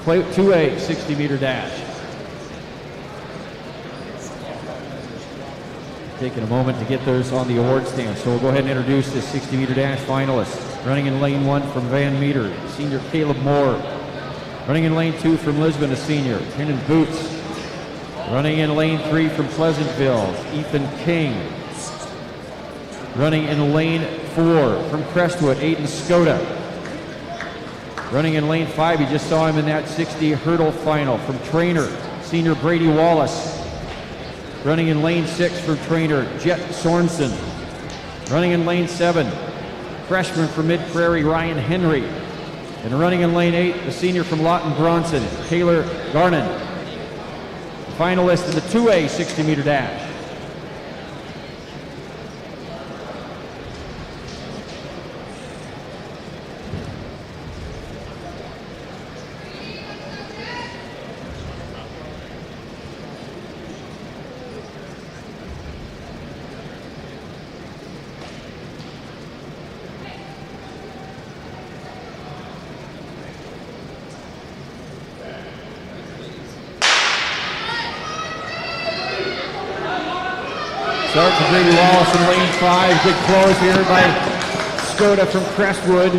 2A 60-meter dash. Taking a moment to get those on the award stand. So we'll go ahead and introduce this 60-meter dash finalist. Running in lane 1 from Van Meter, senior Caleb Moore. Running in lane 2 from Lisbon, a senior, Brendan Boots. Running in lane 3 from Pleasantville, Ethan King. Running in lane 4 from Crestwood, Aiden Skoda. Running in lane 5, you just saw him in that 60 hurdle final from Trainer, senior Brady Wallace. Running in lane 6 for Trainer, Jet Sorensen. Running in lane 7, freshman from Mid-Prairie, Ryan Henry. And running in lane 8, the senior from Lawton Bronson, Taylor Garnon. Finalist in the 2A 60-meter dash. Starts with Brady Wallace in lane 5. Good close here by Skoda from Crestwood.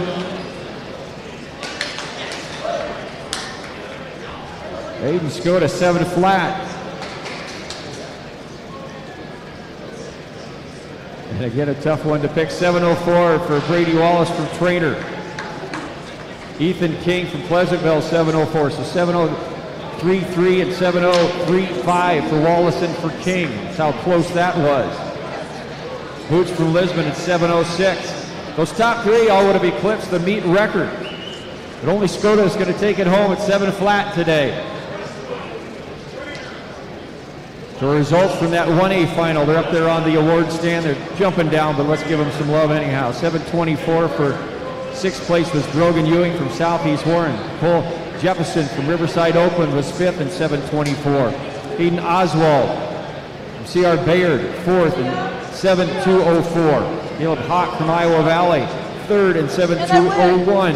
Aiden Skoda 7 flat. And again, a tough one to pick. 7.04 for Brady Wallace from Trainer. Ethan King from Pleasantville, 7.04. So 7.033 and 7.035 for Wallace and for King. That's how close that was. Boots from Lisbon at 7.06. Those top 3 all would have eclipsed the meet record. But only Skoda is going to take it home at 7 flat today. So results from that 1A final, they're up there on the award stand. They're jumping down, but let's give them some love anyhow. 7.24 for 6th place was Brogan Ewing from Southeast Warren. Cole Jefferson from Riverside Oakland was 5th and 7.24. Eden Oswald from C.R. Bayard, 4th and 7.204. Caleb Hawk from Iowa Valley, 3rd and 7.201.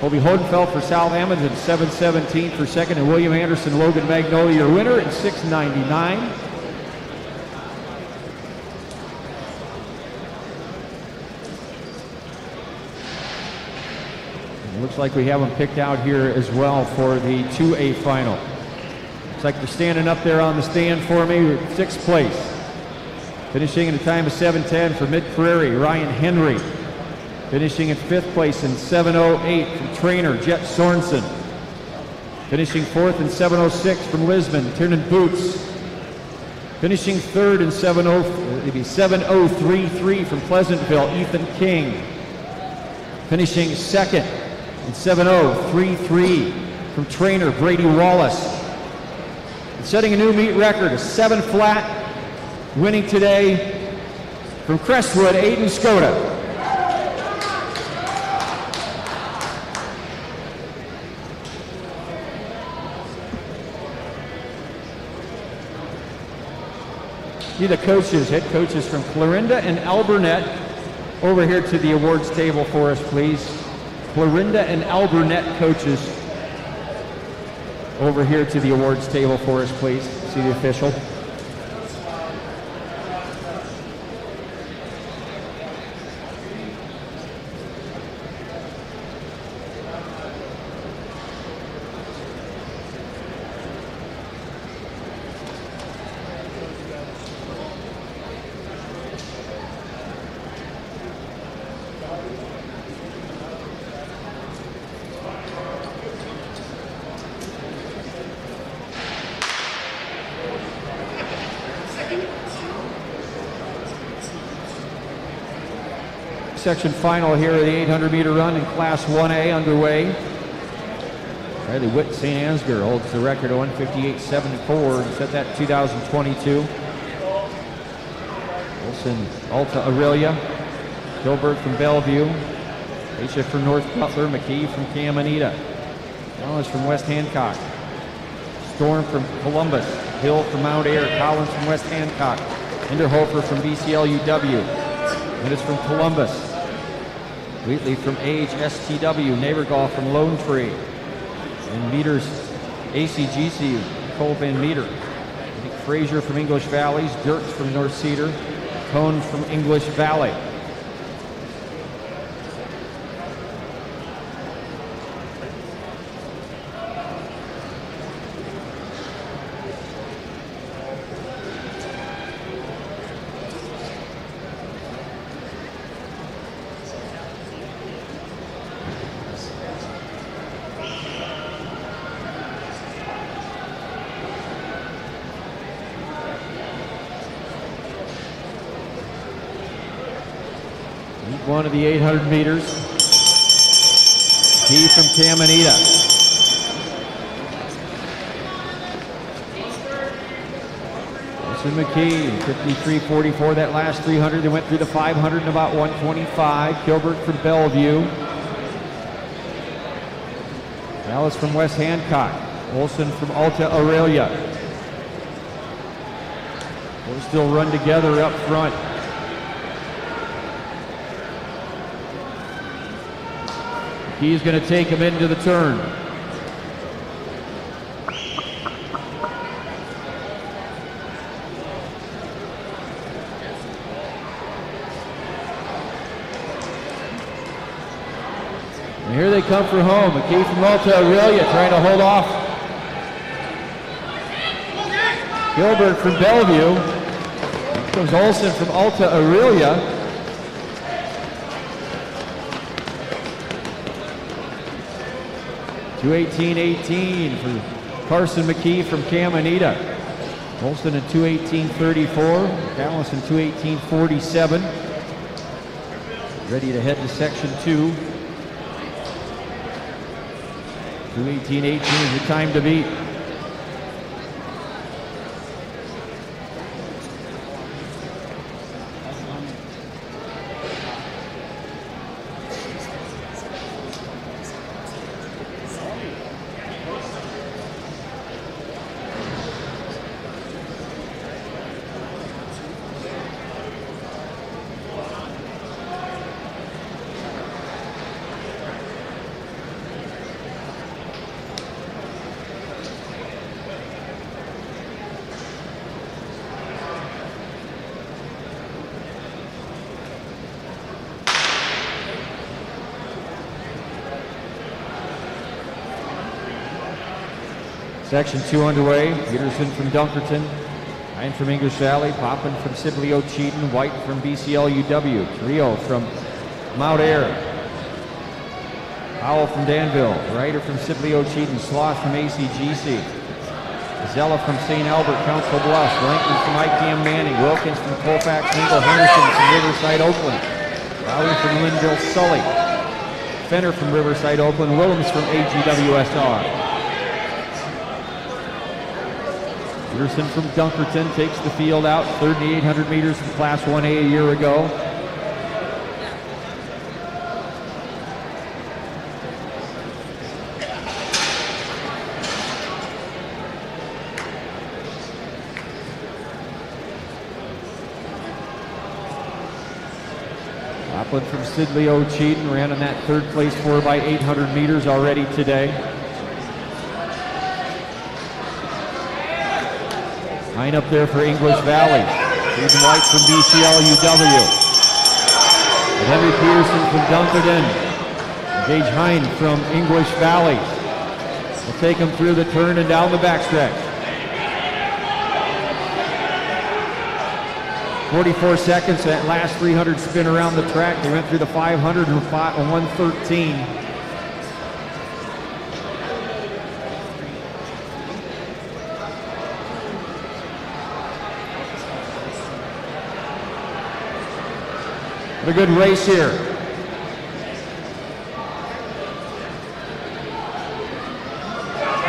Colby Hodenfeld for South Hamilton, 7.17 for 2nd, and William Anderson, Logan Magnolia, your winner, at 6.99. Looks like we have them picked out here as well for the 2A final. Looks like they're standing up there on the stand for me. 6th place. Finishing in a time of 7:10 for Mid-Prairie, Ryan Henry. Finishing in 5th place in 7:08 from Trainer, Jet Sorensen. Finishing 4th in 7:06 from Lisbon, Tiernan Boots. Finishing 3rd in 7:033 from Pleasantville, Ethan King. Finishing 2nd in 7:033 from Trainer, Brady Wallace. And setting a new meet record, a 7 flat, winning today from Crestwood, Aiden Skoda. See the coaches, head coaches from Clarinda and Alburnett over here to the awards table for us, please. Clarinda and Alburnett coaches over here to the awards table for us, please. See the official. section final here of the 800-meter run in Class 1A underway. Riley Witt St. Ansgar holds the record of 1:58.74 and set that in 2022. Wilson, Alta Aurelia, Gilbert from Bellevue, Aisha from North Butler, McKee from Caminita, Collins from West Hancock, Storm from Columbus, Hill from Mount Ayr, Collins from West Hancock, Hinderhofer from BCLUW, Minutes from Columbus, Wheatley from AHSTW, Nabergall from Lone Tree, and Meters ACGC, Cole Van Meter, Nick Frazier from English Valleys, Dirks from North Cedar, Cone from English Valley. One of the 800 meters. Key from Caminita. Wilson McKee, 53.44 that last 300. They went through the 500 in about 1:25. Gilbert from Bellevue. Dallas from West Hancock. Olson from Alta Aurelia. We'll still run together up front. He's going to take him into the turn. And here they come for home. McKee from Alta Aurelia trying to hold off Gilbert from Bellevue. Here comes Olson from Alta Aurelia. 2:18.18 for Carson McKee from Caminita. Olson in 2:18.34. Dallas in 2:18.47. Ready to head to section 2. 2:18.18 is the time to beat. Section 2 underway. Peterson from Dunkerton, Ryan from English Valley, Poppin from Sibley Cheaton, White from BCLUW, Trio from Mount Ayr, Powell from Danville, Ryder from Sibley Cheaton, Sloss from ACGC, Zella from St. Albert, Council Bluffs, Rankin from ICAM Manning, Wilkins from Colfax, Mingle, Henderson from Riverside, Oakland, Lowry from Linville, Sully, Fenner from Riverside, Oakland, Willems from AGWSR. Peterson from Dunkerton takes the field out, 3,800 meters from Class 1A a year ago. Laplin from Sidley Cheaton ran in that third place 4x800 meters already today. Line up there for English Valley. Stephen White from BCLUW. And Henry Peterson from Dunkerton. Gage Hine from English Valley. Will take him through the turn and down the backstretch. 44 seconds, that last 300 spin around the track. They went through the 500 and 1:13. A good race here.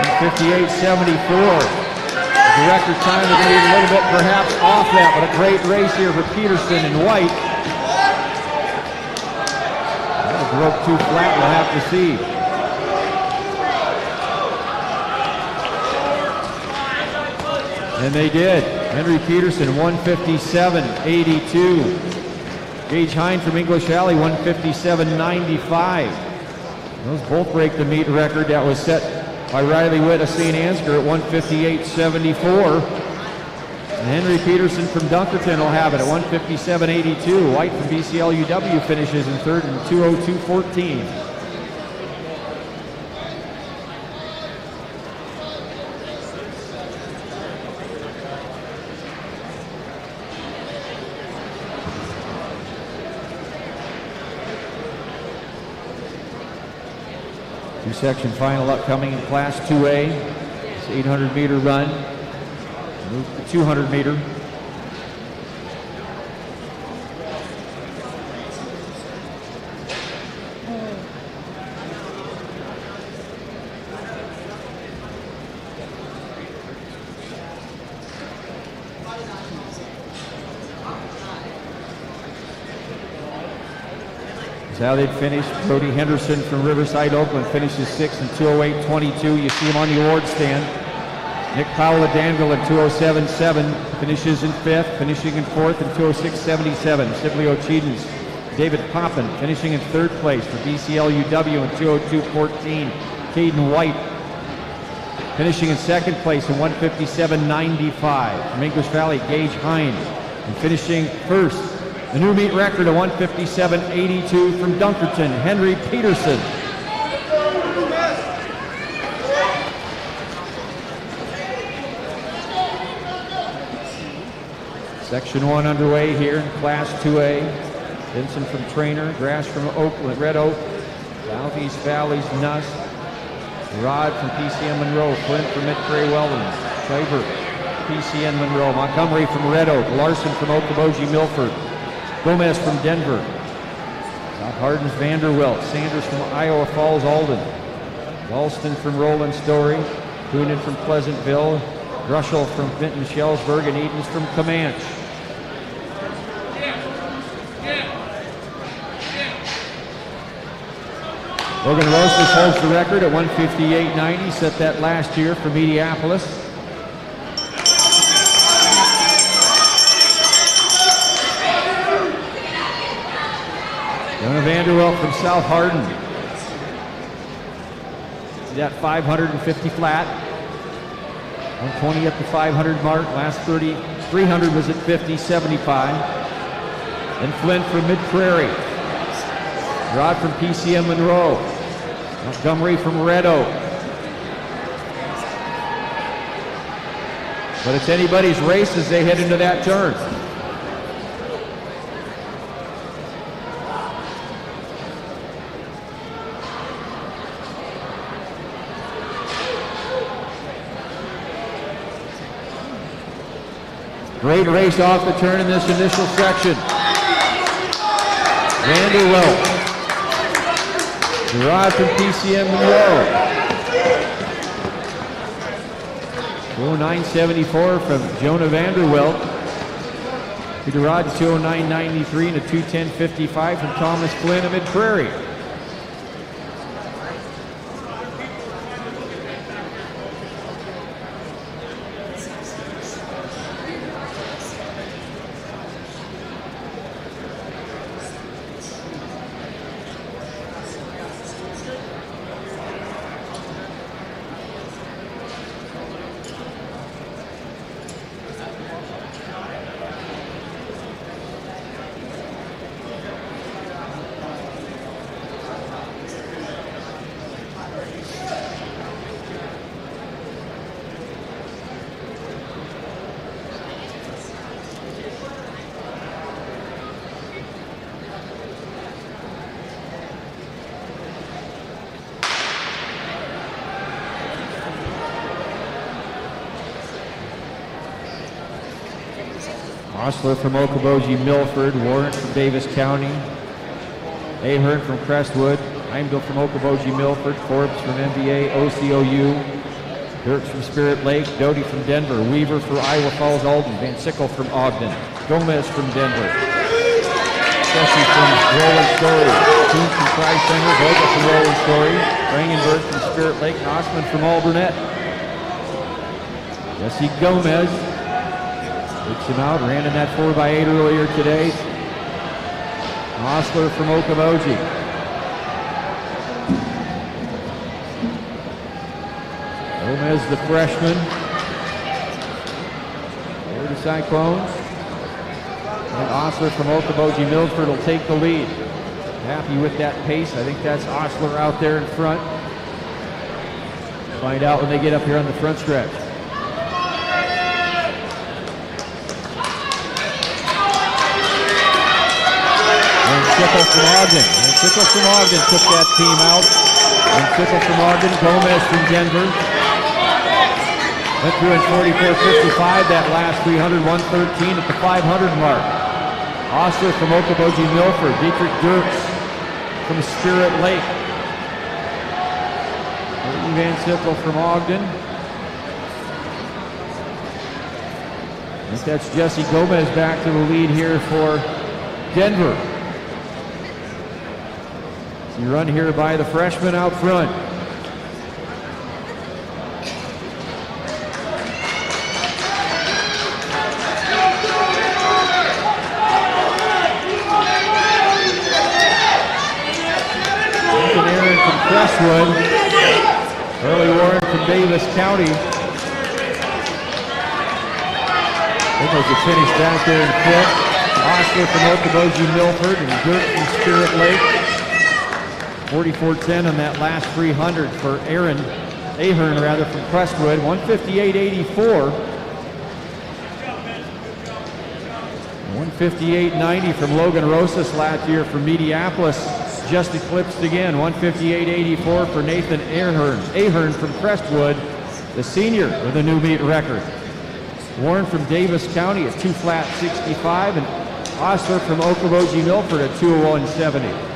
1:58.74. The record time, they're going to be a little bit perhaps off that, but a great race here for Peterson and White. That broke too flat, we'll have to see. And they did. Henry Peterson, 1:57.82. Gage Hine from English Valley, 1:57.95. Those both break the meet record that was set by Riley Witt of St. Ansgar at 1:58.74. And Henry Peterson from Dunkerton will have it at 1:57.82. White from BCLUW finishes in third in 2:02.14. Two-section final upcoming in Class 2A. It's 800-meter run. Move to 200-meter. How they'd finish. Brody Henderson from Riverside, Oakland finishes sixth in 2:08.22. You see him on the award stand. Nick Powell of Danville in 2:07.7 finishes in fifth, finishing in fourth in 2:06.77. Sibley O'Cheedens, David Poppin finishing in third place for BCLUW in 2:02.14. Caden White finishing in second place in 1:57.95. From English Valley, Gage Hine, and finishing first. The new meet record of 1:57.82 from Dunkerton, Henry Peterson. Section 1 underway here in Class 2A. Vincent from Trainer, Grass from Oakland, Red Oak, Southeast Valley's Nuss, Rod from PCM Monroe, Flint from Mid-Prairie Weldon, Schreiber, PCN Monroe, Montgomery from Red Oak, Larson from Okoboji Milford, Gomez from Denver, South Hardin's Vanderwilt, Sanders from Iowa Falls Alden, Ralston from Roland Story, Coonan from Pleasantville, Rushell from Vinton Shellsburg, and Edens from Comanche. Logan Rosas holds the record at 1:58.90, set that last year for Mediapolis. Jonah Vanderwelt from South Hardin. See that 550 flat. 120 at the 500 mark. Last 300 was at 50.75. And Flint from Mid-Prairie. Rod from PCM Monroe. Montgomery from Red Oak. But it's anybody's race as they head into that turn. Great race off the turn in this initial section. Vanderwelt. Gerard from PCM Monroe. 209.74 from Jonah Vanderwelt. Peter Rod 209.93 and a 210.55 from Thomas Flynn of Mid-Prairie. Osler from Okoboji Milford, Warren from Davis County, Ahern from Crestwood, Heimdall from Okoboji Milford, Forbes from MBA OCOU, Dirks from Spirit Lake, Doty from Denver, Weaver for Iowa Falls Alden, Van Sickle from Ogden, Gomez from Denver, Jesse from Roland Story, Keene from Tri Center, Vogel from Roland Story, Rangenberg from Spirit Lake, and Osman from Alburnett. Jesse Gomez takes him out, ran in that 4x8 earlier today. Osler from Okoboji. Gomez, the freshman. There the Cyclones. And Osler from Okoboji Milford will take the lead. Happy with that pace. I think that's Osler out there in front. Find out when they get up here on the front stretch. And Sickle from Ogden. And Sickle from Ogden took that team out. And Sickle from Ogden, Gomez from Denver. Went through in 44.55, that last 300, 113 at the 500 mark. Osler from Okoboji Milford, Dietrich Dirks from Spirit Lake. Van Sickle from Ogden. I think that's Jesse Gomez back to the lead here for Denver. So you run here by the freshman out front. Crestwood, Early Warren from Davis County. Nichols will finish back there in fifth. Osler from Okoboji Milford and Dirk from Spirit Lake. 44.10 on that last 300 for Ahern from Crestwood. 158.84. 158.90 from Logan Rosas last year from Mediapolis. Just eclipsed again, 158.84 for Nathan Ahern from Crestwood, the senior with a new meet record. Warren from Davis County at 2 flat 65, and Osler from Okoboji Milford at 201.70.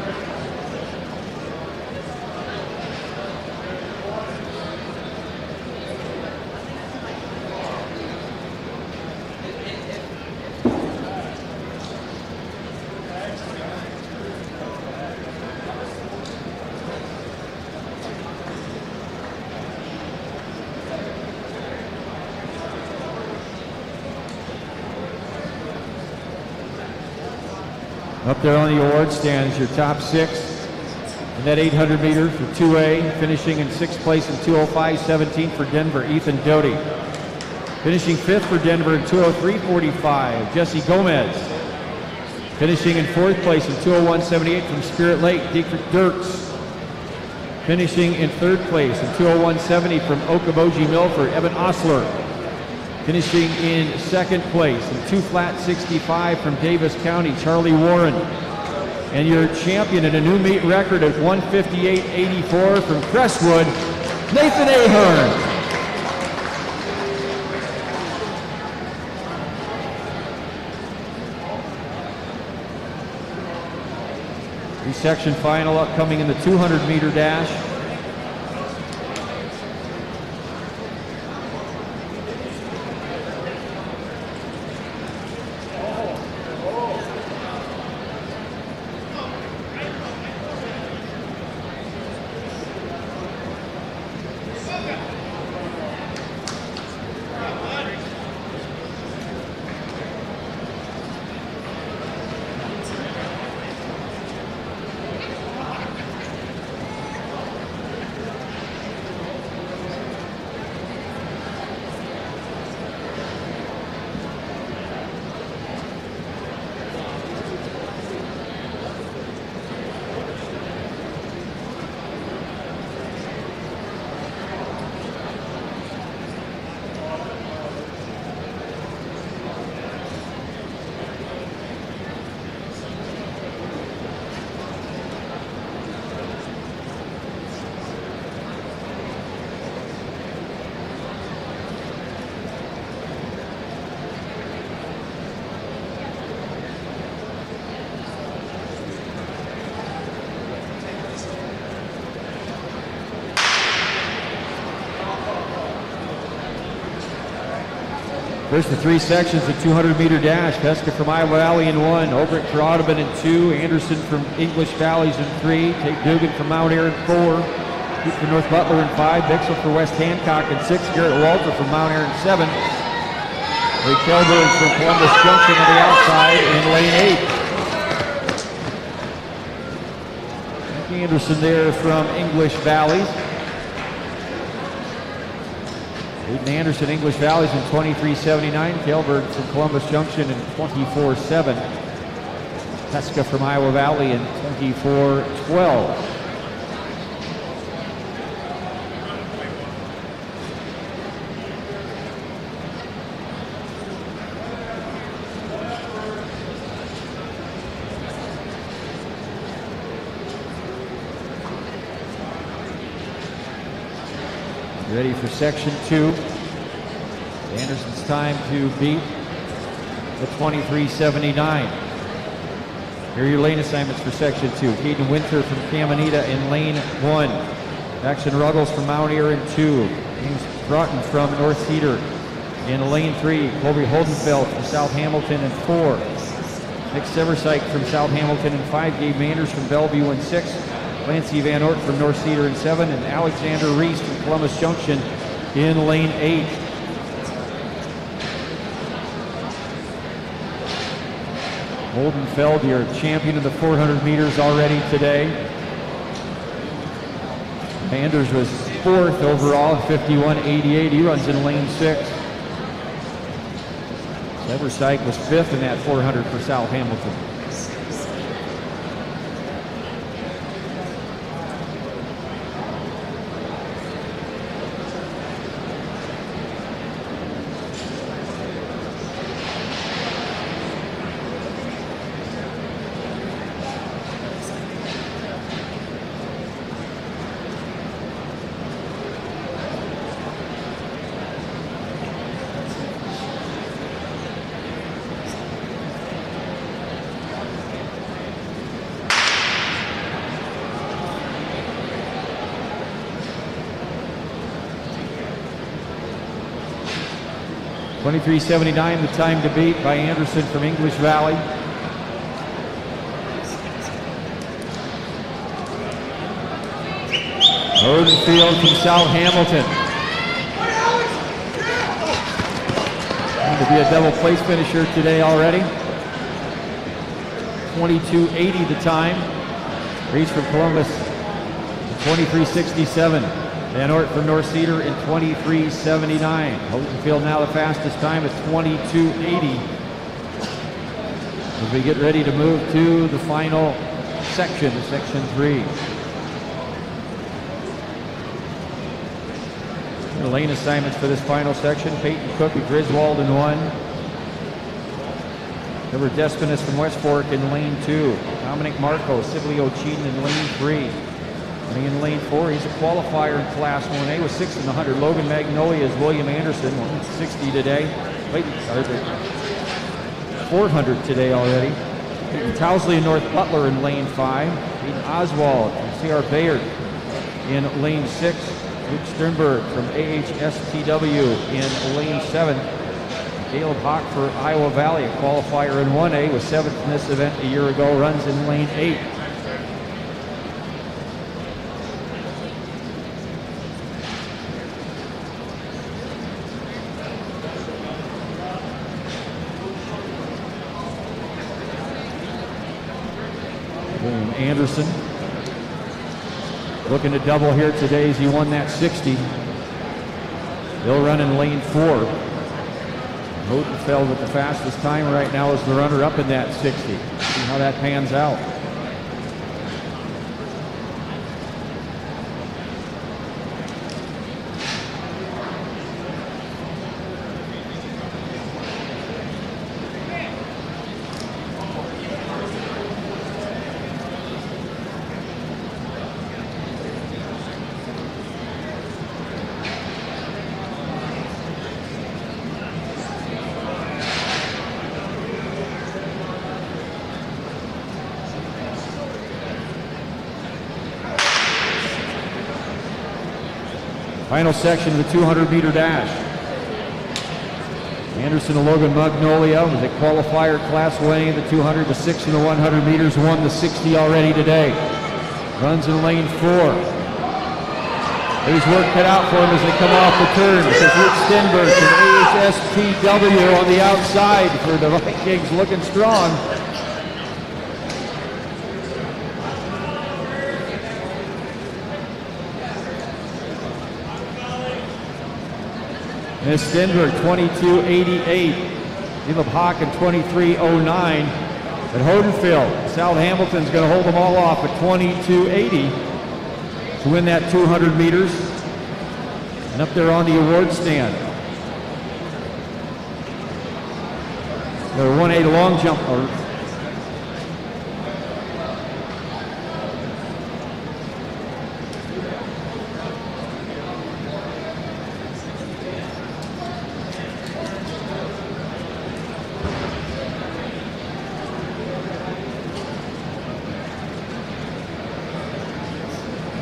Up there on the award stand is your top six. In that 800 meter for 2A, finishing in sixth place in 205.17 for Denver, Ethan Doty. Finishing fifth for Denver in 203.45, Jesse Gomez. Finishing in fourth place in 201.78 from Spirit Lake, Dietrich Dirks. Finishing in third place in 201.70 from Okoboji Milford, Evan Osler. Finishing in second place in 2 flat 65 from Davis County, Charlie Warren. And your champion at a new meet record of 158.84 from Crestwood, Nathan Ahern. Section final upcoming in the 200 meter dash. First the three sections, the 200-meter dash. Pesca from Iowa Valley in 1, Obrick for Audubon in 2, Anderson from English Valleys in 3, Tate Dugan from Mount Air in 4, Pete for North Butler in 5, Bixel for West Hancock in 6, Garrett Walter from Mount Air in 7, Ray Kelberg from Columbus Junction on the outside in lane 8. Anderson there from English Valleys. Aiden Anderson, English Valleys in 23:79. Kelberg from Columbus Junction in 24:7. Pesca from Iowa Valley in 24:12. Ready for section 2. Anderson's time to beat the 23:79. Here are your lane assignments for section 2. Caden Winter from Caminita in lane 1. Jackson Ruggles from Mount Air in 2. James Broughton from North Cedar in lane 3. Colby Holdenfeld from South Hamilton in 4. Nick Seversyke from South Hamilton in 5. Gabe Manders from Bellevue in 6. Clancy Van Ort from North Cedar in 7, and Alexander Reese from Columbus Junction in lane 8. Holdenfeld, your champion of the 400 meters already today. Manders was 4th overall at 51.88. He runs in lane 6. Seversyke was 5th in that 400 for South Hamilton. .23:79, the time to beat by Anderson from English Valley. Odenfield from South Hamilton. Going to be a double place finisher today already. 22:80 the time. Reese from Columbus, 23:67. Van Ort from North Cedar in 23:79. Odenfield now the fastest time at 22:80. As we get ready to move to the final section, section 3. The lane assignments for this final section: Peyton Cook at Griswold in 1. Trevor Desponis from West Fork in lane 2. Dominic Marco, Sibley O'Cheaton in lane 3. Running in lane 4, he's a qualifier in Class 1A with 6 in the 100. Logan Magnolia is William Anderson, 160 today. Wait, 400 today already. Towsley and North Butler in lane 5. Aiden Oswald from C.R. Bayard in lane 6. Luke Sternberg from AHSTW in lane 7. Caleb Hawk for Iowa Valley, a qualifier in 1A, was 7th in this event a year ago, runs in lane 8. Anderson looking to double here today as he won that 60. He'll run in lane 4. Hotenfeld with the fastest time right now is the runner up in that 60. See how that pans out. Final section of the 200-meter dash. Anderson and Logan Magnolia was a qualifier Class 1A, the 200, the 6, and the 100 meters, won the 60 already today. Runs in lane 4. There's work cut out for him as they come off the turn. This is Luke Stenberg from AHSTW on the outside for the Vikings, looking strong. Miss Stenberg, 22.88. Caleb Hawken, 23.09. At Hodenfield, South Hamilton's going to hold them all off at 22.80 to win that 200 meters. And up there on the award stand, the 1A long jump.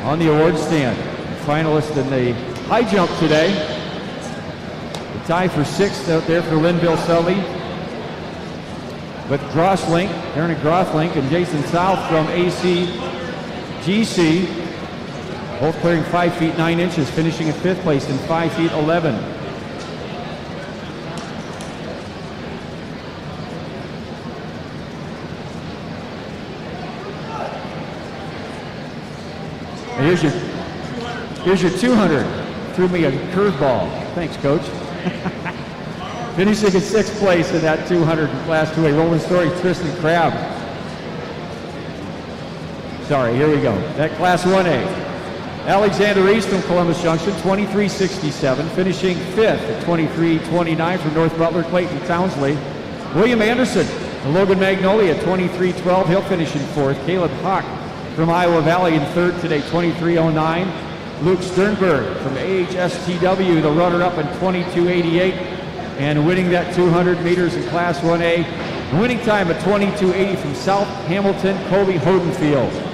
On the award stand, finalist in the high jump today. The tie for 6th out there for Linville Sully with Grosslink, Aaron Grosslink and Jason South from ACGC, both clearing 5 feet 9 inches, finishing in 5th place in 5 feet 11. Here's your 200. Threw me a curveball. Thanks, Coach. Finishing in 6th place in that 200 in Class 2A. Rolling Story, Tristan Crabb. Sorry, here we go. That Class 1A. Alexander East from Columbus Junction, 23.67. Finishing 5th at 23.29 from North Butler, Clayton Townsley. William Anderson and Logan Magnolia, 23.12. He'll finish in 4th. Caleb Hawk from Iowa Valley in 3rd today, 23.09. Luke Sternberg from AHSTW, the runner-up in 22.88, and winning that 200 meters in Class 1A. Winning time at 22.80 from South Hamilton, Kobe Hodenfield.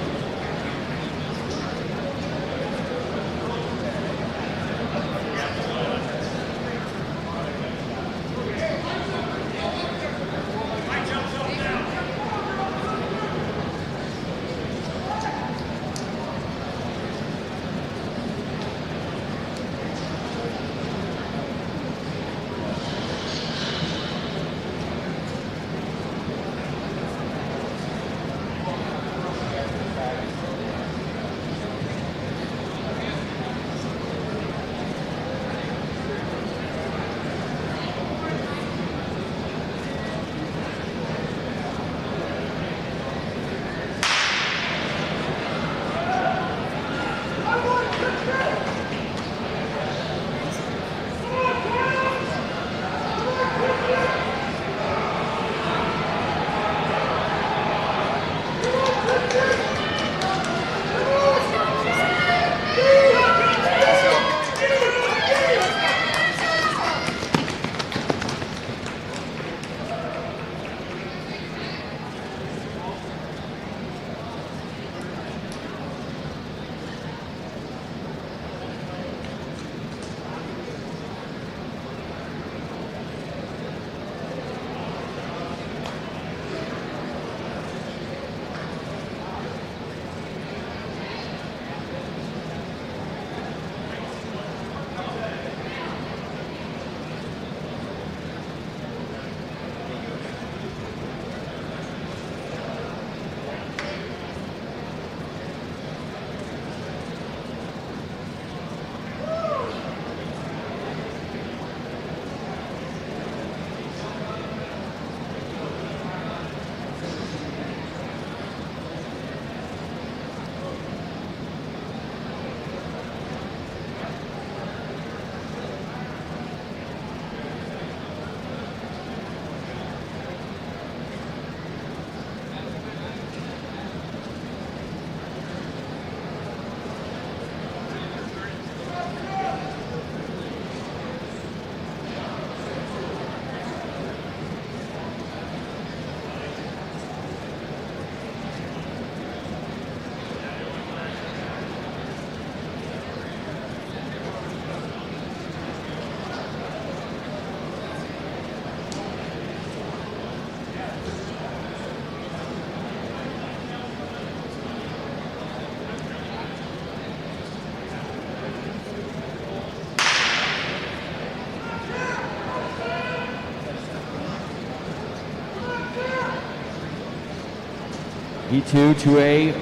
E2, 2A,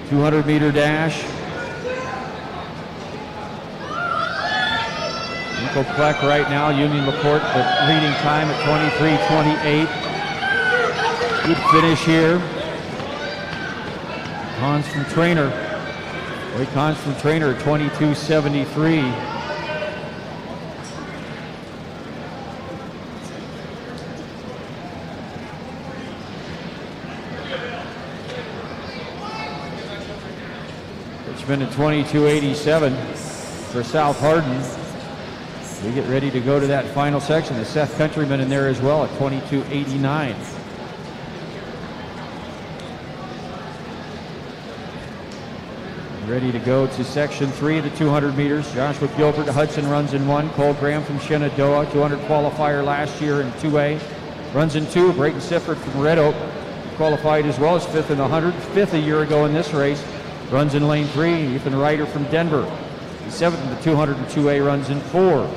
200-meter dash. Nico Pleck right now, Union LaPorte, the leading time at 23:28. Good finish here. Hans from Trainer. Wade Hans from Trainer at 22:73. Richmond at 22:87 for South Hardin. We get ready to go to that final section. The Seth Countryman in there as well at 22:89. Ready to go to section 3 of the 200 meters. Joshua Gilbert, Hudson runs in 1. Cole Graham from Shenandoah, 200 qualifier last year in 2A. Runs in 2. Brayton Sifford from Red Oak qualified as well as 5th in the 100. 5th a year ago in this race. Runs in lane 3. Ethan Ryder from Denver. He's 7th in the 200 and 2A, runs in 4.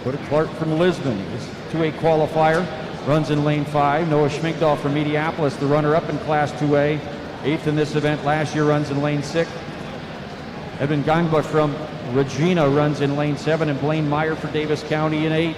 Dakota Clark from Lisbon. He's 2A qualifier. Runs in lane 5. Noah Schminkdahl from Mediapolis, the runner-up in Class 2A. 8th in this event last year, runs in lane 6. Evan Gangba from Regina runs in lane 7, and Blaine Meyer for Davis County in 8.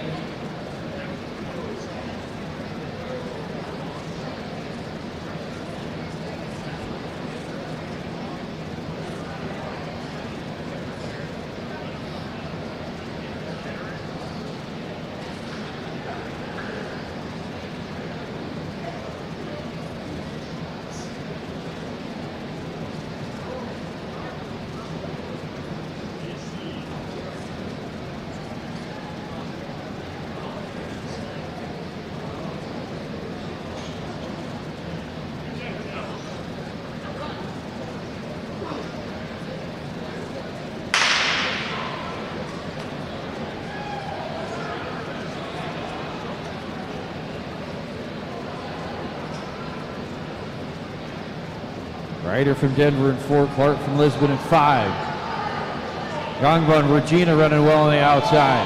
Ryder from Denver in 4, Clark from Lisbon in 5. Gangba and Regina running well on the outside.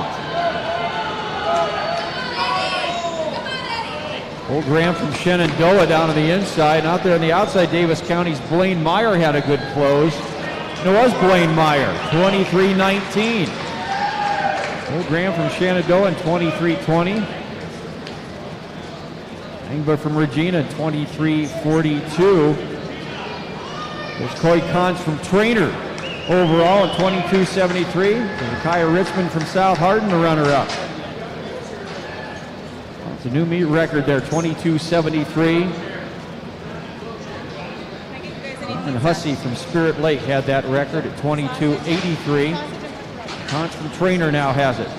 Old Graham from Shenandoah down on the inside. And out there on the outside, Davis County's Blaine Meyer had a good close. And it was Blaine Meyer, 23:19. Old Graham from Shenandoah in 23:20. Gangba from Regina in 23:42. There's Coy Cons from Trainer overall at 22:73. There's Kaya Richmond from South Hardin, the runner-up. It's a new meet record there, 22:73. And Hussey from Spirit Lake had that record at 22:83. Cons from Trainer now has it.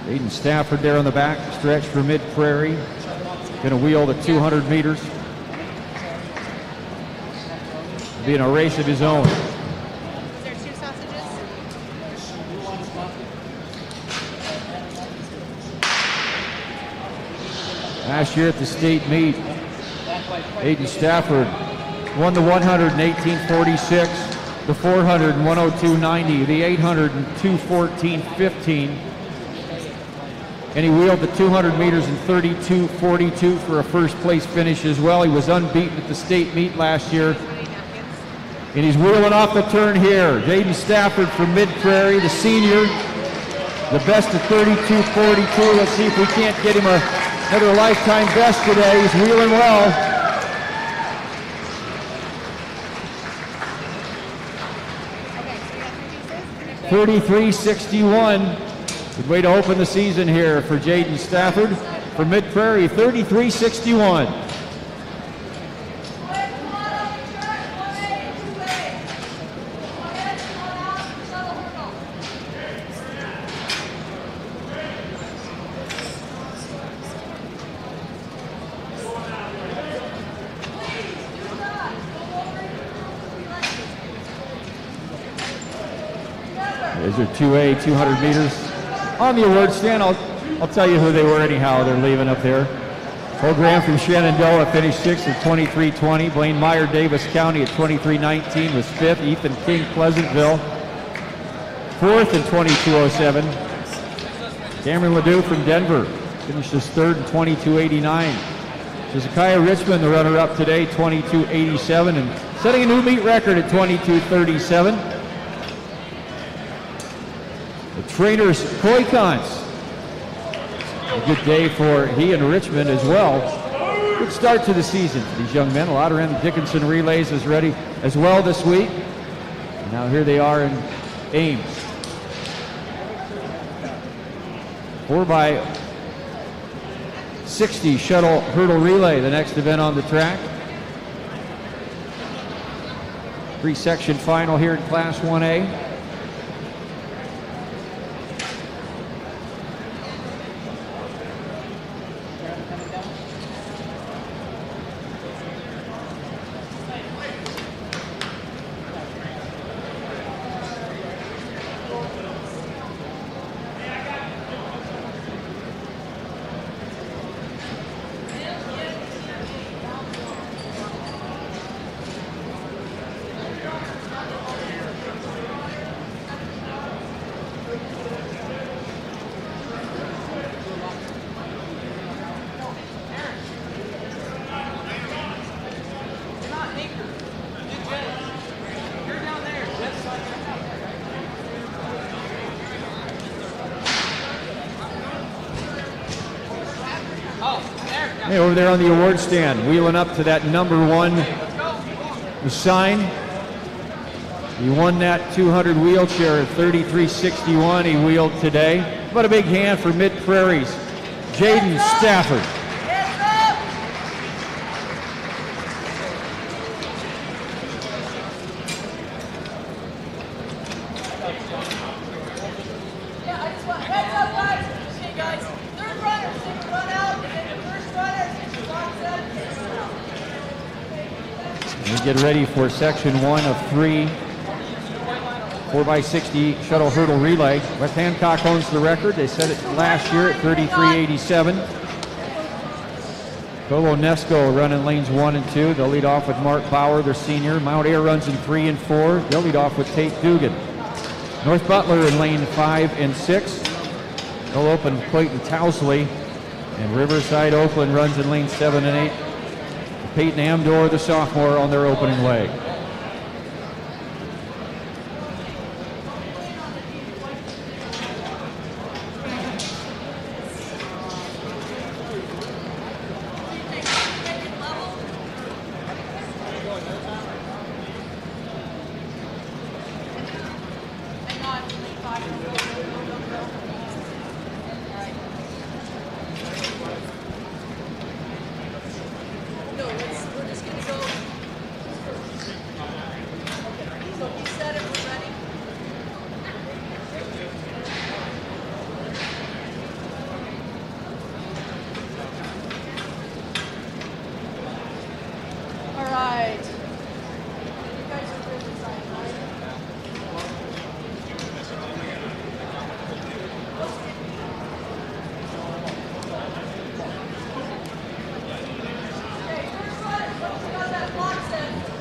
Aiden Stafford there on the back stretch for Mid-Prairie. Going to wheel the 200 meters. Being a race of his own. Is there 2 sausages? Last year at the state meet, Aiden Stafford won the 100 in 18:46, the 400 in 1:02.90, the 800 in 2:14.15. And he wheeled the 200 meters in 32:42 for a first place finish as well. He was unbeaten at the state meet last year. And he's wheeling off the turn here. Jaden Stafford from Mid-Prairie, the senior. The best of 32:42. Let's see if we can't get him another lifetime best today. He's wheeling well. Okay, so you got 3 pieces? 33:61. Good way to open the season here for Jaden Stafford. For Mid-Prairie, 33:61. There's their 2A, 200 meters. On the award stand, I'll tell you who they were anyhow. They're leaving up there. Program from Shenandoah finished 6th at 23:20. Blaine Meyer, Davis County at 23:19 was 5th. Ethan King, Pleasantville, 4th in 22:07. Cameron Ledoux from Denver finishes 3rd in 22:89. Hezekiah Richmond, the runner-up today, 22:87, and setting a new meet record at 22:37. The trainers, Koikons. A good day for he and Richmond as well. Good start to the season for these young men. A lot around the Dickinson Relays is ready as well this week. And now here they are in Ames. 4x60 shuttle hurdle relay, the next event on the track. Three-section final here in Class 1A. Hey, over there on the award stand, wheeling up to that number 1 sign. He won that 200 wheelchair at 33:61 he wheeled today. But a big hand for Mid Prairie's Jaden Stafford. Get ready for section 1 of 3 4x60 shuttle hurdle relay. West Hancock owns the record. They set it last year at 33:87. Colo Nesco running lanes 1 and 2. They'll lead off with Mark Bauer, their senior. Mount Air runs in 3 and 4. They'll lead off with Tate Dugan. North Butler in lane 5 and 6. They'll open Clayton Towsley. And Riverside Oakland runs in lane 7 and 8. Peyton Amdor, the sophomore, on their opening leg.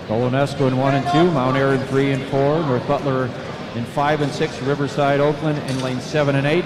Colonesco in 1 and 2, Mount Air in 3 and 4, North Butler in 5 and 6, Riverside Oakland in lane 7 and 8.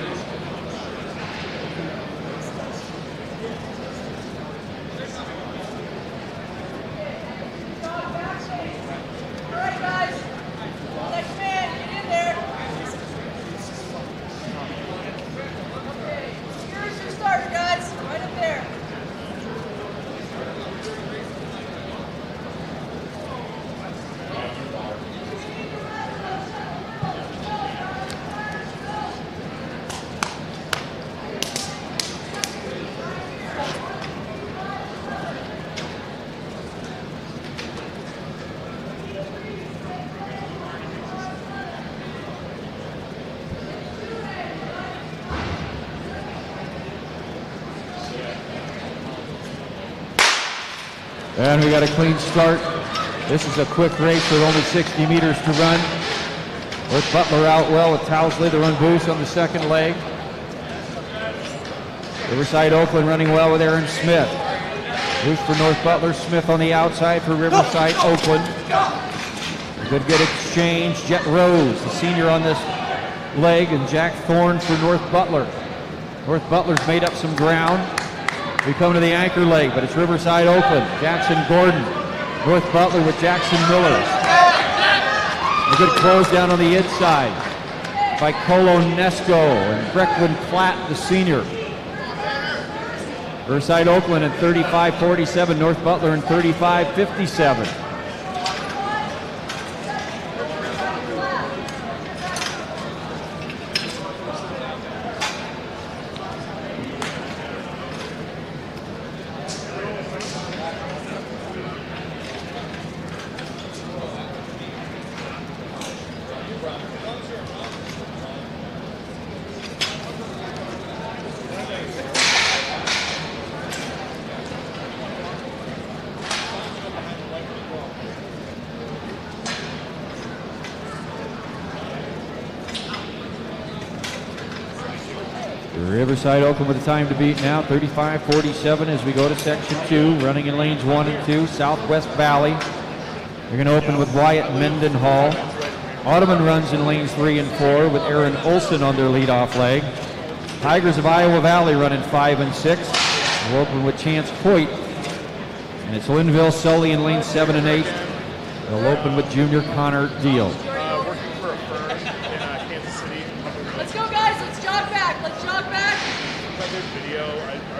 And we got a clean start. This is a quick race with only 60 meters to run. North Butler out well with Towsley, the run boost on the second leg. Riverside Oakland running well with Aaron Smith. Loose for North Butler. Smith on the outside for Riverside Oakland. Good exchange. Jet Rose, the senior on this leg, and Jack Thorne for North Butler. North Butler's made up some ground. We come to the anchor leg, but it's Riverside Oakland. Jackson Gordon. North Butler with Jackson Miller. A good close down on the inside by Colo Nesco and Brecklin Platt, the senior. Riverside Oakland in 35-47, North Butler in 35-57. Riverside Oakland with the time to beat now, 35-47 as we go to section 2, running in lanes 1 and 2, Southwest Valley. They're going to open with Wyatt Mendenhall. Ottoman runs in lanes 3 and 4 with Aaron Olson on their leadoff leg. Tigers of Iowa Valley running 5 and 6. We'll open with Chance Hoyt. And it's Linville Sully in lanes 7 and 8. They'll open with Junior Connor Deal. Working for a firm in Kansas City. Let's go, guys. Let's jog back. Let's jog back. There's video. I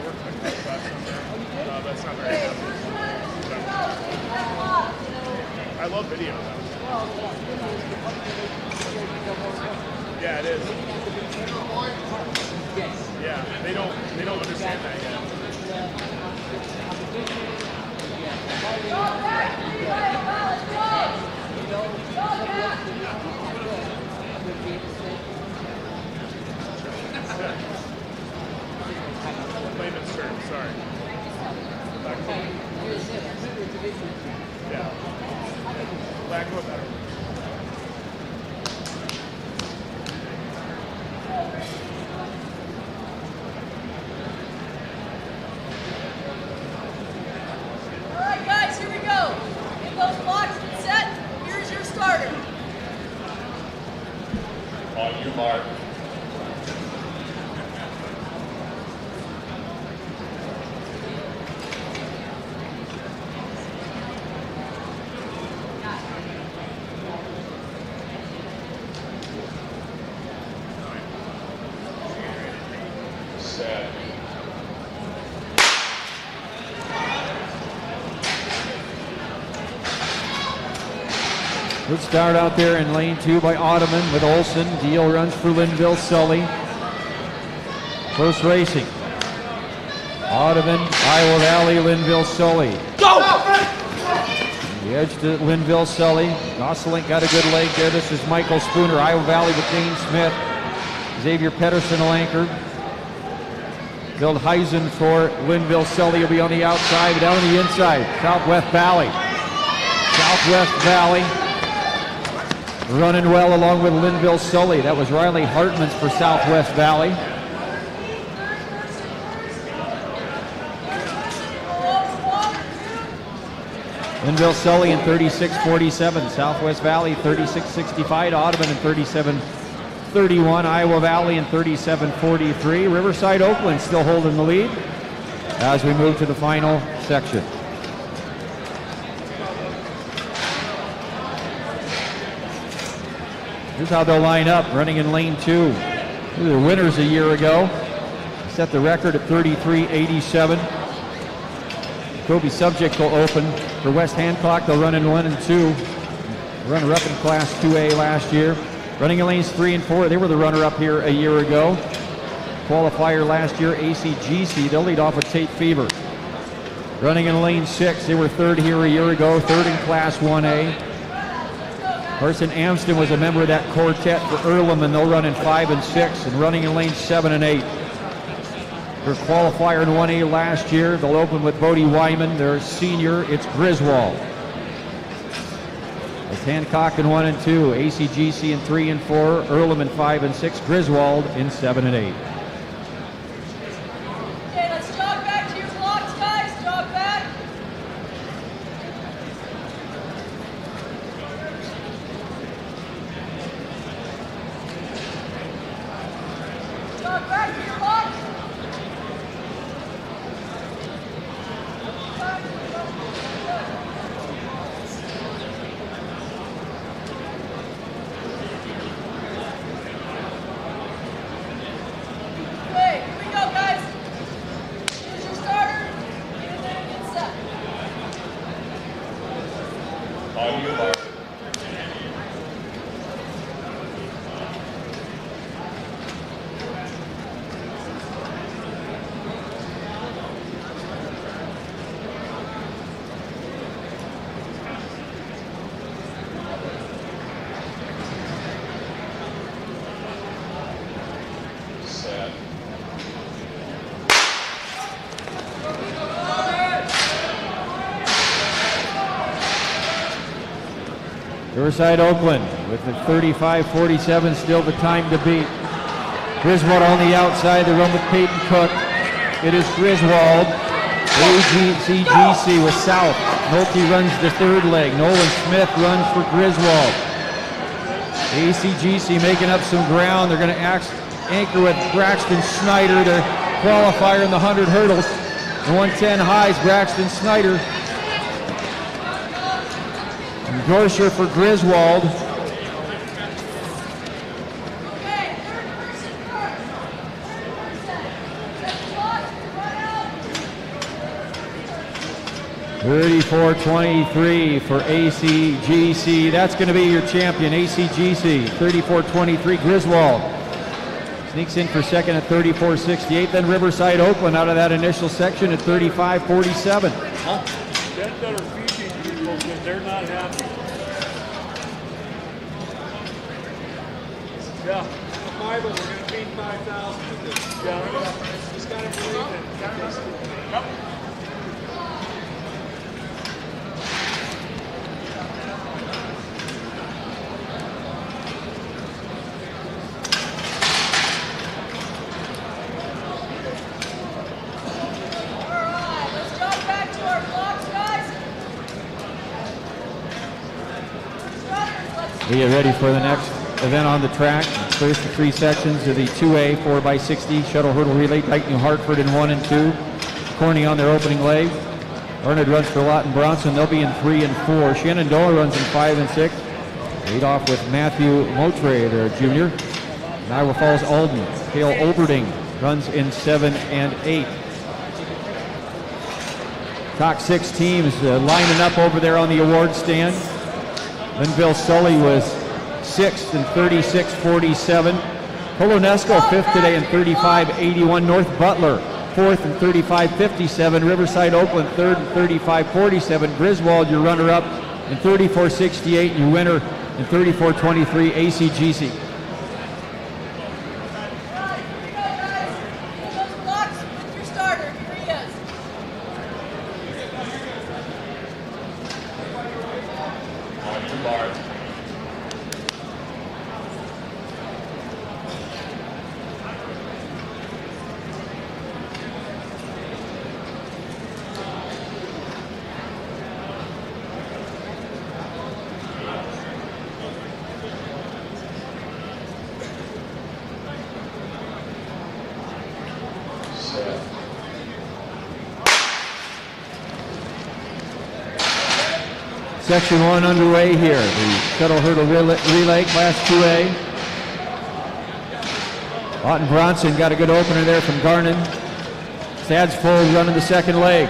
worked in a class somewhere. That's not very good. I love video though. Yeah, it is. Yeah, they don't understand that yet. Layman's term, sorry. Yeah. Lack of a better word. All right, guys, here we go. Get those blocks set. Here's your starter. On your mark. Good start out there in lane 2 by Ottoman with Olson. Deal runs for Linville Sully. Close racing. Ottoman, Iowa Valley, Linville Sully. Go! The edge to Linville Sully. Gosselink got a good leg there. This is Michael Spooner, Iowa Valley with Dane Smith. Xavier Pedersen will anchor. Bill Heisen for Linville Sully will be on the outside, down on the inside. Southwest Valley. Southwest Valley running well along with Linville Sully. That was Riley Hartman's for Southwest Valley. Linville Sully in 36-47. Southwest Valley 36-65 to Ottoman in 37-31. Iowa Valley in 37-43. Riverside Oakland still holding the lead as we move to the final section. Here's how they'll line up, running in lane 2. They were the winners a year ago. Set the record at 33-87. Kobe Subject will open for West Hancock. They'll run in 1 and 2. Runner-up in Class 2A last year. Running in lanes 3 and 4. They were the runner-up here a year ago. Qualifier last year, ACGC. They'll lead off with Tate Fever. Running in lane 6. They were third here a year ago. Third in Class 1A. Carson Amston was a member of that quartet for Earlham, and they'll run in 5 and 6. And running in lanes 7 and 8. Their qualifier in 1A last year. They'll open with Bodie Wyman. Their senior, it's Griswold. It's Hancock in 1 and 2. ACGC in 3 and 4. Earlham in 5 and 6. Griswold in 7 and 8. Okay, let's jog back to your blocks, guys. Jog back. Riverside Oakland with the 35-47, still the time to beat. Griswold on the outside, they run with Peyton Cook. It is Griswold. ACGC with South. Nolte runs the third leg. Nolan Smith runs for Griswold. ACGC making up some ground. They're going to anchor with Braxton Snyder, their qualifier in the 100 hurdles. The 110 highs, Braxton Snyder. And Dorsher for Griswold. Okay, third person first. 34-23 for ACGC. That's going to be your champion, ACGC. 34-23, Griswold sneaks in for second at 34-68. Then Riverside Oakland out of that initial section at 35-47. That better feeding people because they're not happy. Yeah. The Bible, we're going to feed 5,000 with this. Yeah. Just got to believe it. Yep. Alright, let's jump back to our blocks, guys. Runners, let's We get ready for the next event on the track. First, the three sections of the 2A 4x60 shuttle hurdle relay. Dyke New Hartford in 1 and 2. Corney on their opening leg. Arnold runs for Lawton Bronson. They'll be in 3 and 4. Shenandoah runs in 5 and 6. Lead off with Matthew Motre, their junior. And Iowa Falls Alden. Cale Oberding runs in 7 and 8. Top 6 teams lining up over there on the award stand. Linville Sully was 6th in 36-47. Polonesco 5th today in 35-81. North Butler 4th in 35-57. Riverside Oakland 3rd in 35-47. Griswold, your runner-up in 34-68. Your winner in 34-23, ACGC. Alright, here we go, guys. Pull those blocks with your starter. Here he is. Section 1 underway here. The shuttle hurdle relay, class 2A. Lawton Bronson got a good opener there from Garnon. Stadsfold running the second leg.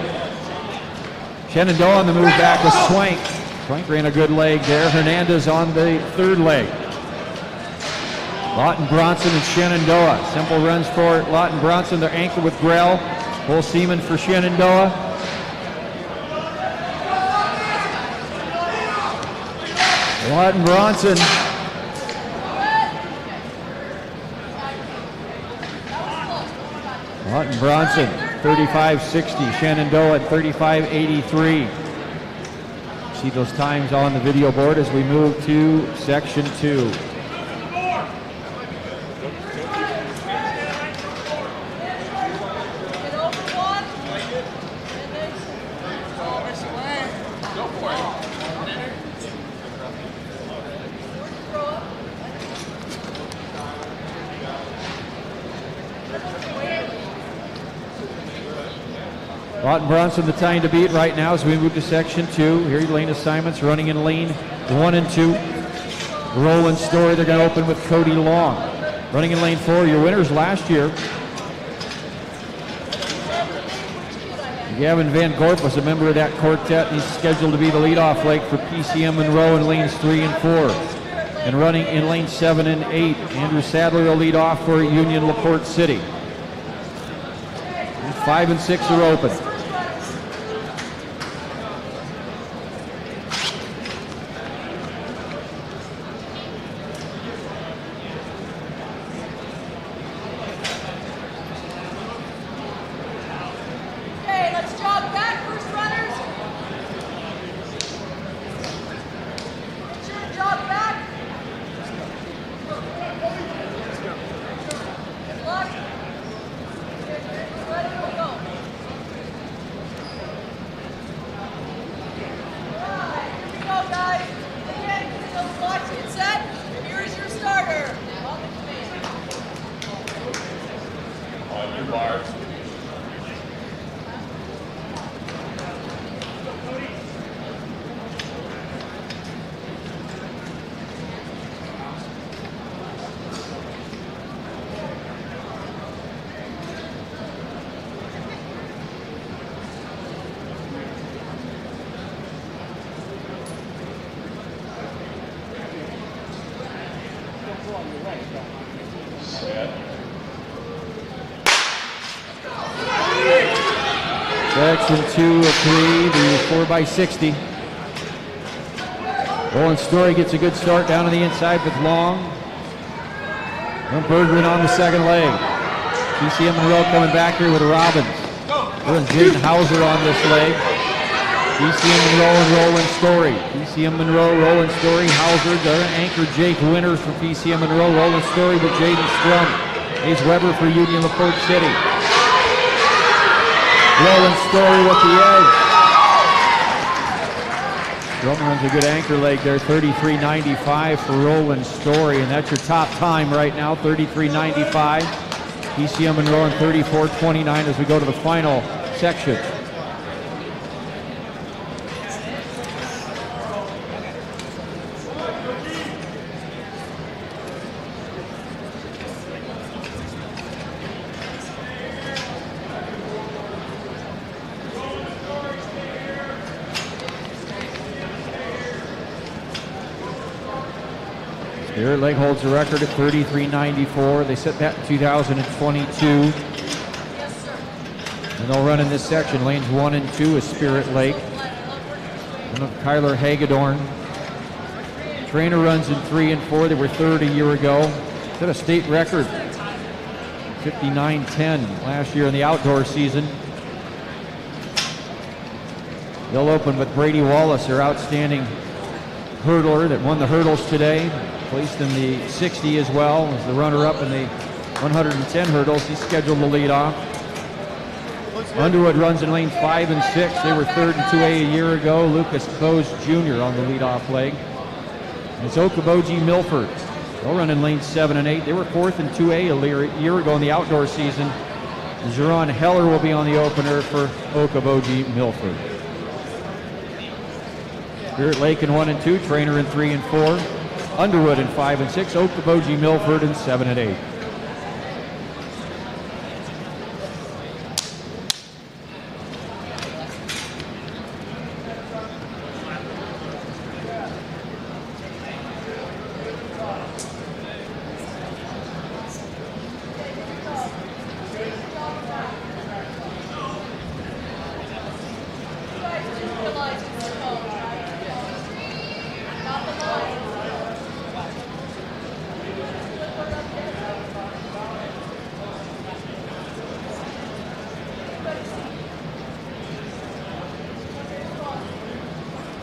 Shenandoah on the move back with Swank. Swank ran a good leg there. Hernandez on the third leg. Lawton Bronson and Shenandoah. Simple runs for Lawton Bronson. They're anchored with Grell. Full Seaman for Shenandoah. Lawton Bronson. Lawton Bronson, 35-60. Shenandoah at 35-83. See those times on the video board as we move to section 2. Get over one. And then Go for it. throw up. Lawton Bronson, the time to beat right now as we move to section 2. Here, lane assignments running in lane 1 and 2. Roland Story, they're going to open with Cody Long. Running in lane 4, your winners last year. Gavin Van Gorp was a member of that quartet, and he's scheduled to be the leadoff leg for PCM Monroe in lanes 3 and 4. And running in lane 7 and 8, Andrew Sadler will lead off for Union LaPorte City. 5 and 6 are open. Okay, let's jog back, first runners. Make sure to jog Oh, you're right. Section 2 of 3, the 4x60. Roland Story gets a good start down on the inside with Long. And Bergman on the second leg. PCM Monroe coming back here with Robbins. We're Jaden Hauser on this leg. PCM Monroe and Roland Story. PCM Monroe, Roland Story, Hauser, their anchor Jake Winters from PCM Monroe, Roland Story with Jaden Strum. Hayes Weber for Union LaPorte City. Roland Story with the edge. Strum runs a good anchor leg there, 33.95 for Roland Story, and that's your top time right now, 33.95. PCM Monroe and 34.29 as we go to the final section. Spirit Lake holds the record at 33.94. They set that in 2022. And they'll run in this section. Lanes 1 and 2 is Spirit Lake. And Kyler Hagedorn. Trainer runs in 3 and 4. They were third a year ago. Set a state record, 59.10 last year in the outdoor season. They'll open with Brady Wallace, their outstanding hurdler that won the hurdles today. Placed in the 60 as well as the runner-up in the 110 hurdles. He's scheduled to lead off. Underwood runs in lane 5 and 6. They were third in 2A a year ago. Lucas Bose Jr. on the leadoff leg. And it's Okoboji Milford. They'll run in lane 7 and 8. They were fourth in 2A a year ago in the outdoor season. Jerron Heller will be on the opener for Okoboji Milford. Spirit Lake in 1 and 2. Trainer in 3 and 4. Underwood in 5 and 6, Okoboji Milford in 7 and 8.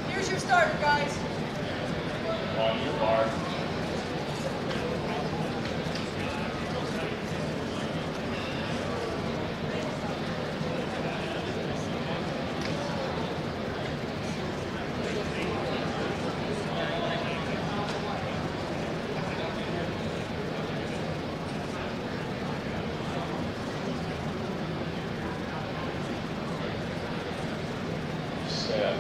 Here's your starter, guys. On your mark. Set.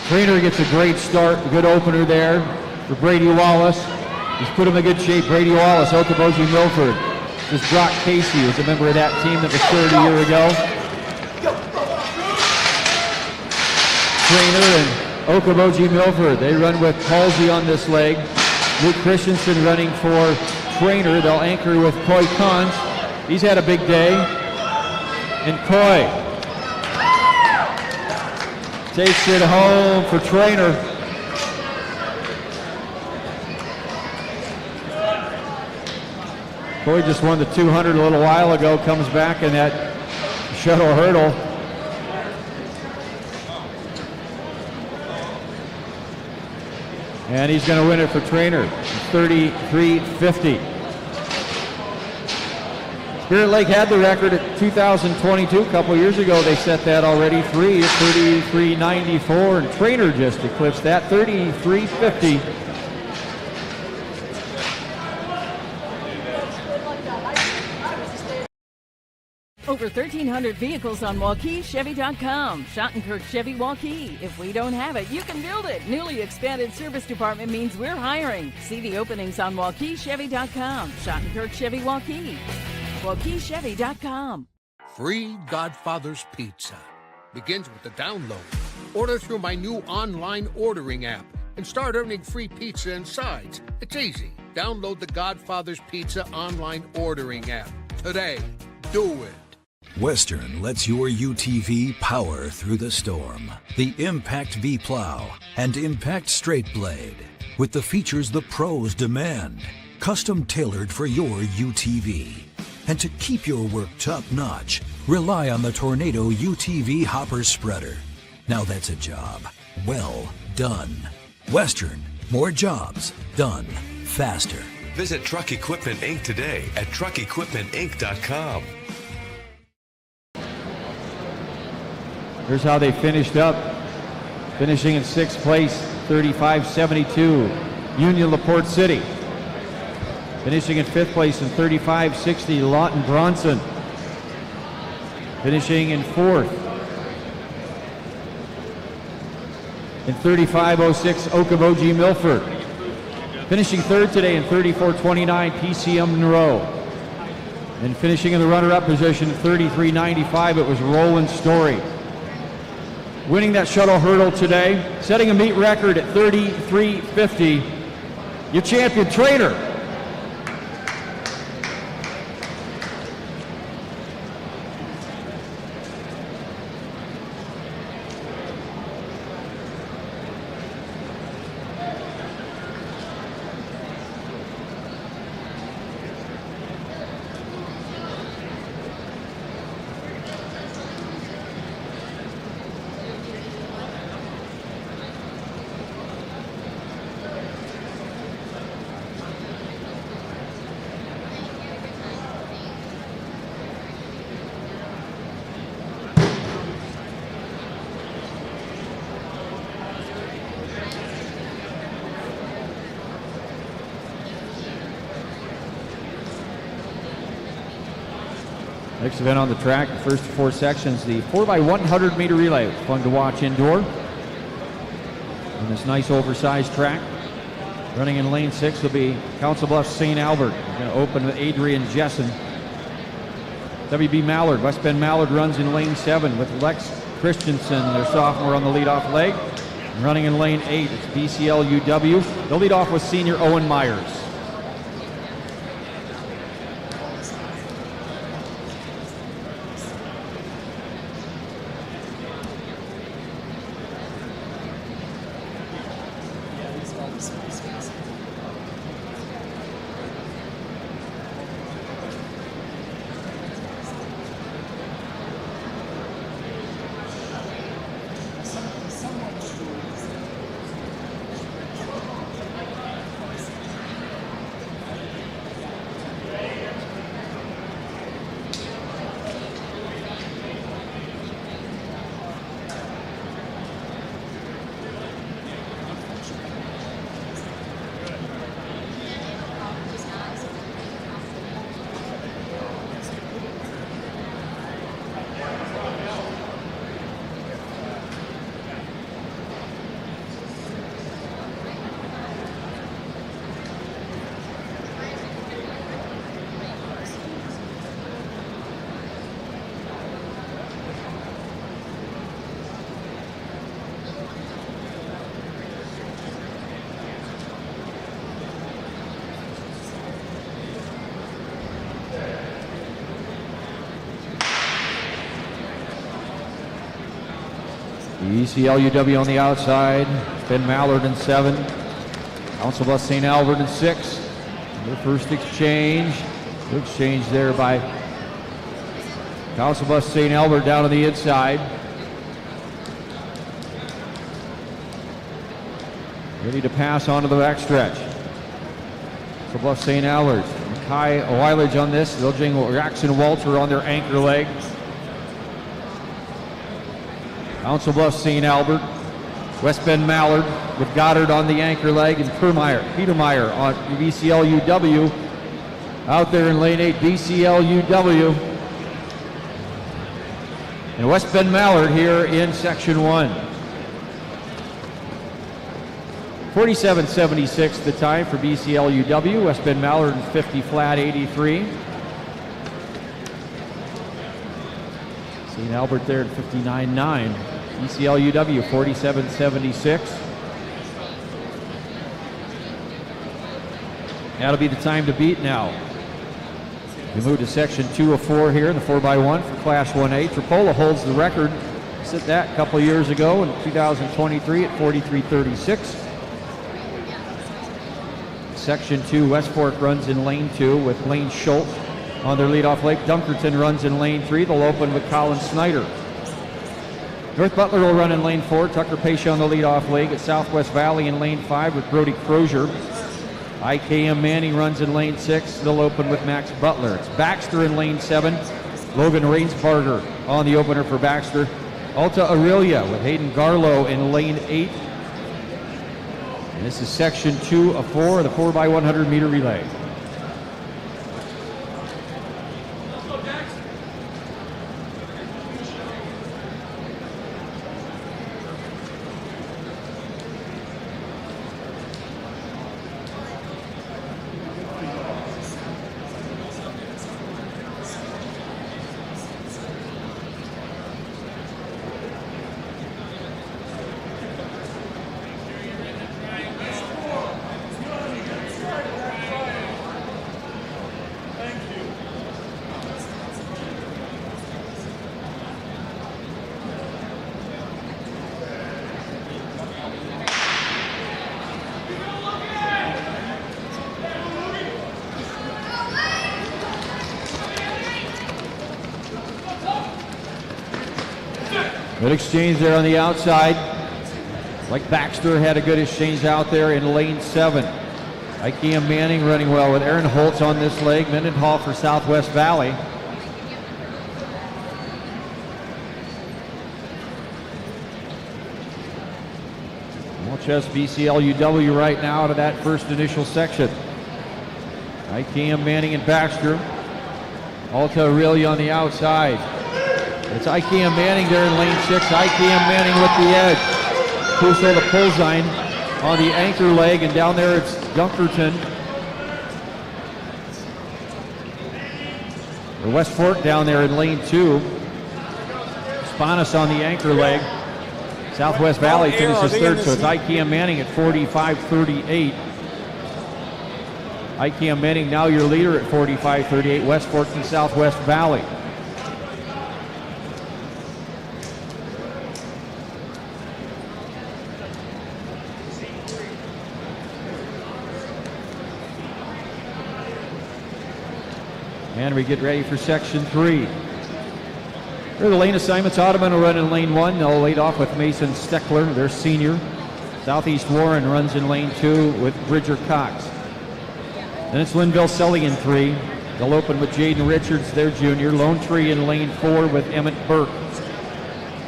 Trainer gets a great start, a good opener there for Brady Wallace. He's put him in good shape. Brady Wallace, Okoboji Milford. This is Brock Casey, who's a member of that team that was third a year ago. Trainer and Okoboji Milford, they run with Halsey on this leg. Luke Christensen running for Trainer. They'll anchor with Coy Kunz. He's had a big day. And Coy takes it home for Trainer. Coy just won the 200 a little while ago, comes back in that shuttle hurdle. And he's going to win it for Trainer, 33.50. Spirit Lake had the record at 2022. A couple years ago, they set that already. 33.94, and Trainer just eclipsed that, 33.50. Over 1,300 vehicles on WaukeeChevy.com. Schottenkirk Chevy Waukee. If we don't have it, you can build it. Newly expanded service department means we're hiring. See the openings on WaukeeChevy.com. Schottenkirk Chevy Waukee. WaukeeChevy.com. Free Godfather's Pizza. begins with the download. Order through my new online ordering app and start earning free pizza and sides. It's easy. Download the Godfather's Pizza online ordering app today. Do it. Western lets your UTV power through the storm. The Impact V Plow and Impact Straight Blade, with the features the pros demand. Custom tailored for your UTV. And to keep your work top-notch, rely on the Tornado UTV Hopper Spreader. Now that's a job well done. Western, more jobs done faster. Visit Truck Equipment Inc. today at truckequipmentinc.com. Here's how they finished up. Finishing in 6th place, 35-72, Union LaPorte City. Finishing in 5th place in 35-60, Lawton Bronson. Finishing in 4th in 35-06, Okoboji Milford. Finishing 3rd today in 34-29, PCM Monroe. And finishing in the runner-up position, 33-95, it was Roland Story. Winning that shuttle hurdle today, setting a meet record at 33:50, your champion Trader. Next event on the track, the first 4 sections, the 4x100 meter relay. Fun to watch indoor on this nice oversized track. Running in lane 6 will be Council Bluffs St. Albert. We're going to open with Adrian Jessen. WB Mallard, West Bend Mallard runs in lane 7 with Lex Christensen, their sophomore, on the leadoff leg. And running in lane 8, it's BCL UW. They'll lead off with senior Owen Myers. ECL UW on the outside. Ben Mallard in 7. Council Bluffs St. Albert in 6. Their first exchange. Good exchange there by Council Bluffs St. Albert down on the inside. Ready to pass onto the backstretch. Council Bluffs St. Albert. Kai Oilage on this. They'll jingle Jackson Walter on their anchor leg. Council Bluffs St. Albert, West Bend Mallard with Goddard on the anchor leg, and Peter Meyer on BCL UW. Out there in lane 8, BCL UW. And West Bend Mallard here in section 1. 47.76 the time for BCL UW. West Bend Mallard in 50 flat 83. St. Albert there at 59.9. ECLUW 47.76. That'll be the time to beat now. We move to section 2 of 4 here, the 4x1 for Class 1A. Tripola holds the record. Set that a couple years ago in 2023 at 43.36. Section 2, West Fork runs in lane 2 with Lane Schultz on their leadoff leg. Dunkerton runs in lane 3. They'll open with Colin Snyder. North Butler will run in lane 4. Tucker Pescia on the leadoff leg. At Southwest Valley in lane 5 with Brody Crozier. IKM Manning runs in lane 6. They'll open with Max Butler. It's Baxter in lane 7. Logan Rainsbarger on the opener for Baxter. Alta Aurelia with Hayden Garlow in lane 8. And this is section 2 of 4 of the 4x100 meter relay. Good exchange there on the outside. Like Baxter had a good exchange out there in lane 7. IKM Manning running well with Aaron Holtz on this leg. Mendenhall for Southwest Valley. Chess BCLUW right now out of that first initial section. IKM Manning and Baxter. Alta Aurelia on the outside. It's IKM Manning there in lane 6. IKM Manning with the edge. Puso the Polzine on the anchor leg, and down there it's Dunkerton. Or West Fork down there in lane 2. Spanis on the anchor leg. Southwest Valley finishes third, so it's IKM Manning at 45.38. IKM Manning now your leader at 45.38. West Fork and Southwest Valley. And we get ready for section 3. Here are the lane assignments. Ottoman will run in lane 1. They'll lead off with Mason Steckler, their senior. Southeast Warren runs in lane 2 with Bridger Cox. Then it's Linville Sully in 3. They'll open with Jaden Richards, their junior. Lone Tree in lane 4 with Emmett Burke.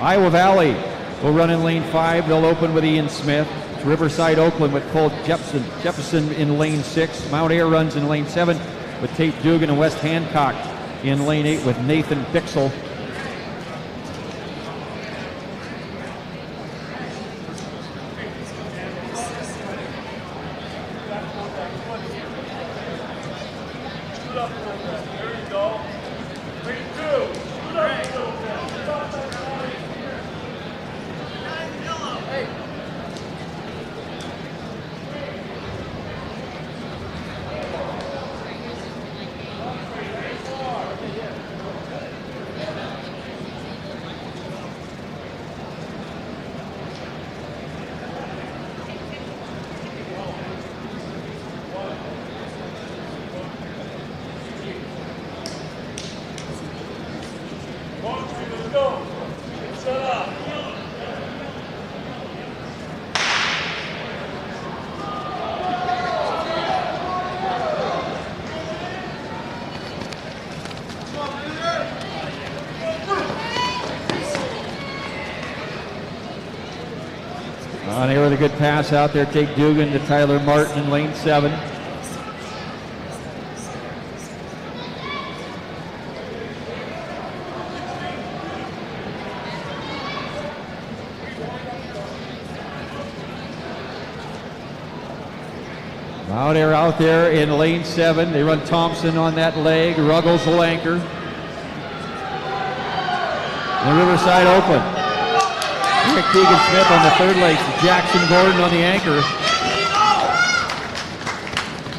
Iowa Valley will run in lane 5. They'll open with Ian Smith. It's Riverside Oakland with Cole Jefferson in lane 6. Mount Ayr runs in lane 7 with Tate Dugan, and West Hancock in lane 8 with Nathan Bixel. On here with a good pass out there. Tate Dugan to Tyler Martin in lane 7. Mount Ayr out there in lane 7. They run Thompson on that leg. Ruggles will anchor. And Riverside Oakland. Rick Keegan Smith on the third leg. Jackson Gordon on the anchor.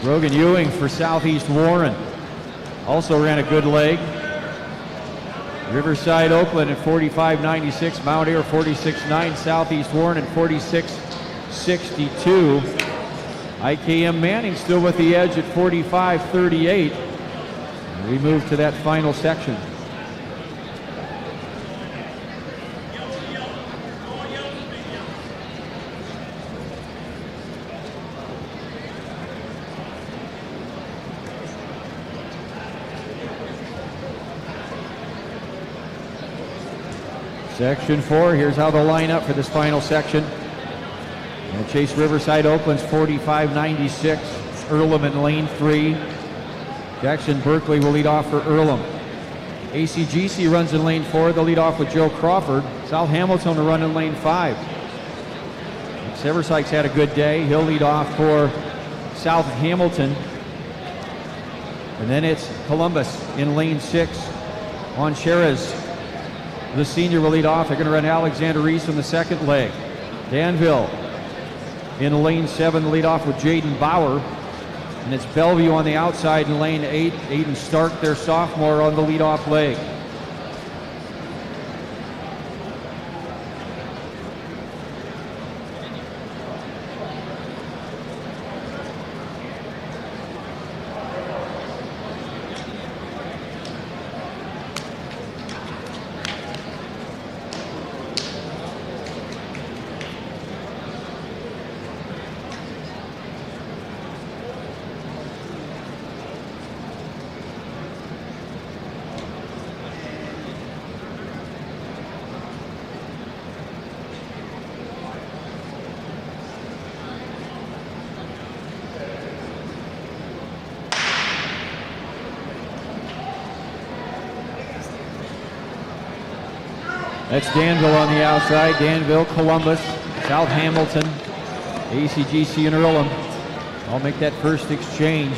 Rogan Ewing for Southeast Warren also ran a good leg. Riverside Oakland at 45.96. Mount Ayr 46.9. Southeast Warren at 46.62. IKM Manning still with the edge at 45.38. We move to that final section. Section 4, here's how they'll line up for this final section. And Chase Riverside Oakland's 45.96. Earlham in lane 3. Jackson Berkeley will lead off for Earlham. ACGC runs in lane 4. They'll lead off with Joe Crawford. South Hamilton will run in lane 5. Seversike's had a good day. He'll lead off for South Hamilton. And then it's Columbus in lane 6. Oncheras, the senior, will lead off. They're going to run Alexander Reese on the second leg. Danville in lane 7, lead off with Jaden Bauer. And it's Bellevue on the outside in lane 8. Aiden Stark, their sophomore, on the leadoff leg. That's Danville on the outside. Danville, Columbus, South Hamilton, ACGC, and Earlham. I'll make that first exchange.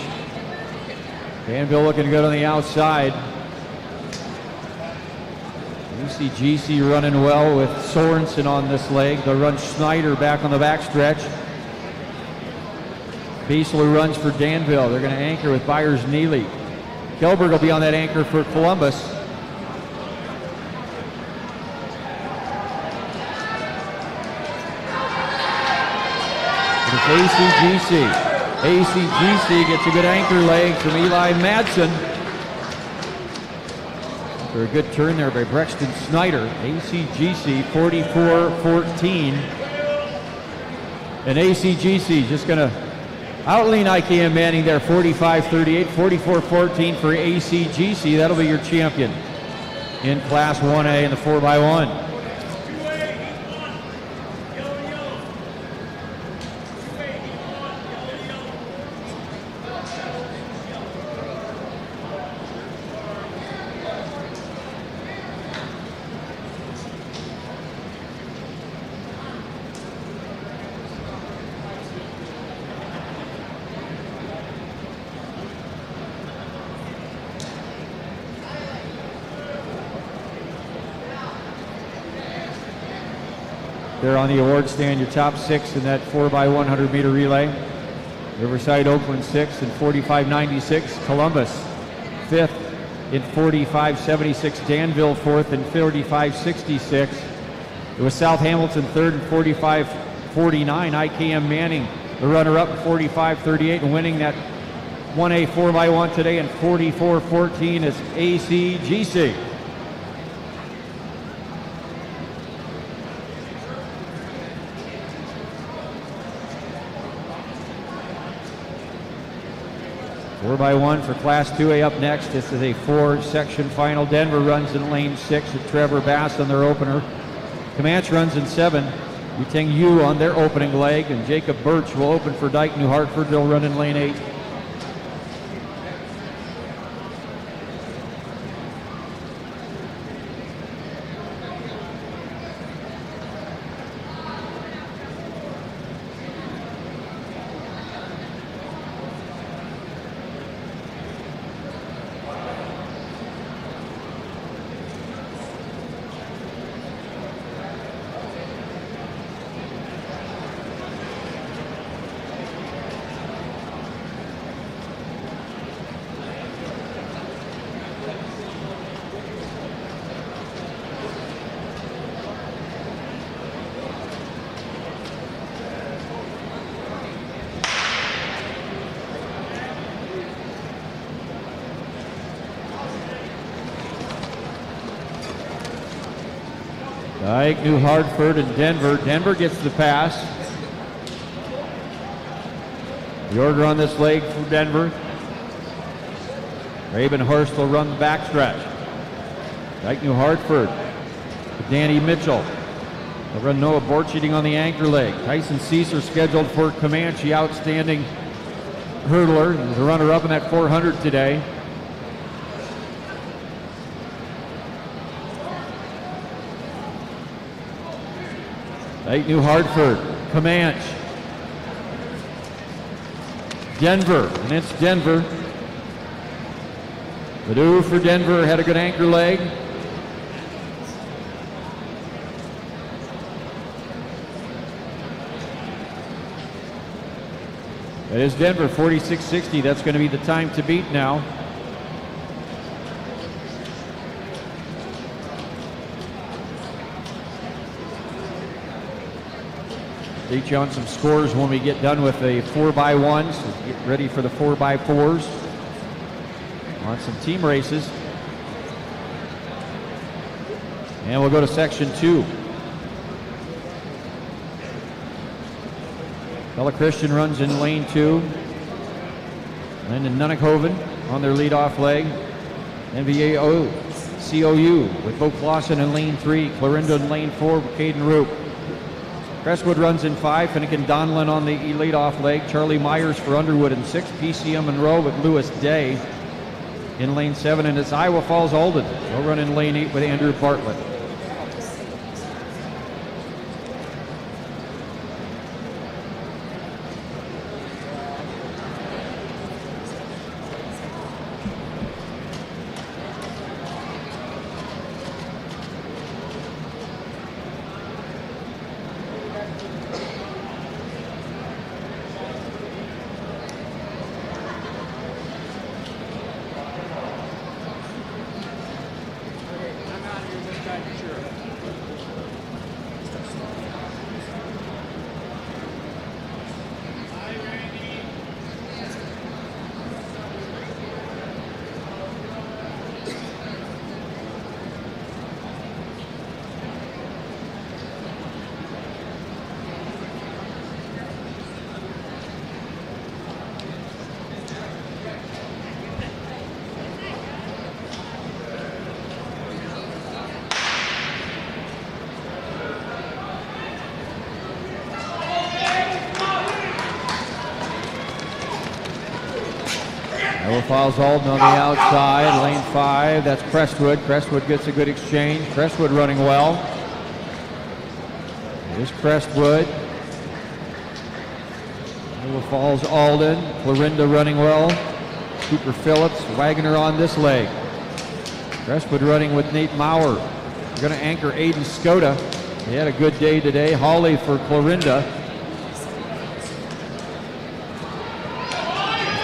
Danville looking good on the outside. ACGC running well with Sorensen on this leg. They'll run Schneider back on the backstretch. Beasler runs for Danville. They're going to anchor with Byers-Neely. Kelberg will be on that anchor for Columbus. ACGC. ACGC gets a good anchor leg from Eli Madsen. For a good turn there by Brexton Snyder. ACGC 44-14. And ACGC just going to outlean IKM Manning there 45-38, 44-14 for ACGC. That'll be your champion in Class 1A in the 4x1. There on the award stand, your top 6 in that 4x100 meter relay. Riverside Oakland 6th in 45.96. Columbus 5th in 45.76. Danville 4th in 45.66. It was South Hamilton 3rd in 45.49. IKM Manning, the runner-up, 45.38, and winning that 1A 4x1 today in 44.14 is ACGC. Four by one for Class 2A up next. This is a 4-section final. Denver runs in lane 6 with Trevor Bass on their opener. Comanche runs in 7. Yuteng Yu on their opening leg, and Jacob Birch will open for Dyke New Hartford. They'll run in lane 8. Ike, New Hartford, and Denver. Denver gets the pass. The order on this leg for Denver. Ravenhurst will run the backstretch. Ike, New Hartford. Danny Mitchell. They'll run Noah Borcheating on the anchor leg. Tyson Ceaser scheduled for Comanche, outstanding hurdler. He's a runner-up in that 400 today. Ike, New Hartford, Comanche. Denver, and it's Denver. Badou for Denver, had a good anchor leg. That is Denver, 46.60. That's going to be the time to beat now. Update you on some scores when we get done with the 4x1s. So get ready for the 4x4s. On some team races. And we'll go to section 2. Bella Christian runs in lane 2. Lyndon Nunnikhoven on their leadoff leg. NVAO COU with Bo Clausen in lane 3. Clarinda in lane 4 with Caden Roop. Crestwood runs in 5. Finnegan Donlin on the leadoff leg. Charlie Myers for Underwood in 6. PCM Monroe with Lewis Day in lane 7. And it's Iowa Falls Alden. They'll run in lane 8 with Andrew Bartlett. Falls Alden on the outside, lane 5. That's Crestwood. Crestwood gets a good exchange. Crestwood running well. Here's Crestwood. Iowa Falls Alden. Clarinda running well. Cooper Phillips. Wagner on this leg. Crestwood running with Nate Maurer. We're going to anchor Aiden Skoda. He had a good day today. Hawley for Clarinda.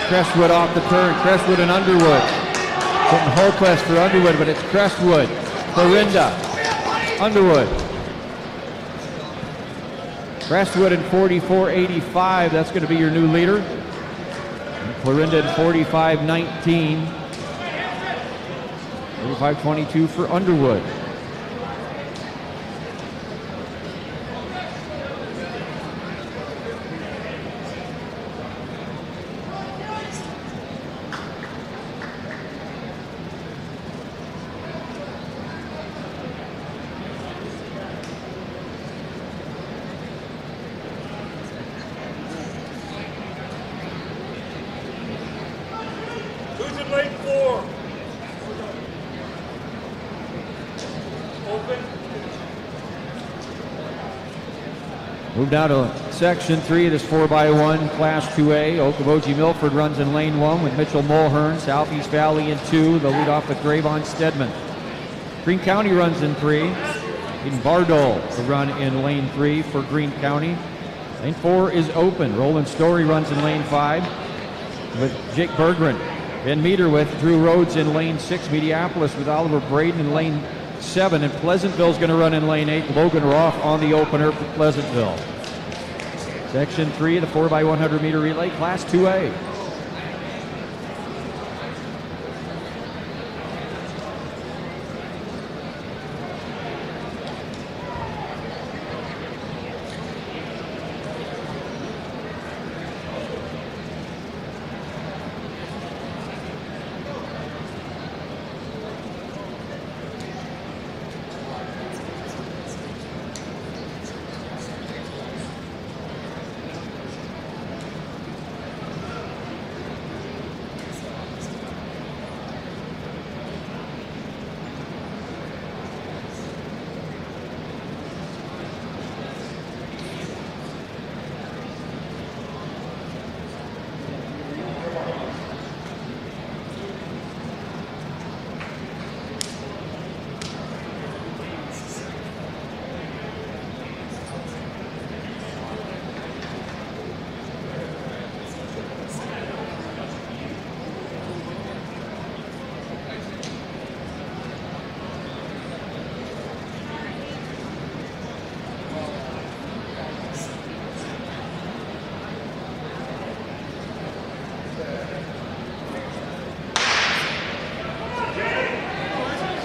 Crestwood off the turn. Crestwood and Underwood. Putting Holquist for Underwood, but it's Crestwood. Clarinda. Underwood. Crestwood in 44.85. That's going to be your new leader. And Clarinda in 45.19. 45.22 for Underwood. Move down to section 3 of this 4x1 Class 2A. Okoboji Milford runs in lane 1 with Mitchell Mulhern. Southeast Valley in 2. They'll lead off with Gravon Stedman. Greene County runs in 3. In Bardol to run in lane 3 for Greene County. Lane 4 is open. Roland Story runs in lane 5 with Jake Berggren. Ben Meter with Drew Rhodes in lane 6. Mediapolis with Oliver Braden in lane 7. And Pleasantville's going to run in lane 8. Logan Roth on the opener for Pleasantville. Section 3 of the 4x100 meter relay, Class 2A.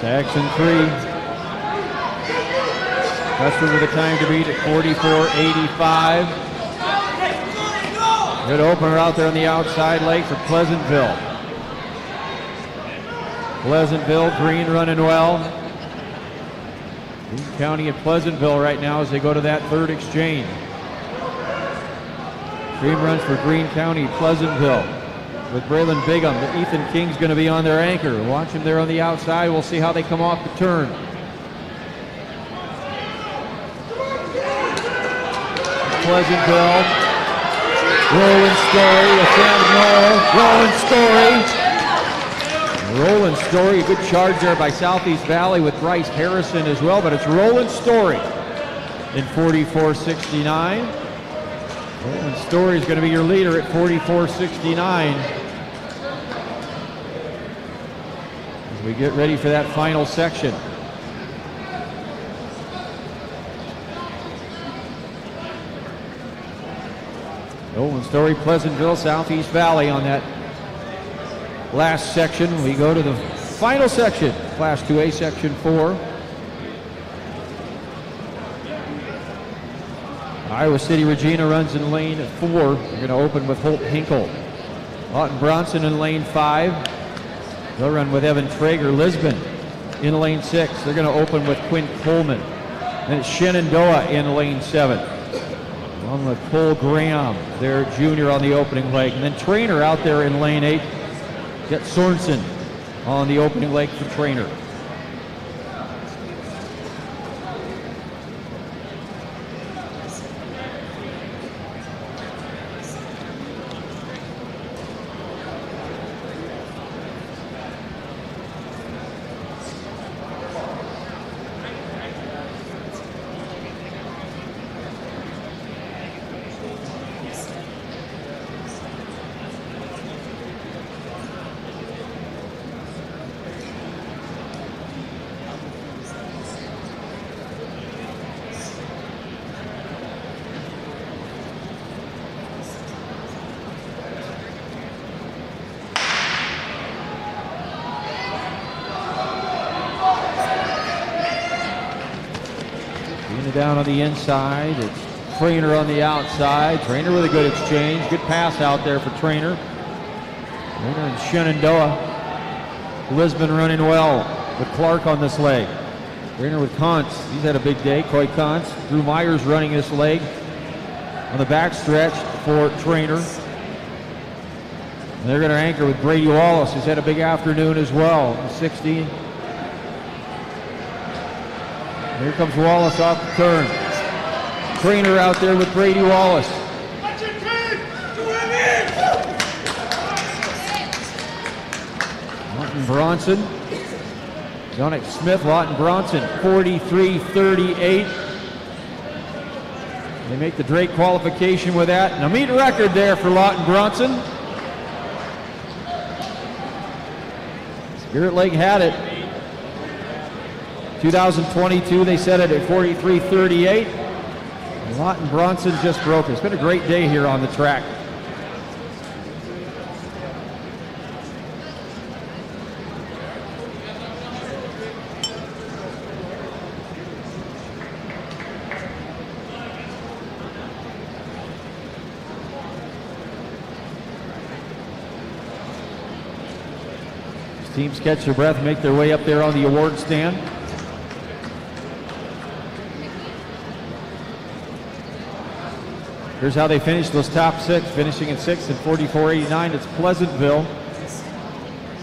Saxon 3. Custer with a time to beat at 44.85. Good opener out there on the outside leg for Pleasantville. Pleasantville, Green running well. Green County and Pleasantville right now as they go to that third exchange. Green runs for Green County, Pleasantville with Braylon Bigham. Ethan King's going to be on their anchor. Watch him there on the outside. We'll see how they come off the turn. Pleasantville. Roland Story, a Sam Noel. Roland Story, a good charge there by Southeast Valley with Bryce Harrison as well, but it's Roland Story in 44.69. Roland Story is going to be your leader at 44.69. As we get ready for that final section. Roland Story, Pleasantville, Southeast Valley on that last section. We go to the final section, Class 2A, Section 4. Iowa City Regina runs in lane 4. They're going to open with Holt Hinkle. Lawton Bronson in lane 5. They'll run with Evan Traeger. Lisbon in lane 6. They're going to open with Quinn Coleman. Then it's Shenandoah in lane 7. Along with Cole Graham, their junior on the opening leg. And then Trainer out there in lane 8. Jet Sorensen on the opening leg for Trainer. Down on the inside, it's Trainer on the outside. Trainer with a good exchange. Good pass out there for Trainer. Trainer and Shenandoah. Lisbon running well with Clark on this leg. Trainer with Kontz. He's had a big day. Coy Kontz. Drew Myers running this leg on the back stretch for Trainer. And they're going to anchor with Brady Wallace, who's had a big afternoon as well. 16. Here comes Wallace off the turn. Trainer out there with Brady Wallace. Lawton Bronson. Jonik Smith, Lawton Bronson, 43.38. They make the Drake qualification with that. And a meet record there for Lawton Bronson. Spirit Lake had it. 2022, they set it at 43.38. Lawton Bronson just broke it. It's been a great day here on the track. These teams catch their breath, make their way up there on the award stand. Here's how they finished those top 6. Finishing in 6th in 44.89, it's Pleasantville.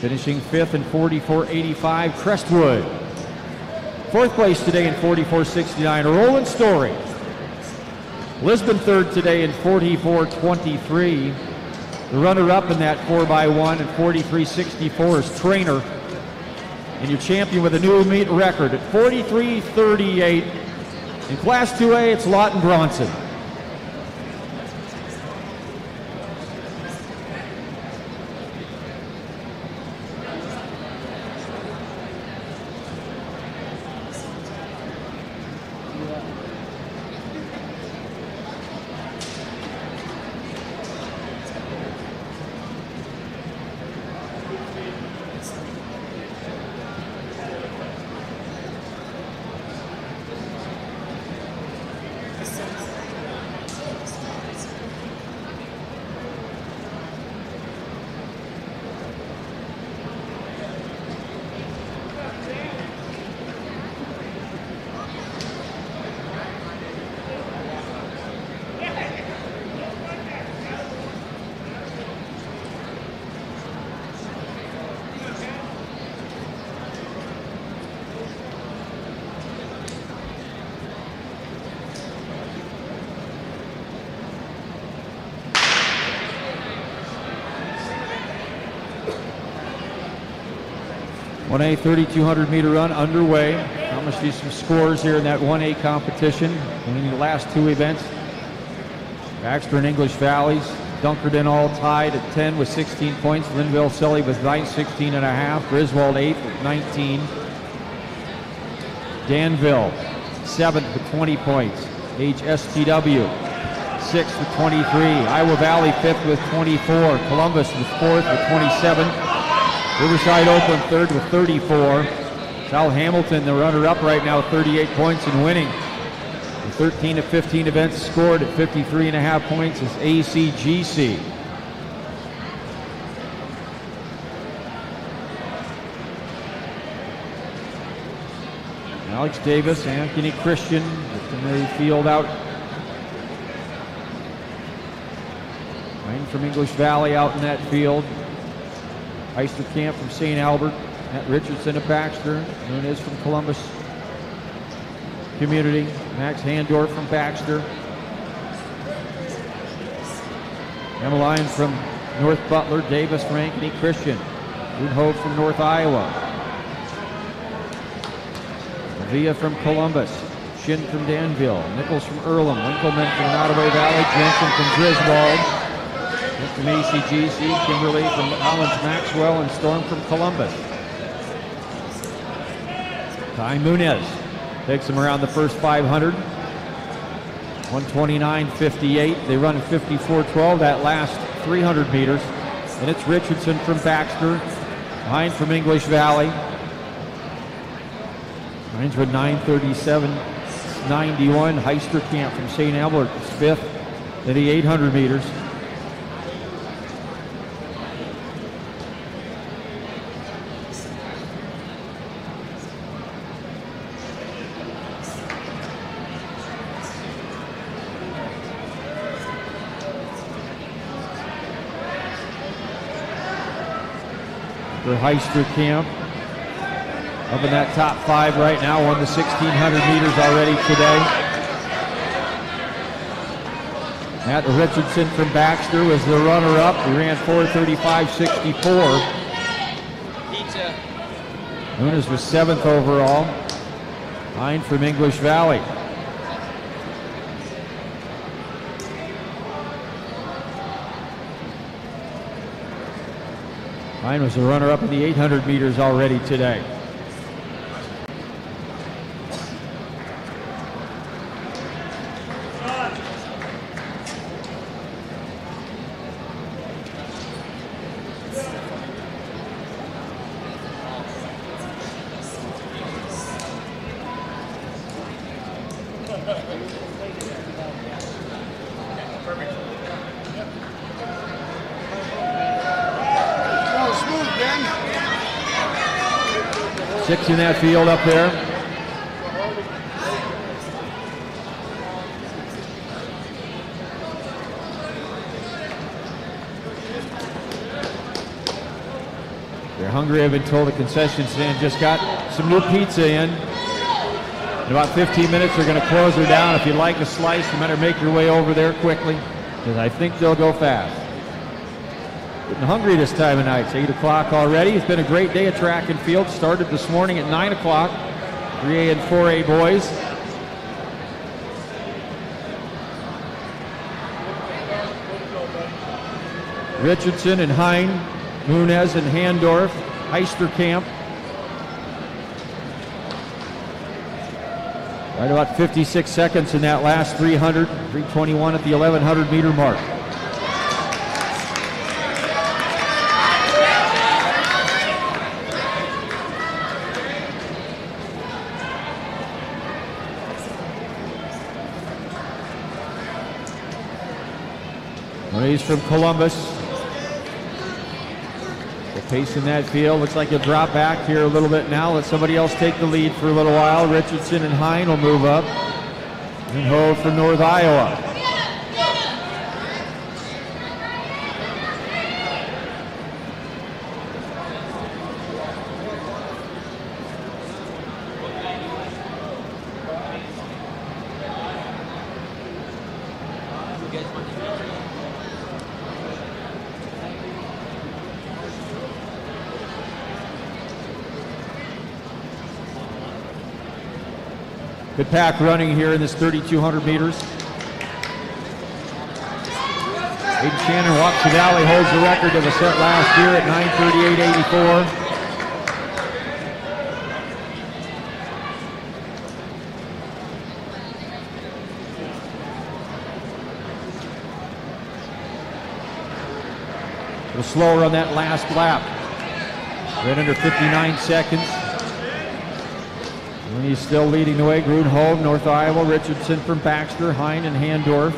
Finishing 5th in 44.85, Crestwood. 4th place today in 44.69, Roland Story. Lisbon 3rd today in 44.23. The runner-up in that 4x1 in 43.64 is Trainer. And your champion with a new meet record at 43.38. In Class 2A, it's Lawton Bronson. 1A 3,200 meter run underway. Promised you some scores here in that 1A competition. Winning the last two events. Baxter and English Valleys. Dunkerton all tied at 10 with 16 points. Linville Sully with 16 and a half. Griswold 8th with 19. Danville 7th with 20 points. HSPW 6th with 23. Iowa Valley 5th with 24. Columbus was 4th with 27. Riverside Oakland 3rd with 34. South Hamilton, the runner-up right now, 38 points and winning. The 13 of 15 events scored at 53.5 points is ACGC. Alex Davis, Anthony Christian, in the field out. Ryan from English Valley out in that field. Heisterkamp from St. Albert. Matt Richardson of Baxter. Nunez from Columbus Community. Max Handorf from Baxter. Emmeline from North Butler. Davis from Ankeny Christian. Woodhoe from North Iowa. Villa from Columbus. Shin from Danville. Nichols from Earlham. Winkleman from Nottoway Valley. Jensen from Griswold. From ACGC. Kimberly from Collins Maxwell. And Storm from Columbus. Ty Munez takes them around the first 500. 129.58. They run 54.12 that last 300 meters. And it's Richardson from Baxter. Hine from English Valley. Hines with 9:37.91. Heisterkamp from St. Albert is 5th at the 800 meters. For Heisterkamp, up in that top 5 right now, won the 1,600 meters already today. Matt Richardson from Baxter was the runner-up. He ran 4:35.64. Pizza. Nunes was 7th overall. Hine from English Valley. Hine was the runner-up in the 800 meters already today. Six in that field up there. They're hungry. I've been told the concession stand just got some new pizza in. In about 15 minutes, they're going to close her down. If you'd like a slice, you better make your way over there quickly, because I think they'll go fast. Getting hungry this time of night. It's 8 o'clock already. It's been a great day of track and field. Started this morning at 9 o'clock. 3A and 4A boys. Richardson and Hine, Munez and Handorf, Heisterkamp. Right about 56 seconds in that last 300. 3:21 at the 1,100 meter mark. He's from Columbus. The pace in that field looks like he'll drop back here a little bit now. Let somebody else take the lead for a little while. Richardson and Hine will move up. And Ho for North Iowa. Good pack running here in this 3,200 meters. Aiden Shannon, Wapsie Valley holds the record of a set last year at 9:38.84. A little slower on that last lap. Right under 59 seconds. And he's still leading the way. Grunholm, North Iowa, Richardson from Baxter, Hine and Handorf.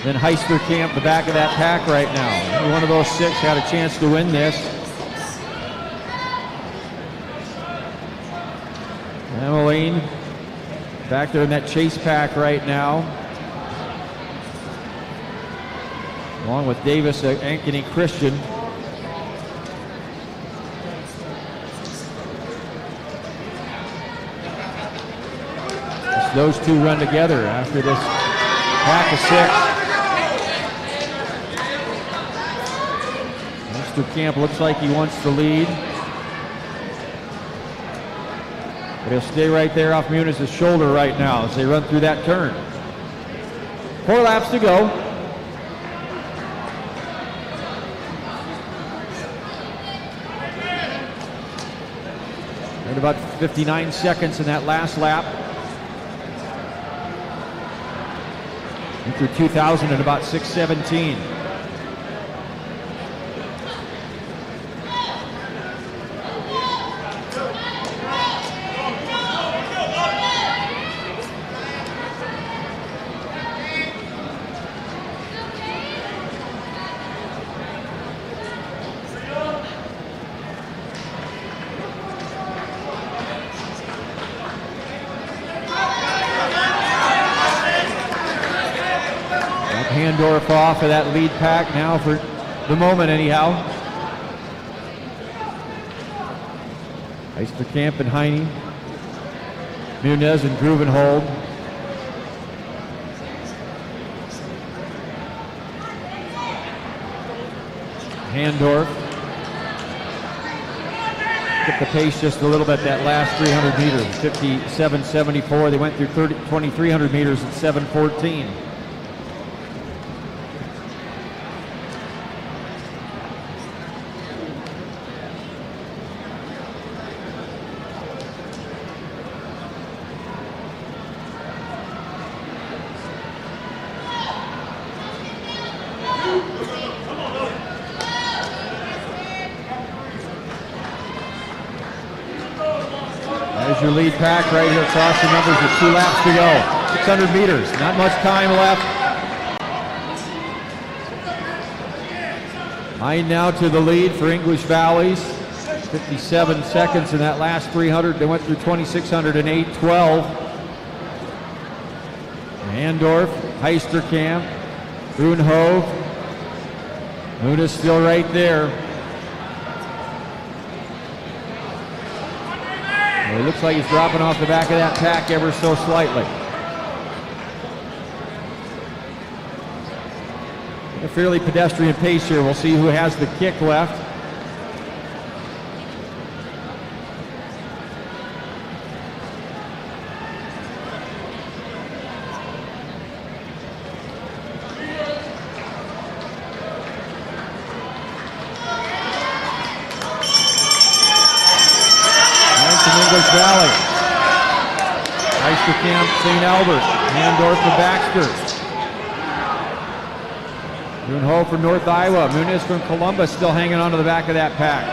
Then Heisterkamp, the back of that pack right now. Only one of those six had a chance to win this. Emmeline back there in that chase pack right now. Along with Davis, Ankeny Christian. Those two run together after this pack of six. Heisterkamp looks like he wants the lead. But he'll stay right there off Muniz's shoulder right now as they run through that turn. 4 laps to go. At about 59 seconds in that last lap. Through 2,000 at about 6:17. Handorf off of that lead pack now for the moment anyhow. Heisterkamp and Heine. Muniz and Gruvenhold. Handorf. Took the pace just a little bit that last 300 meters. 57.74. They went through 2,300 meters at 7:14. Your lead pack right here across the numbers with 2 laps to go. 600 meters, not much time left. Hine now to the lead for English Valleys. 57 seconds in that last 300. They went through 2,600 in 8:12. Handorf, Heisterkamp, Grunhove. Muniz still right there. It looks like he's dropping off the back of that pack ever so slightly. A fairly pedestrian pace here. We'll see who has the kick left. Valley. Heisterkamp, St. Albert. Handorf for Baxter. Grunholm from North Iowa. Muniz from Columbus still hanging on to the back of that pack.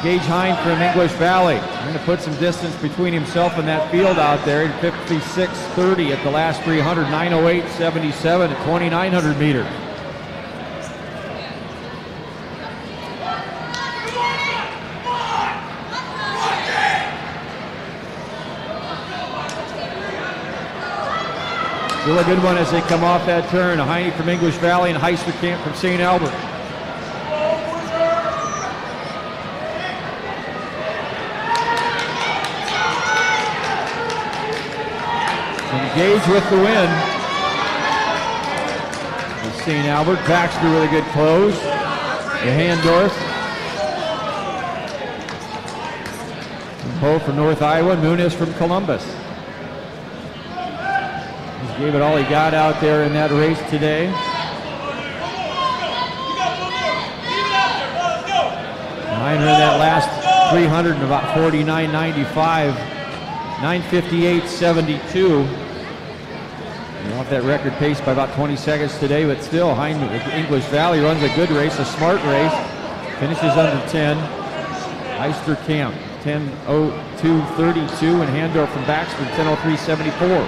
Gage Hine from English Valley. Going to put some distance between himself and that field out there in 56.30 at the last 300. 9:08.77 at 2,900 meters. Still a good one as they come off that turn. Heine from English Valley and Heisterkamp from St. Albert. Engage with the win. St. Albert. Baxter with a good close. The Handorf. Poe from North Iowa, Muniz from Columbus. Just gave it all he got out there in that race today. Niner in that last 300 and about 49.95, 9:58.72. Off that record pace by about 20 seconds today, but still, English Valley runs a good race, a smart race, finishes under 10. Heister Camp, 10:02.32, and Handorf from Baxter, 10:03.74.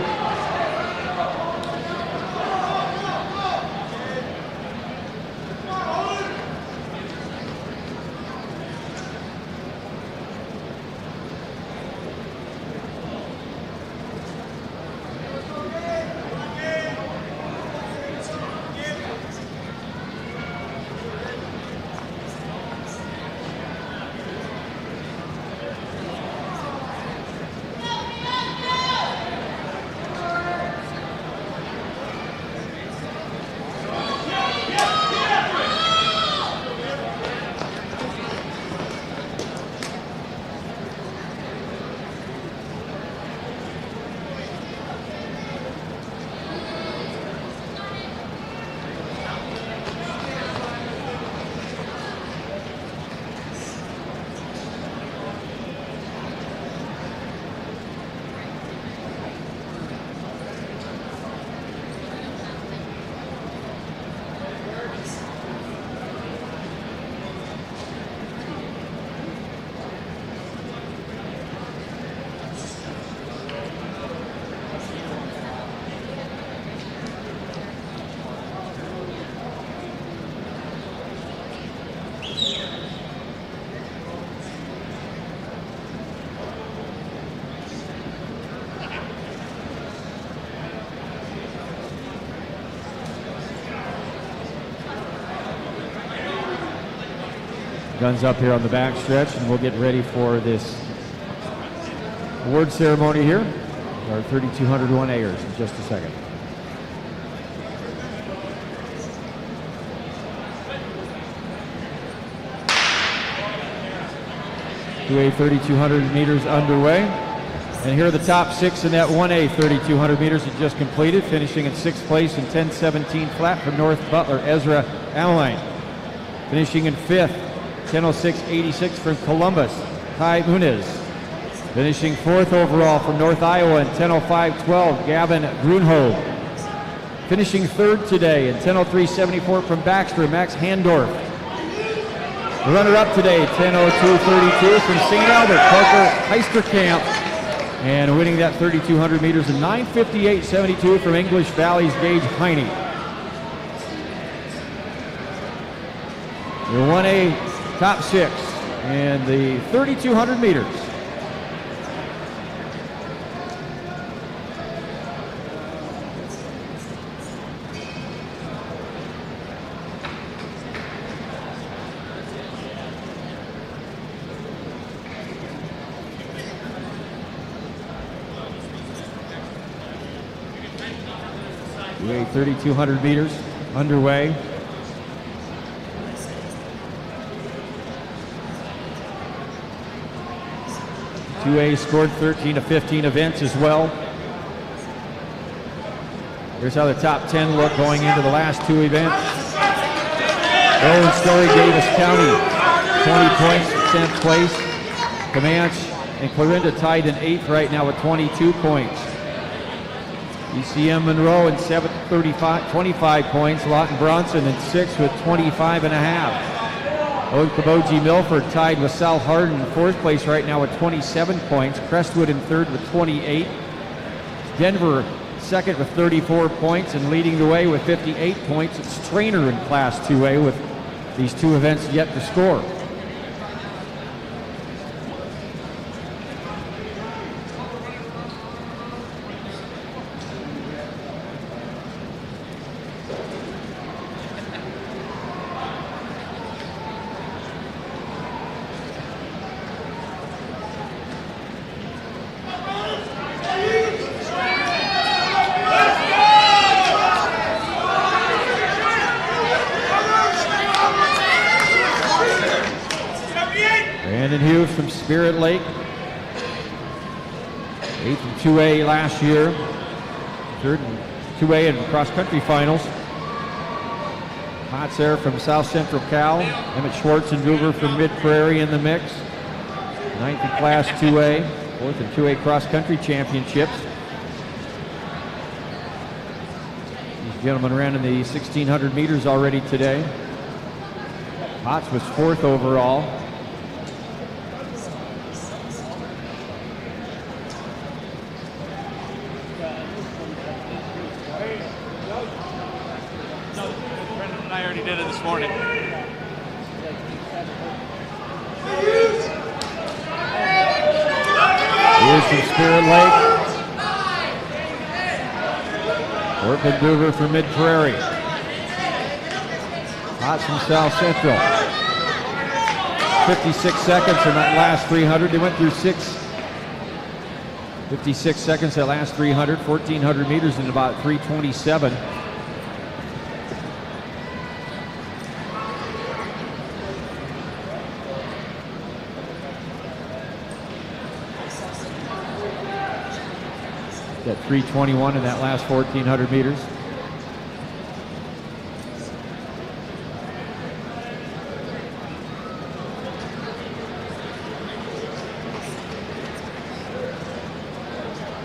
Guns up here on the back stretch, and we'll get ready for this award ceremony here. Our 3,200 1A'ers in just a second. Two A 3,200 meters underway. And here are the top 6 in that 1A 3,200 meters that just completed, finishing in 6th place in 10:17 flat from North Butler, Ezra Ameline. Finishing in 5th, 10:06.86 from Columbus, Ty Muniz. Finishing 4th overall from North Iowa in 10:05.12, Gavin Grunhold. Finishing 3rd today in 10:03.74 from Baxter, Max Handorf. The runner-up today, 10:02.32 from St. Albert, Parker Heisterkamp. And winning that 3,200 meters in 9:58.72 from English Valley's Gage Heine. The 1A top 6 and the 3,200 meters. The 3,200 meters underway. Two A scored 13 of 15 events as well. Here's how the top 10 look going into the last 2 events. Rowan Story, Davis County, 20 points, 10th place. Comanche and Clarinda tied in 8th right now with 22 points. ECM Monroe in 7th, 25 points. Lawton Bronson in 6th with 25.5. Okoboji Milford tied with South Hardin in 4th place right now with 27 points. Crestwood in 3rd with 28. Denver 2nd with 34 points, and leading the way with 58 points, it's Trainer in Class 2A with these 2 events yet to score. Spirit Lake, 8th in 2A last year. 3rd in 2A in cross-country finals. Potts there from South Central Cal. Emmett Schwartzendruber from Mid-Prairie in the mix. 9th in Class 2A. 4th in 2A cross-country championships. These gentlemen ran in the 1,600 meters already today. Potts was 4th overall. Brendan and I already did it this morning. Here's from Spirit Lake. Schwartzendruber from Mid-Prairie. Potts from South Central. 56 seconds in that last 300. They went through 56 seconds that last 300, 1,400 meters in about 3:27. Got 3:21 in that last 1,400 meters.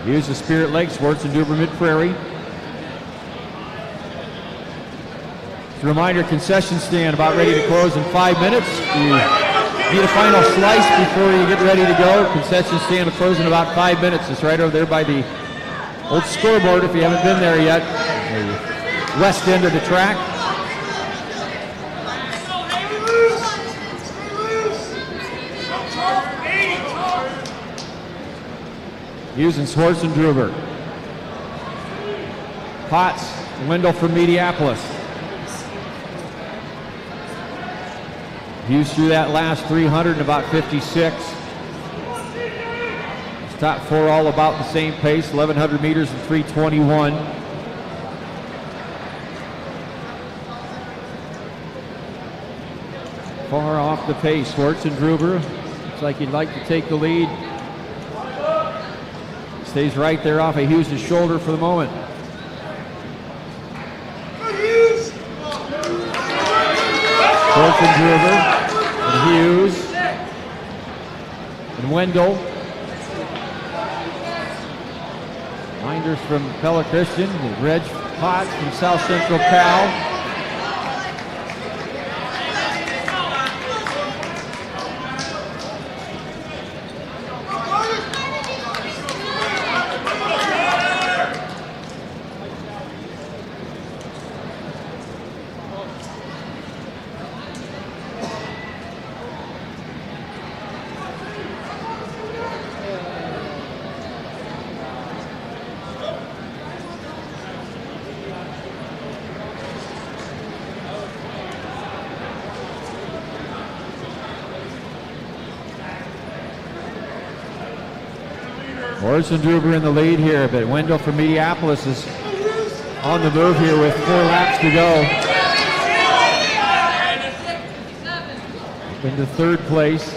Here's the Spirit Lake, Schwartzendruber Mid-Prairie. As a reminder, concession stand about ready to close in 5 minutes. You need a final slice before you get ready to go. Concession stand will close in about 5 minutes. It's right over there by the old scoreboard if you haven't been there yet. The west end of the track. Hughes and Schwartzendruber. Potts, Wendell from Mediapolis. Hughes through that last 300 in about 56. His top four all about the same pace, 1,100 meters in 3:21. Far off the pace, Schwartzendruber. Looks like he'd like to take the lead. Stays right there off of Hughes' shoulder for the moment. Schwartzendruber and Hughes and Wendell. Minders from Pella Christian, Reg Potts from South Central Cal. Schwartzendruber in the lead here, but Wendell from Mediapolis is on the move here with 4 laps to go. Into 3rd place.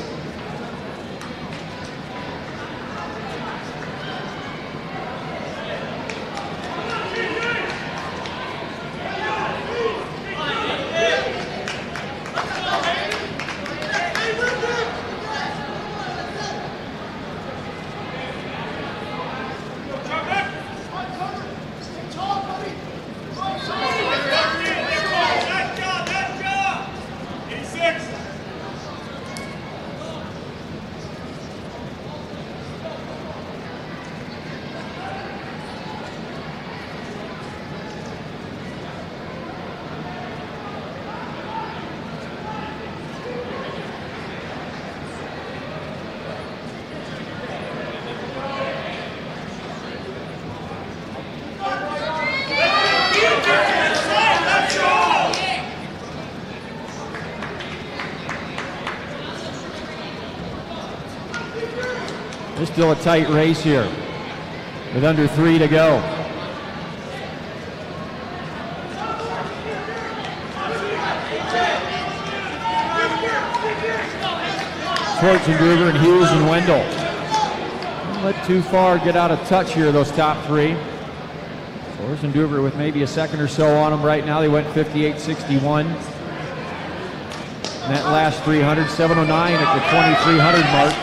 It's still a tight race here with under 3 to go. Schwartzendruber and Hughes and Wendell. Don't let too far get out of touch here, those top three. Forrest and Duber with maybe a second or so on them right now. They went 58.61. And that last 300, 7:09 at the 2,300 mark.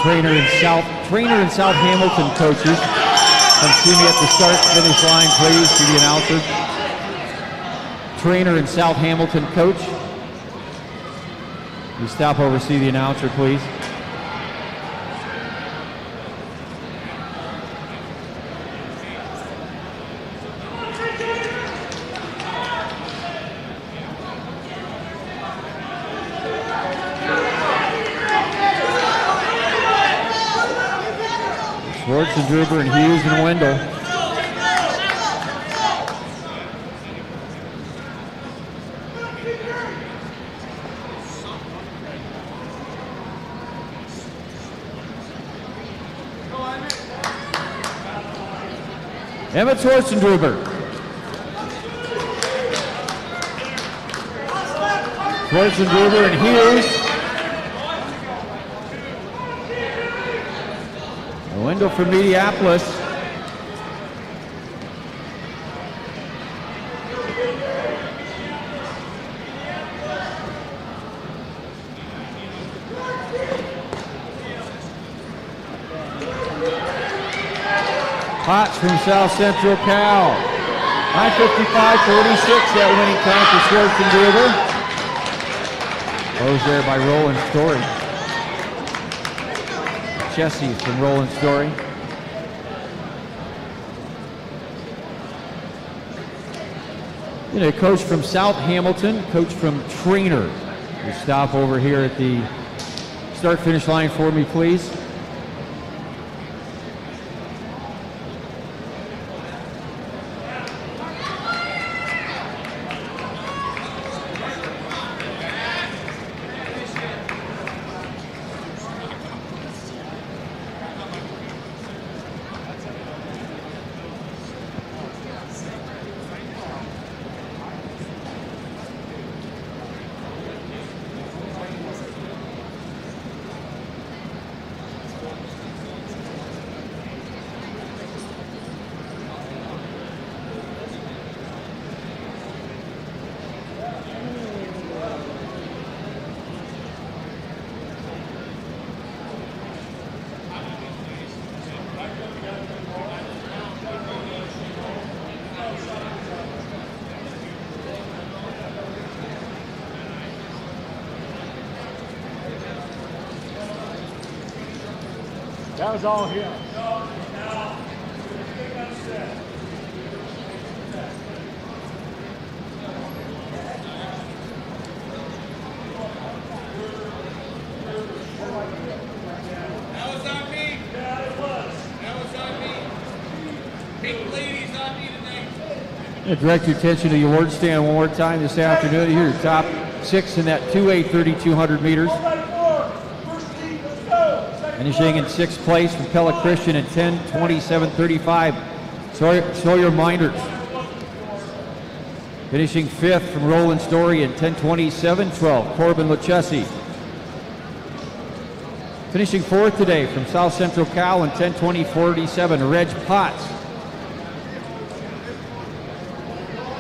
Trainer and South Hamilton coaches. Come see me at the start-finish line, please, to the announcer. Trainer and South Hamilton coach. You stop over, see the announcer, please. Schwarzenegger and Hughes and Wendell. Emmett Schwarzenegger. Schwarzenegger and Hughes. Wendell from Minneapolis. Potts from South Central Cal. 9:55.46, that winning time for Schwarzenegger. Closed there by Roland Story. Jesse from Roland Story. You know, coach from South Hamilton, coach from Trainer. You stop over here at the start-finish line for me, please. That was all him. That was on me. Yeah, it was. That was on me. Pink ladies on me tonight. Direct your attention to the award stand one more time this afternoon. Here, top 6 in that 2A 3,200 meters. Finishing in 6th place from Pella Christian at 10:27.35. Sawyer Minders. Finishing 5th from Roland Story at 10:27.12. Corbin Lucchesi. Finishing fourth today from South Central Cal in 10:20.47, Reg Potts.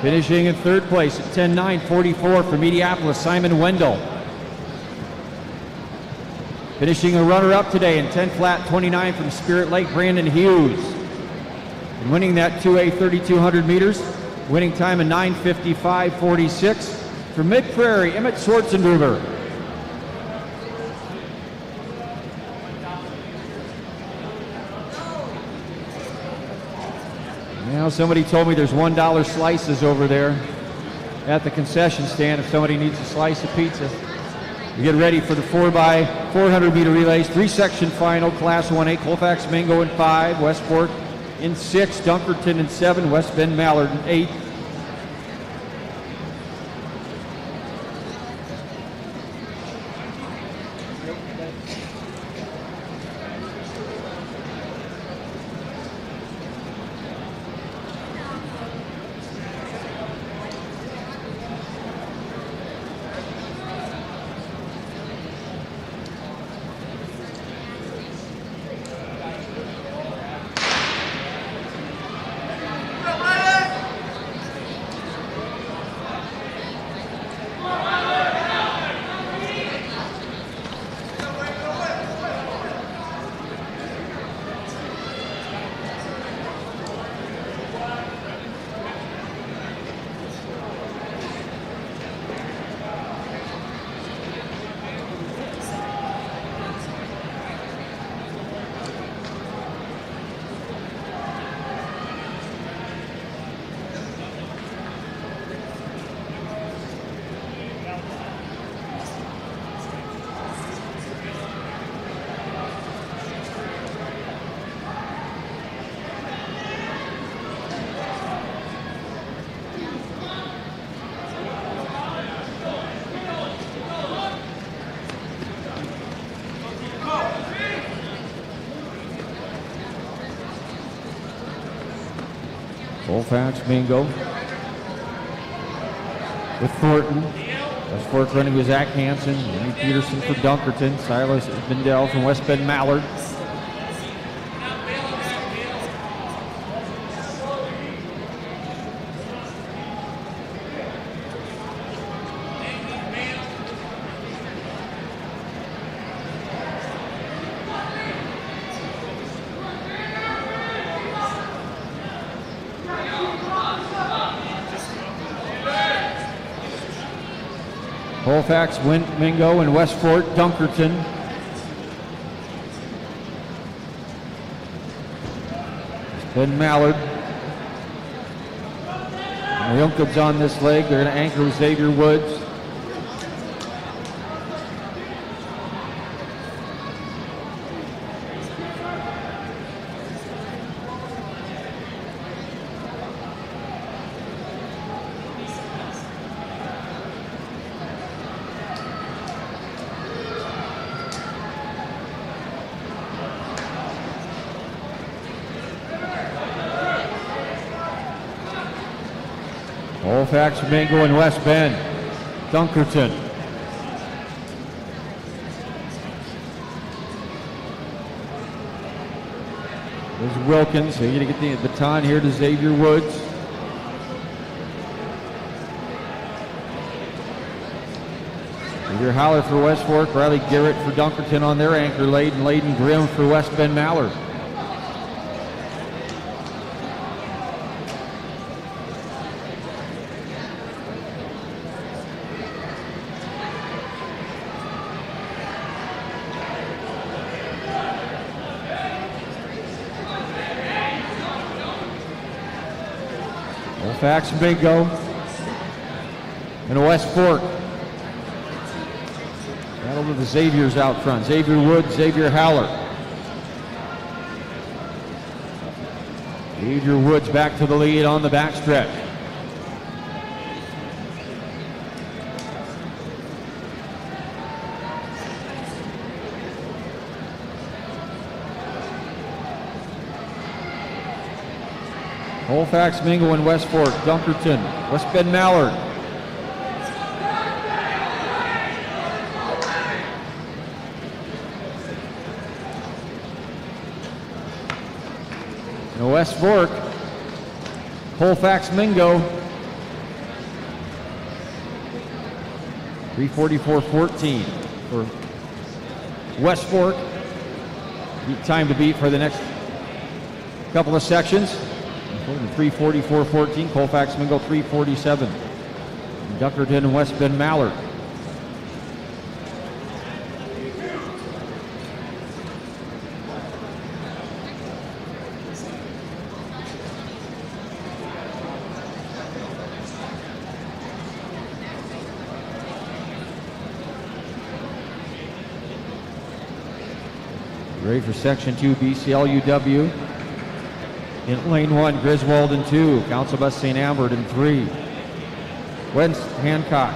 Finishing in third place at 10:09.44 from Mediapolis, Simon Wendell. Finishing a runner-up today in 10:29 from Spirit Lake, Brandon Hughes. And winning that 2A 3,200 meters, winning time in 9:55.46 from Mid-Prairie, Emmett Schwarzenberger. Now somebody told me there's $1 slices over there at the concession stand if somebody needs a slice of pizza. We get ready for the 4x400 meter relays, 3-section final, Class 1A, Colfax Mingo in 5, West Fork in 6, Dunkerton in 7, West Bend Mallard in 8. Colfax Mingo with Thornton. West Fork running with Zach Hansen, Amy Peterson for Dunkerton, Silas Bendel from West Bend Mallard. Colfax, Mingo, and West Fork, Dunkerton. Then Mallard. Wilkins on this leg. They're going to anchor with Xavier Woods. Colfax, Mingo, and West Bend. Dunkerton. There's Wilkins. So you're going to get the baton here to Xavier Woods. Xavier Holler for West Fork. Riley Garrett for Dunkerton on their anchor lane. And Layden Grimm for West Bend Mallard. Colfax, Mingo, and West Fork. Battle to the Xaviers out front. Xavier Woods, Xavier Haller. Xavier Woods back to the lead on the backstretch. Colfax, Mingo, and West Fork, Dunkerton, West Bend Mallard. In West Fork, Colfax Mingo. 3:44.14 for West Fork. Time to beat for the next couple of sections. 3:44.14. Colfax Mingo 3:47. Duckerton and West Bend Mallard. Ready for Section 2, BCLUW. In lane 1, Griswold in 2, Council Bus St. Ambert in 3. West Hancock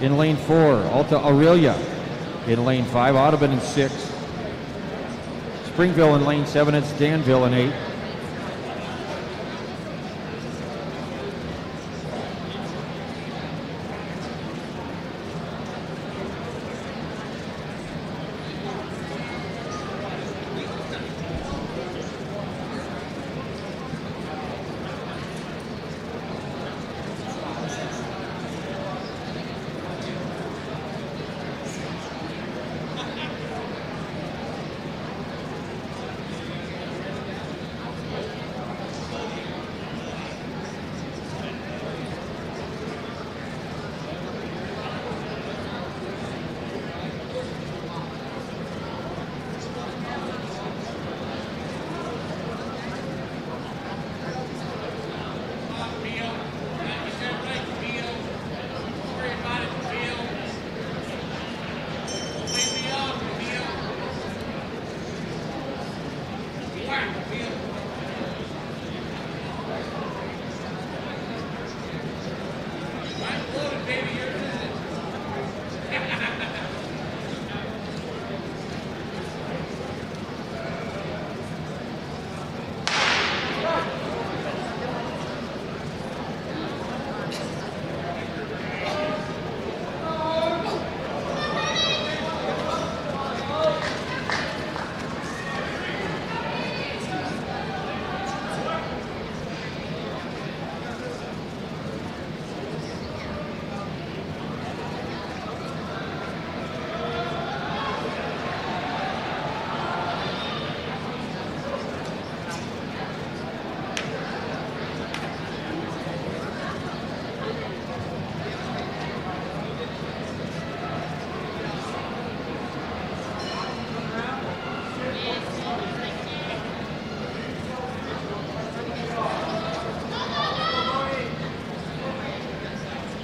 in lane 4, Alta Aurelia in lane 5, Audubon in 6. Springville in lane 7, it's Danville in 8.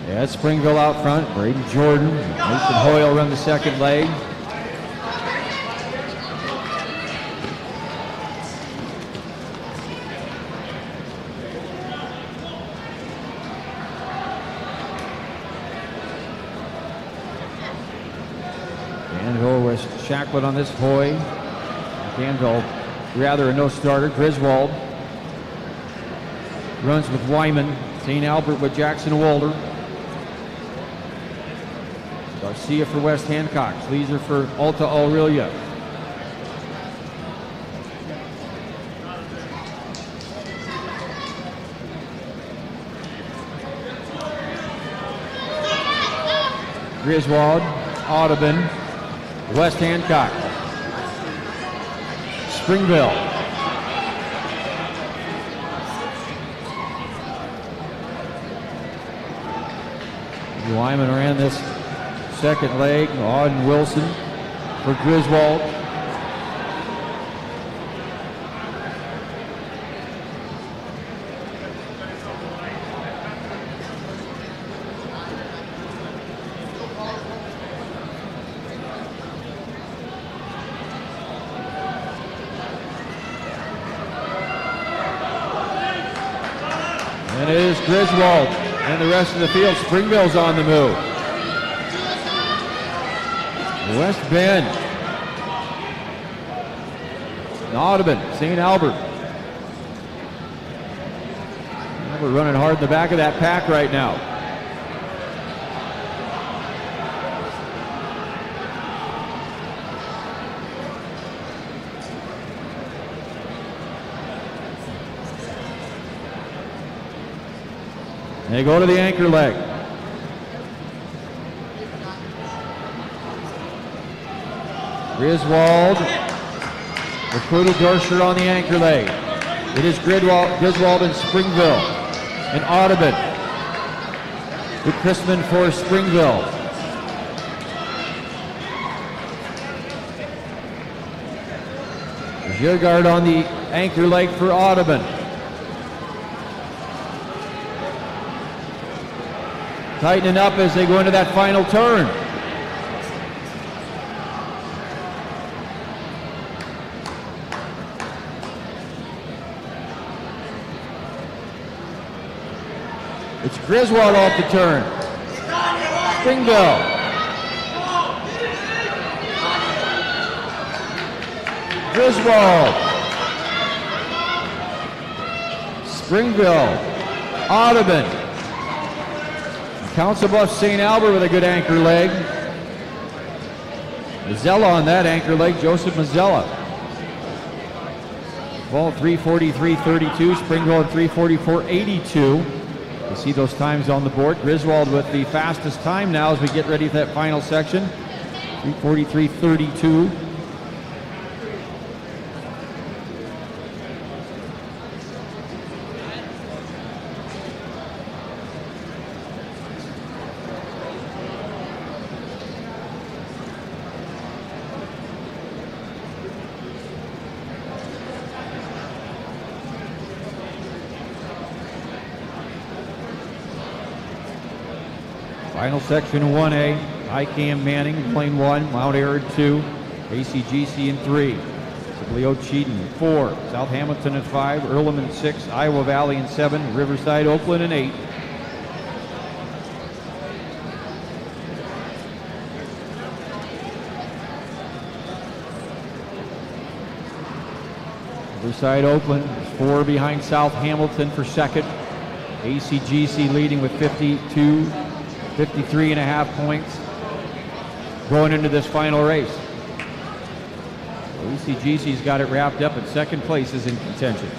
Yeah, Springville out front. Braden Jordan, Mason Hoyle run the second leg. Danville with Shacklett on this Hoy. Danville rather a no-starter. Griswold runs with Wyman. St. Albert with Jackson Walder. Garcia for West Hancock. Sleazer for Alta Aurelia. Griswold, Audubon, West Hancock, Springville. Wyman ran this second leg. Auden Wilson for Griswold. And it is Griswold and the rest of the field. Springville's on the move. West Bend. Audubon, St. Albert. We're running hard in the back of that pack right now. They go to the anchor leg. Griswold with Poodle-Dorscher on the anchor leg. It is Griswold and Springville and Audubon with Chrisman for Springville. Gilgard on the anchor leg for Audubon. Tightening up as they go into that final turn. It's Griswold off the turn. Springville. Griswold. Springville. Audubon. Council Bluffs St. Albert with a good anchor leg. Mazzella on that anchor leg, Joseph Mazzella. Ball 3:43.32, Springville at 3:44.82. You see those times on the board. Griswold with the fastest time now as we get ready for that final section. 3:43.32. Final section 1A, ICAM Manning, Plain 1, Mount Arid 2, ACGC in 3, Sibley Cheaton 4, South Hamilton at 5, Earlham in 6, Iowa Valley in 7, Riverside, Oakland in 8. Riverside, Oakland is 4 behind South Hamilton for second. ACGC leading with 53.5 points going into this final race. ACGC's got it wrapped up, and second place is in contention.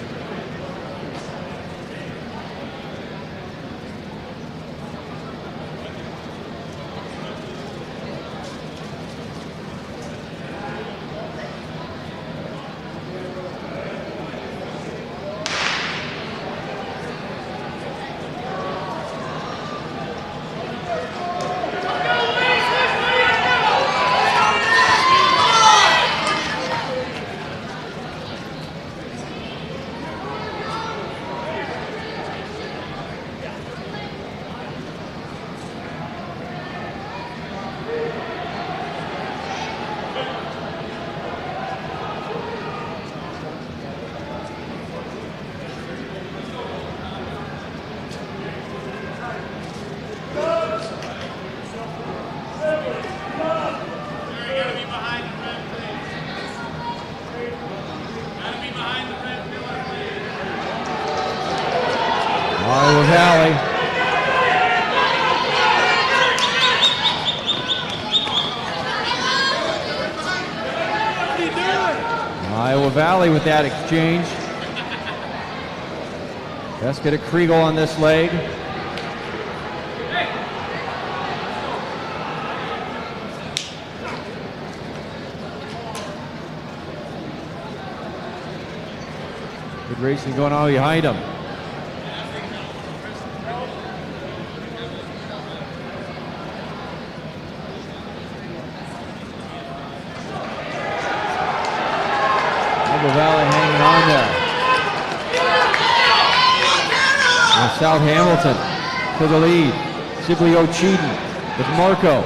Iowa Valley. Iowa Valley with that exchange. Let's get a Kriegel on this leg. Good racing going on behind him. Valley hanging on there. And South Hamilton to the lead. Sibley Cheaton with Marco.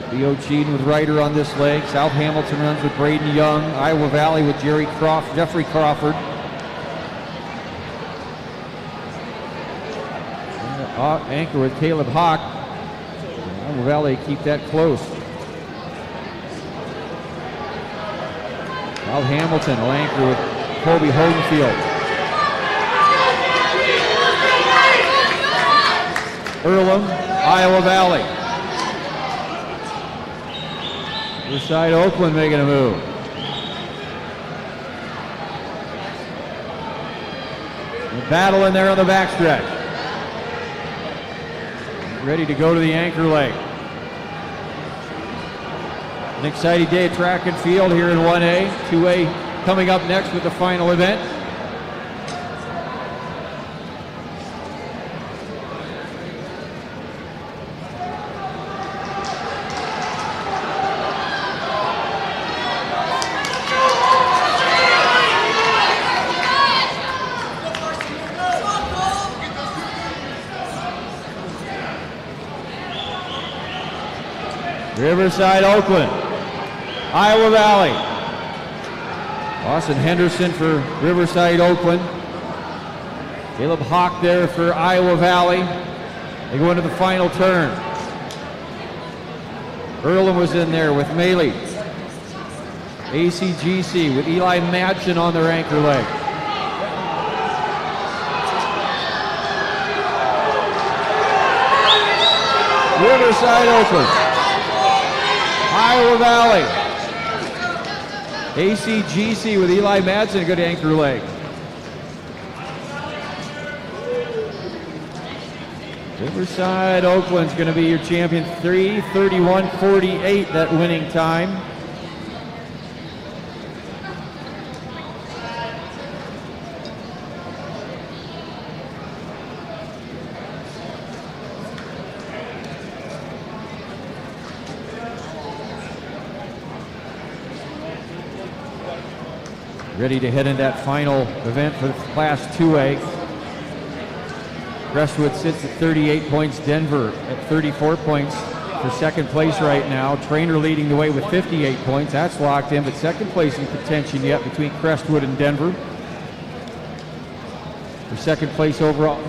Sibley Cheaton with Ryder on this leg. South Hamilton runs with Braden Young. Iowa Valley with Jeffrey Crawford. Anchor with Caleb Hawk. Iowa Valley keep that close. South Hamilton will anchor with Kobe Hodenfield. Earlham, Iowa Valley. Riverside Oakland making a move. The battle in there on the backstretch. Ready to go to the anchor leg. An exciting day of track and field here in 1A. 2A coming up next with the final event. Riverside Oakland, Iowa Valley. Austin Henderson for Riverside Oakland. Caleb Hawk there for Iowa Valley. They go into the final turn. Earlham was in there with Maley. ACGC with Eli Madsen on their anchor leg. Riverside Oakland, Iowa Valley. ACGC with Eli Madsen, a good anchor leg. Riverside Oakland's going to be your champion. 3:31.48, that winning time. Ready to head in that final event for Class 2A. Crestwood sits at 38 points. Denver at 34 points for second place right now. Trainer leading the way with 58 points. That's locked in, but second place in contention yet between Crestwood and Denver. For second place overall.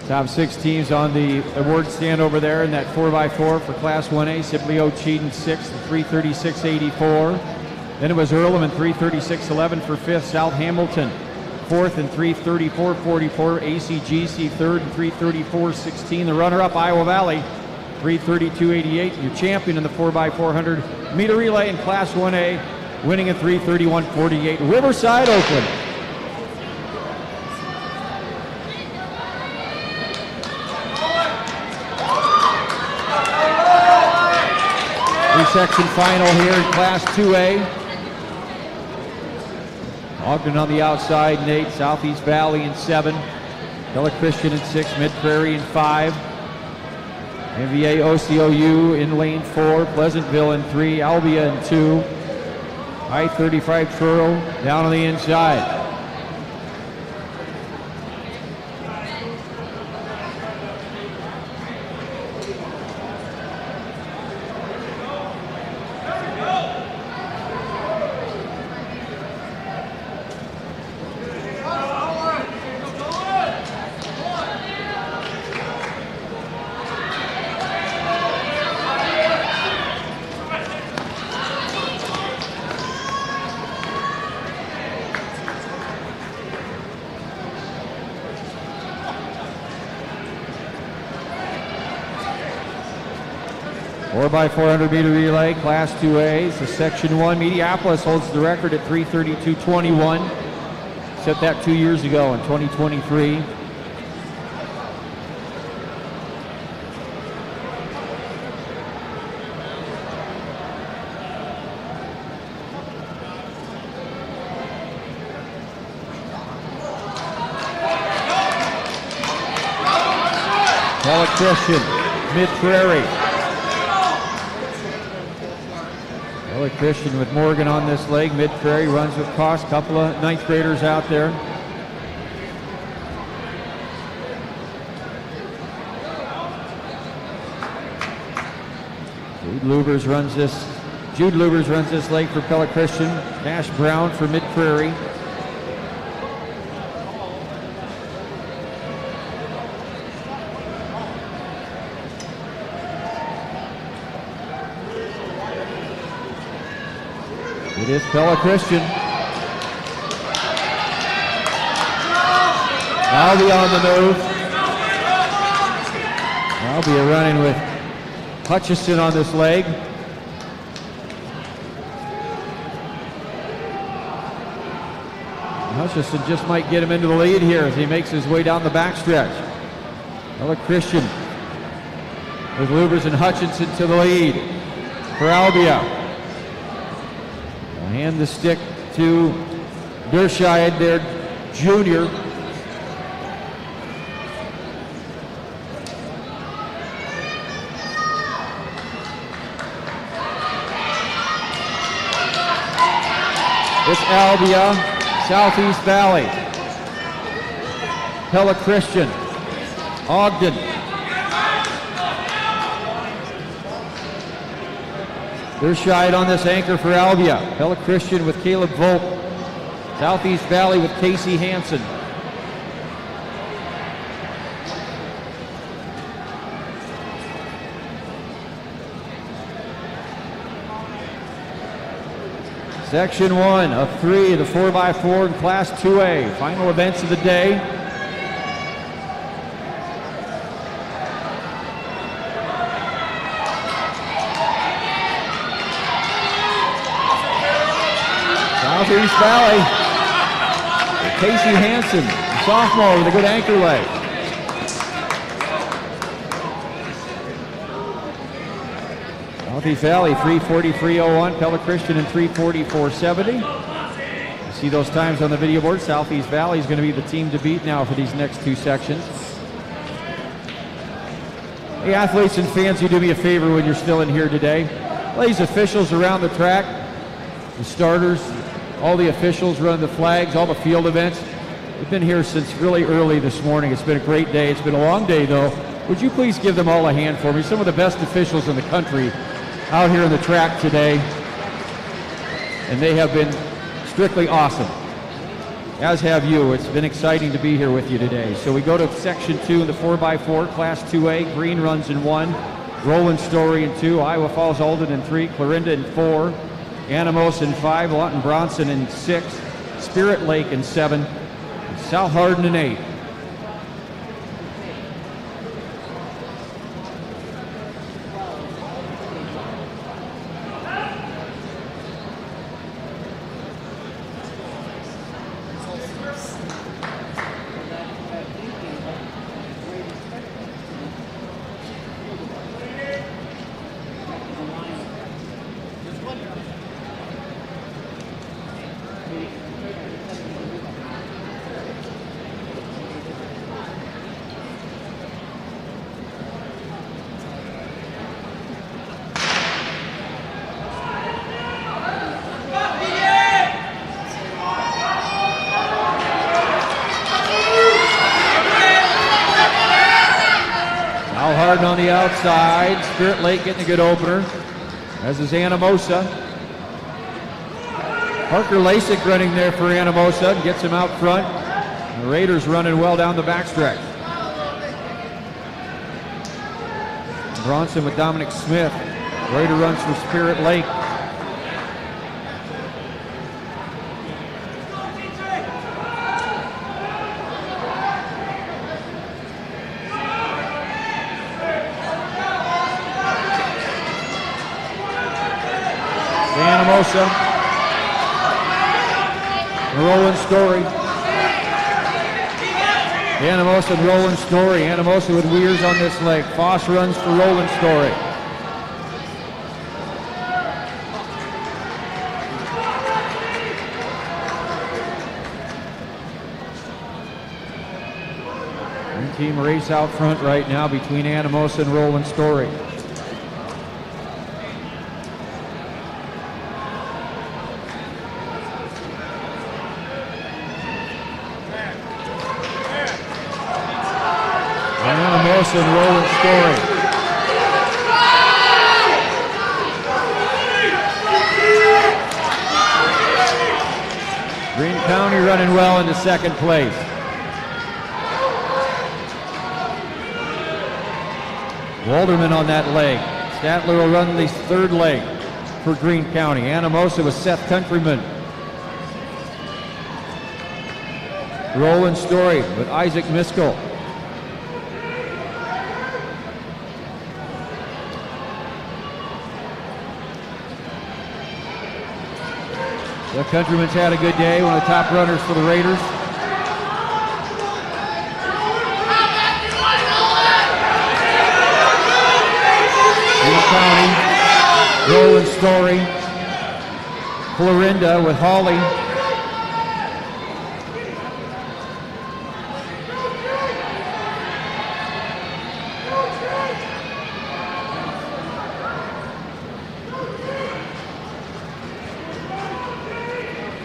Top 6 teams on the award stand over there in that 4x4 for Class 1A. Sibley Cheaton 6th, 3:36.84. Then it was Earlham and 3:36.11 for 5th. South Hamilton 4th and 3:34.44. ACGC 3rd and 3:34.16. The runner-up Iowa Valley 3:32.88. Your champion in the 4x400 meter relay in Class 1A, winning at 3:31.48. Riverside Oakland. Section final here in Class 2A. Ogden on the outside in 8, Southeast Valley in 7, Bella Christian in 6, Mid Prairie in 5, MVA OCOU in lane 4, Pleasantville in 3, Albia in 2, I-35 Truro down on the inside. By 400 meter relay, Class 2A. So Section 1, Mediapolis holds the record at 3:32.21. Set that 2 years ago in 2023. Bella Christian, Mid Prairie. Christian with Morgan on this leg. Mid Prairie runs with Cost. Couple of 9th graders out there. Jude Lubers runs this leg for Pella Christian. Nash Brown for Mid Prairie. It is Pella Christian. Albia on the move. Albia running with Hutchison on this leg. Hutchison just might get him into the lead here as he makes his way down the backstretch. Pella Christian with Lubers and Hutchinson to the lead for Albia. They'll hand the stick to Dershide, their junior. It's Albia, Southeast Valley. Pella Christian, Ogden. Dershide on this anchor for Albia. Pella Christian with Caleb Volk. Southeast Valley with Casey Hansen. Section 1 of 3 of the 4x4 in Class 2A. Final events of the day. Southeast Valley. Casey Hansen, sophomore with a good anchor leg. Southeast Valley 3:43.01, Pella Christian in 3:44.70. You see those times on the video board. Southeast Valley is going to be the team to beat now for these next two sections. Hey, athletes and fans, you do me a favor when you're still in here today. Ladies, officials around the track, the starters, all the officials running the flags, all the field events. We've been here since really early this morning. It's been a great day. It's been a long day, though. Would you please give them all a hand for me? Some of the best officials in the country out here on the track today, and they have been strictly awesome, as have you. It's been exciting to be here with you today. So we go to Section 2 in the 4x4, Class 2A. Green runs in 1, Roland Story in 2, Iowa Falls Alden in 3, Clarinda in 4, Animos in 5, Lawton Bronson in 6, Spirit Lake in 7, and South Hardin in 8. On the outside, Spirit Lake getting a good opener, as is Anamosa. Parker Lasik running there for Anamosa and gets him out front. The Raiders running well down the backstretch. Bronson with Dominic Smith. Raider runs for Spirit Lake. Roland Story. Anamosa and Roland Story. Anamosa with Weirs on this leg. Foss runs for Roland Story. One team race out front right now between Anamosa and Roland Story. Anamosa and Roland Story. Greene County running well into second place. Walderman on that leg. Statler will run the third leg. for Greene County. Anamosa with Seth Countryman. Roland Story with Isaac Miskell. The Countryman's had a good day, one of the top runners for the Raiders. Greene County, Roland Story, Florinda with Holly.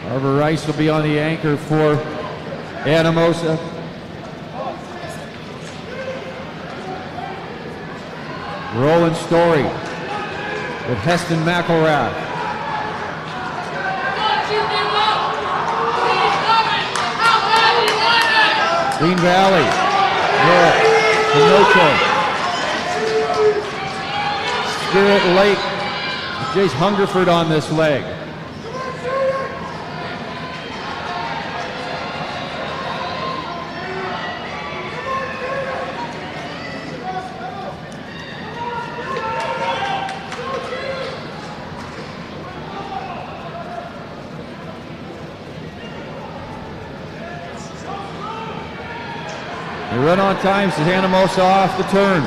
Harvard Rice will be on the anchor for Anamosa. Roland Story with Heston McElrath. Green Valley, Pinocho. Spirit Lake, Jace Hungerford on this leg. The run on time says Anamosa off the turn.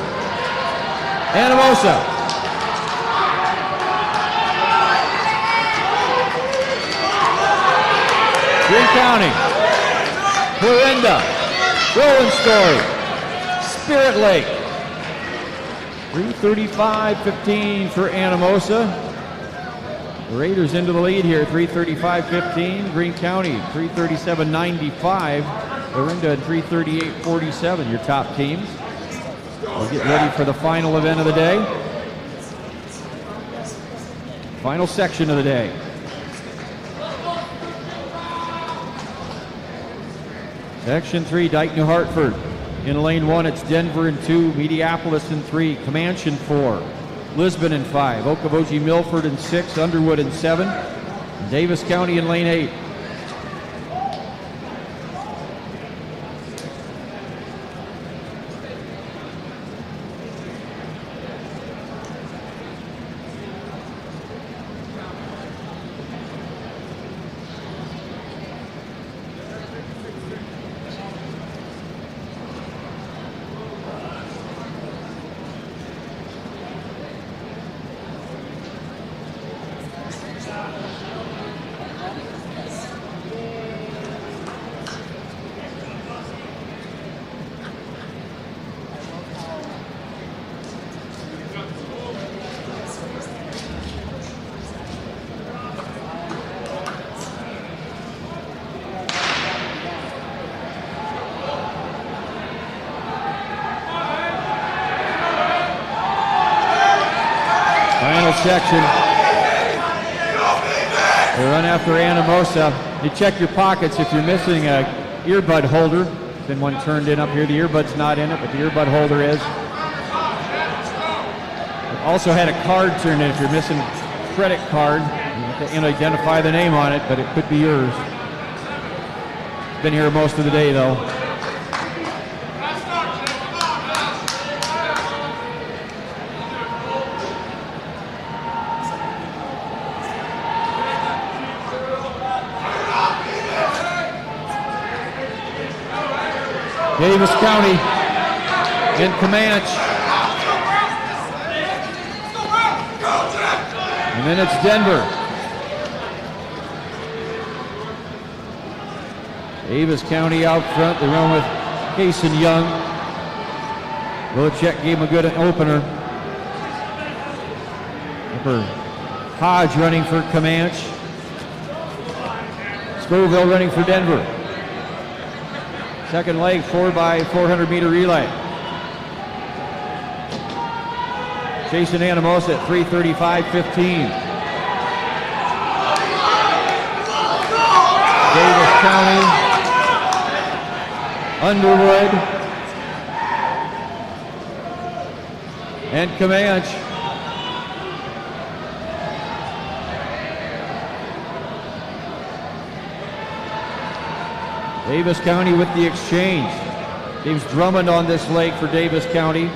Anamosa. Greene County. Florinda. Roland Story. Spirit Lake. 3:35.15 for Anamosa. The Raiders into the lead here. 3:35.15. Greene County 3:37.95. Florinda at 3:38.47, your top teams. We'll get ready for the final event of the day. Final section of the day. Section 3, Dike New Hartford. In lane 1, it's Denver in 2, Mediapolis in 3, Comanche in 4, Lisbon in 5, Okoboji Milford in 6, Underwood in 7, and Davis County in lane 8. Section. They run after Anamosa. You check your pockets if you're missing a earbud holder. There's been one turned in up here. The earbud's not in it, but the earbud holder is. We've also had a card turned in if you're missing a credit card. You have to identify the name on it, but it could be yours. Been here most of the day though. Davis County in Comanche. And then it's Denver. Davis County out front. They run with Case and Young. Wilczek gave him a good opener. Hodge running for Comanche. Scoville running for Denver. Second leg, 4x400 meter relay. Jason Anamosa at 3:35.15. Davis County, Underwood, and Comanche. Davis County with the exchange. James Drummond on this leg for Davis County.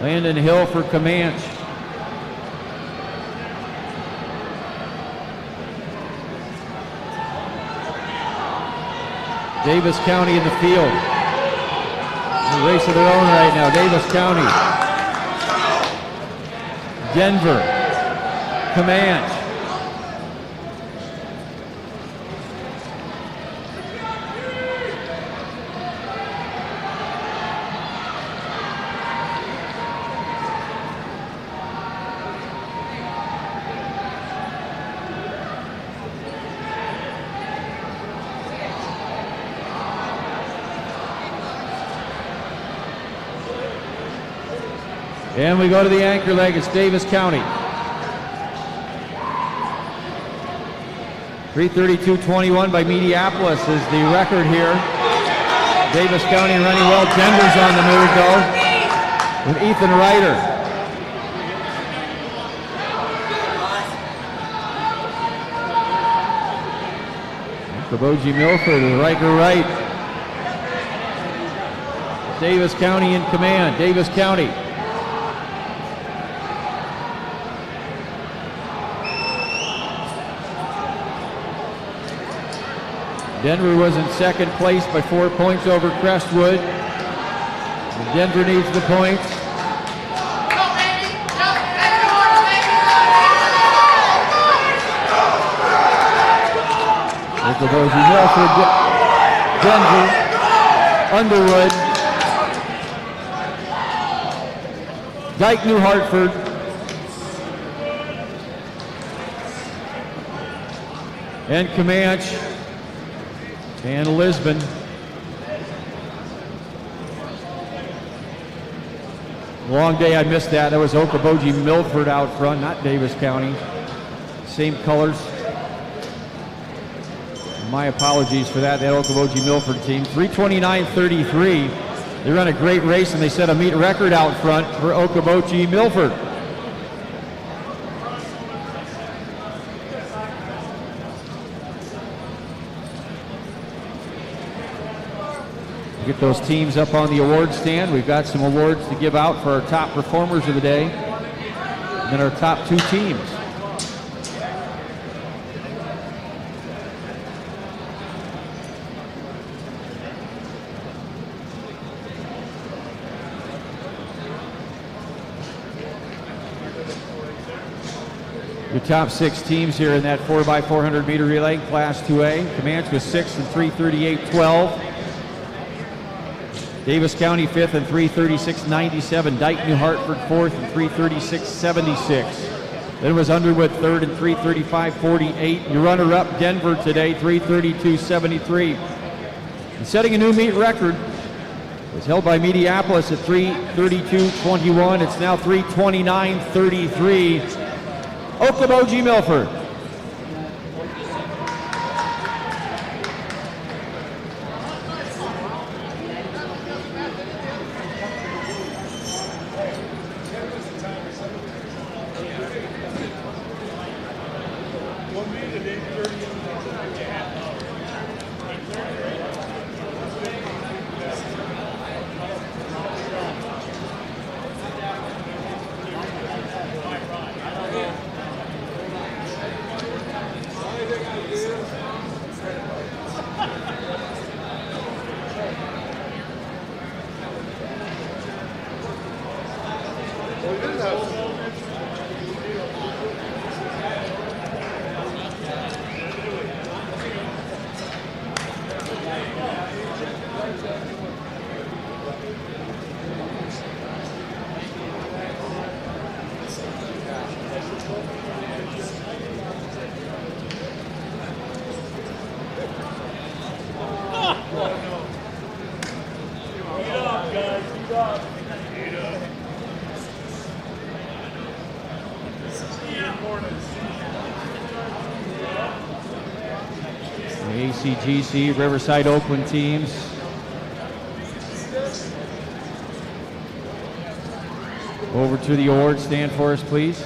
Landon Hill for Comanche. Davis County in the field. A race of their own right now. Davis County. Denver. Comanche. And we go to the anchor leg. It's Davis County. 3:32.21 by Mediapolis is the record here. Davis County running well. Denver's on the move though with Ethan Ryder. Kaboji Milford and Riker Wright. Davis County in command. Davis County. Denver was in second place by 4 points over Crestwood. And Denver needs the points. Okoboji Milford, Denver, Underwood, Dyke New Hartford, and Comanche. And Lisbon. Long day, I missed that. That was Okoboji Milford out front, not Davis County. Same colors. My apologies for that Okoboji Milford team. 3:29.33. They run a great race and they set a meet record out front for Okoboji Milford. Get those teams up on the award stand. We've got some awards to give out for our top performers of the day and then our top two teams. Your top six teams here in that 4x400 meter relay, Class 2A. Comanche was 6th and 3:38.12. Davis County 5th and 3:36.97. Dyke New Hartford 4th and 3:36.76. Then was Underwood 3rd and 3:35.48. Your runner-up Denver today 3:32.73. And setting a new meet record was held by Mediapolis at 3:32.21. It's now 3:29.33. Okoboji Milford. ACGC, Riverside, Oakland teams. Over to the award stand for us, please.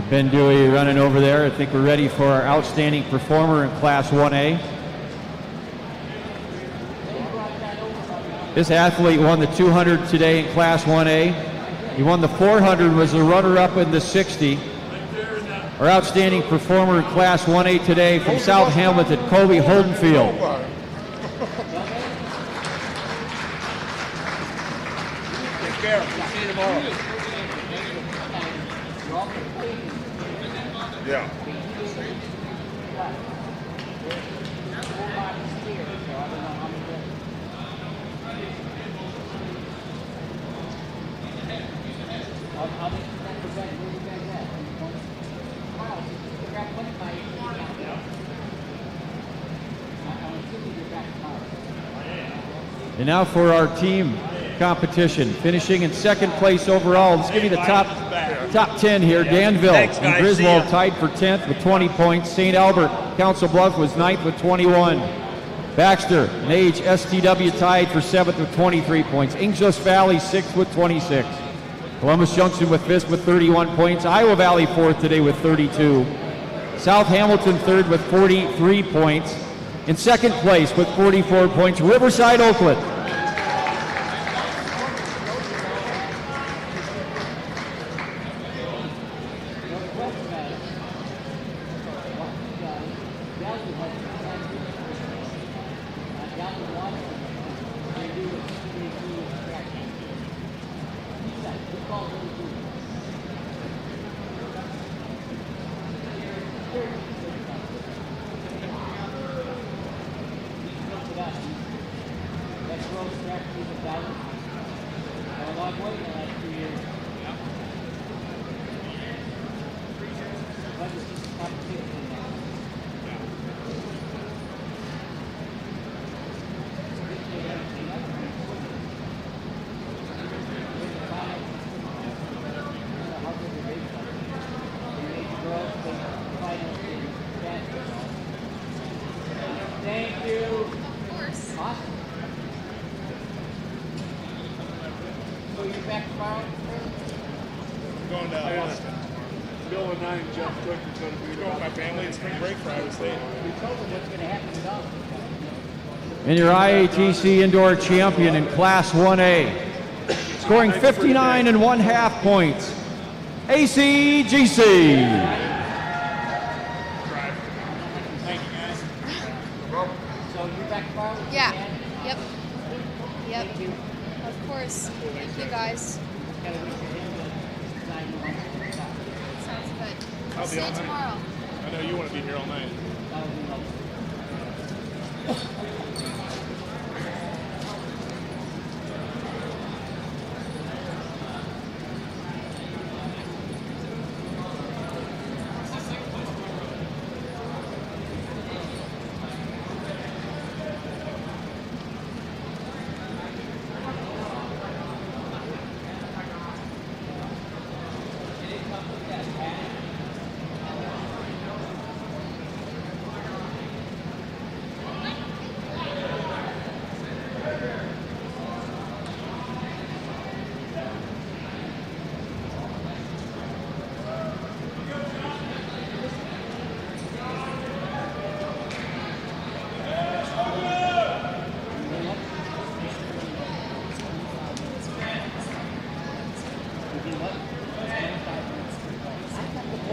Ben Dewey running over there. I think we're ready for our outstanding performer in Class 1A. This athlete won the 200 today in Class 1A. He won the 400, was the runner-up in the 60. Our outstanding performer in Class 1A today from South Hamilton, Kobe Holdenfield. Take care. See you tomorrow. Yeah. And now for our team competition, finishing in second place overall. Let's give you the top 10 here. Danville and Griswold tied for 10th with 20 points. St. Albert, Council Bluffs was 9th with 21. Baxter and Age STW tied for 7th with 23 points. English Valley 6th with 26. Columbus Junction with 5th with 31 points. Iowa Valley 4th today with 32. South Hamilton 3rd with 43 points. In second place with 44 points, Riverside Oakland. And your IATC indoor champion in Class 1A, scoring 59.5 points, ACGC. Yeah. Yep. Yep. Of course. Thank you guys. Sounds good. I'll See be you all night. tomorrow. I know you want to be here all night.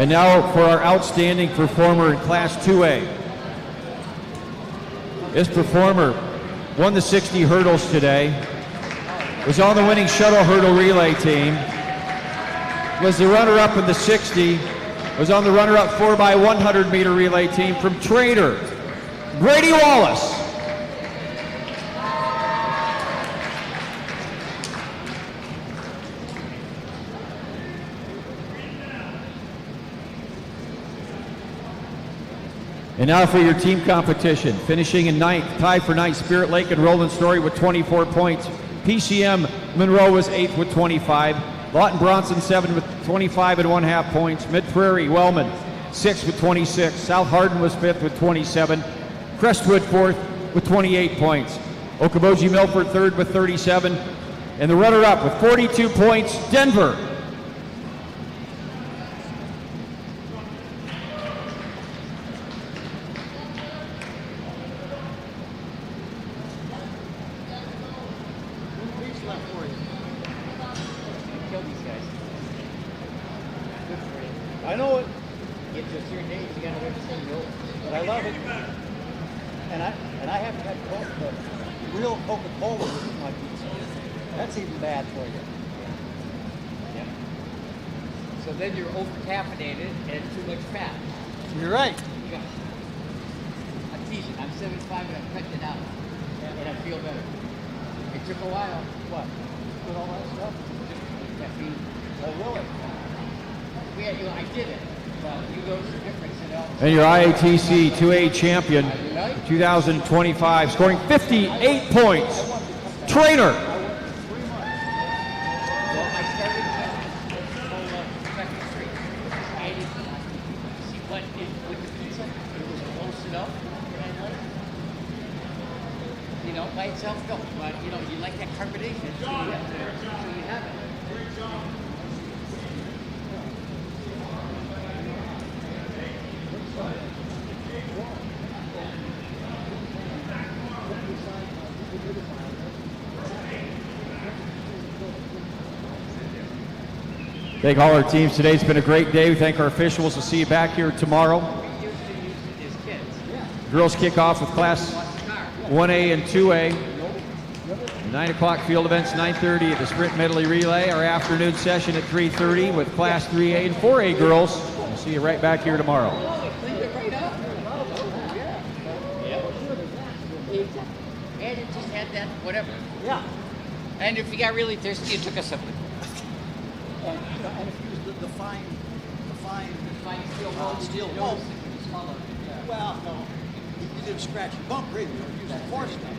And now for our outstanding performer in Class 2A. This performer won the 60 hurdles today, was on the winning shuttle hurdle relay team, was the runner-up in the 60, was on the runner-up 4x100 meter relay team from Trader, Brady Wallace. And now for your team competition. Finishing in ninth, tied for ninth, Spirit Lake and Roland Story with 24 points. PCM Monroe was eighth with 25. Lawton Bronson 7 with 25 and 1/2 points. Mid Prairie Wellman 6th with 26. South Hardin was 5th with 27. Crestwood 4th with 28 points. Okoboji Milford 3rd with 37. And the runner-up with 42 points, Denver. I know it. Get to a certain age, you gotta learn to say no. But I love it. And I haven't had real Coca-Cola with my pizza. That's even bad for you. Yeah. So then you're over-caffeinated and too much fat. You're right. Yeah. I'm teasing. I'm 75 and I'm cutting it out. And I feel better. It took a while. What? With all that stuff? Caffeine. Oh, really? I did it. Well, you notice the difference. And your IATC 2A champion, 2025, scoring 58 points, Trainer. Well, I started Second Street. I didn't see what with the pizza. It was close enough. And I liked it. You know, by itself, no. But, you know, you like that carbonation. So you have it. Thank all our teams today. It's been a great day. We thank our officials. We'll see you back here tomorrow. Girls kick off with Class 1A and 2A. 9 o'clock field events, 9:30 at the Sprint Medley Relay. Our afternoon session at 3:30 with Class 3A and 4A girls. We'll see you right back here tomorrow. And it just had that whatever. Yeah. And if you got really thirsty, you took a sip. And if you use the fine steel wool. Well, no, you didn't scratch your bump, really. You're using force now.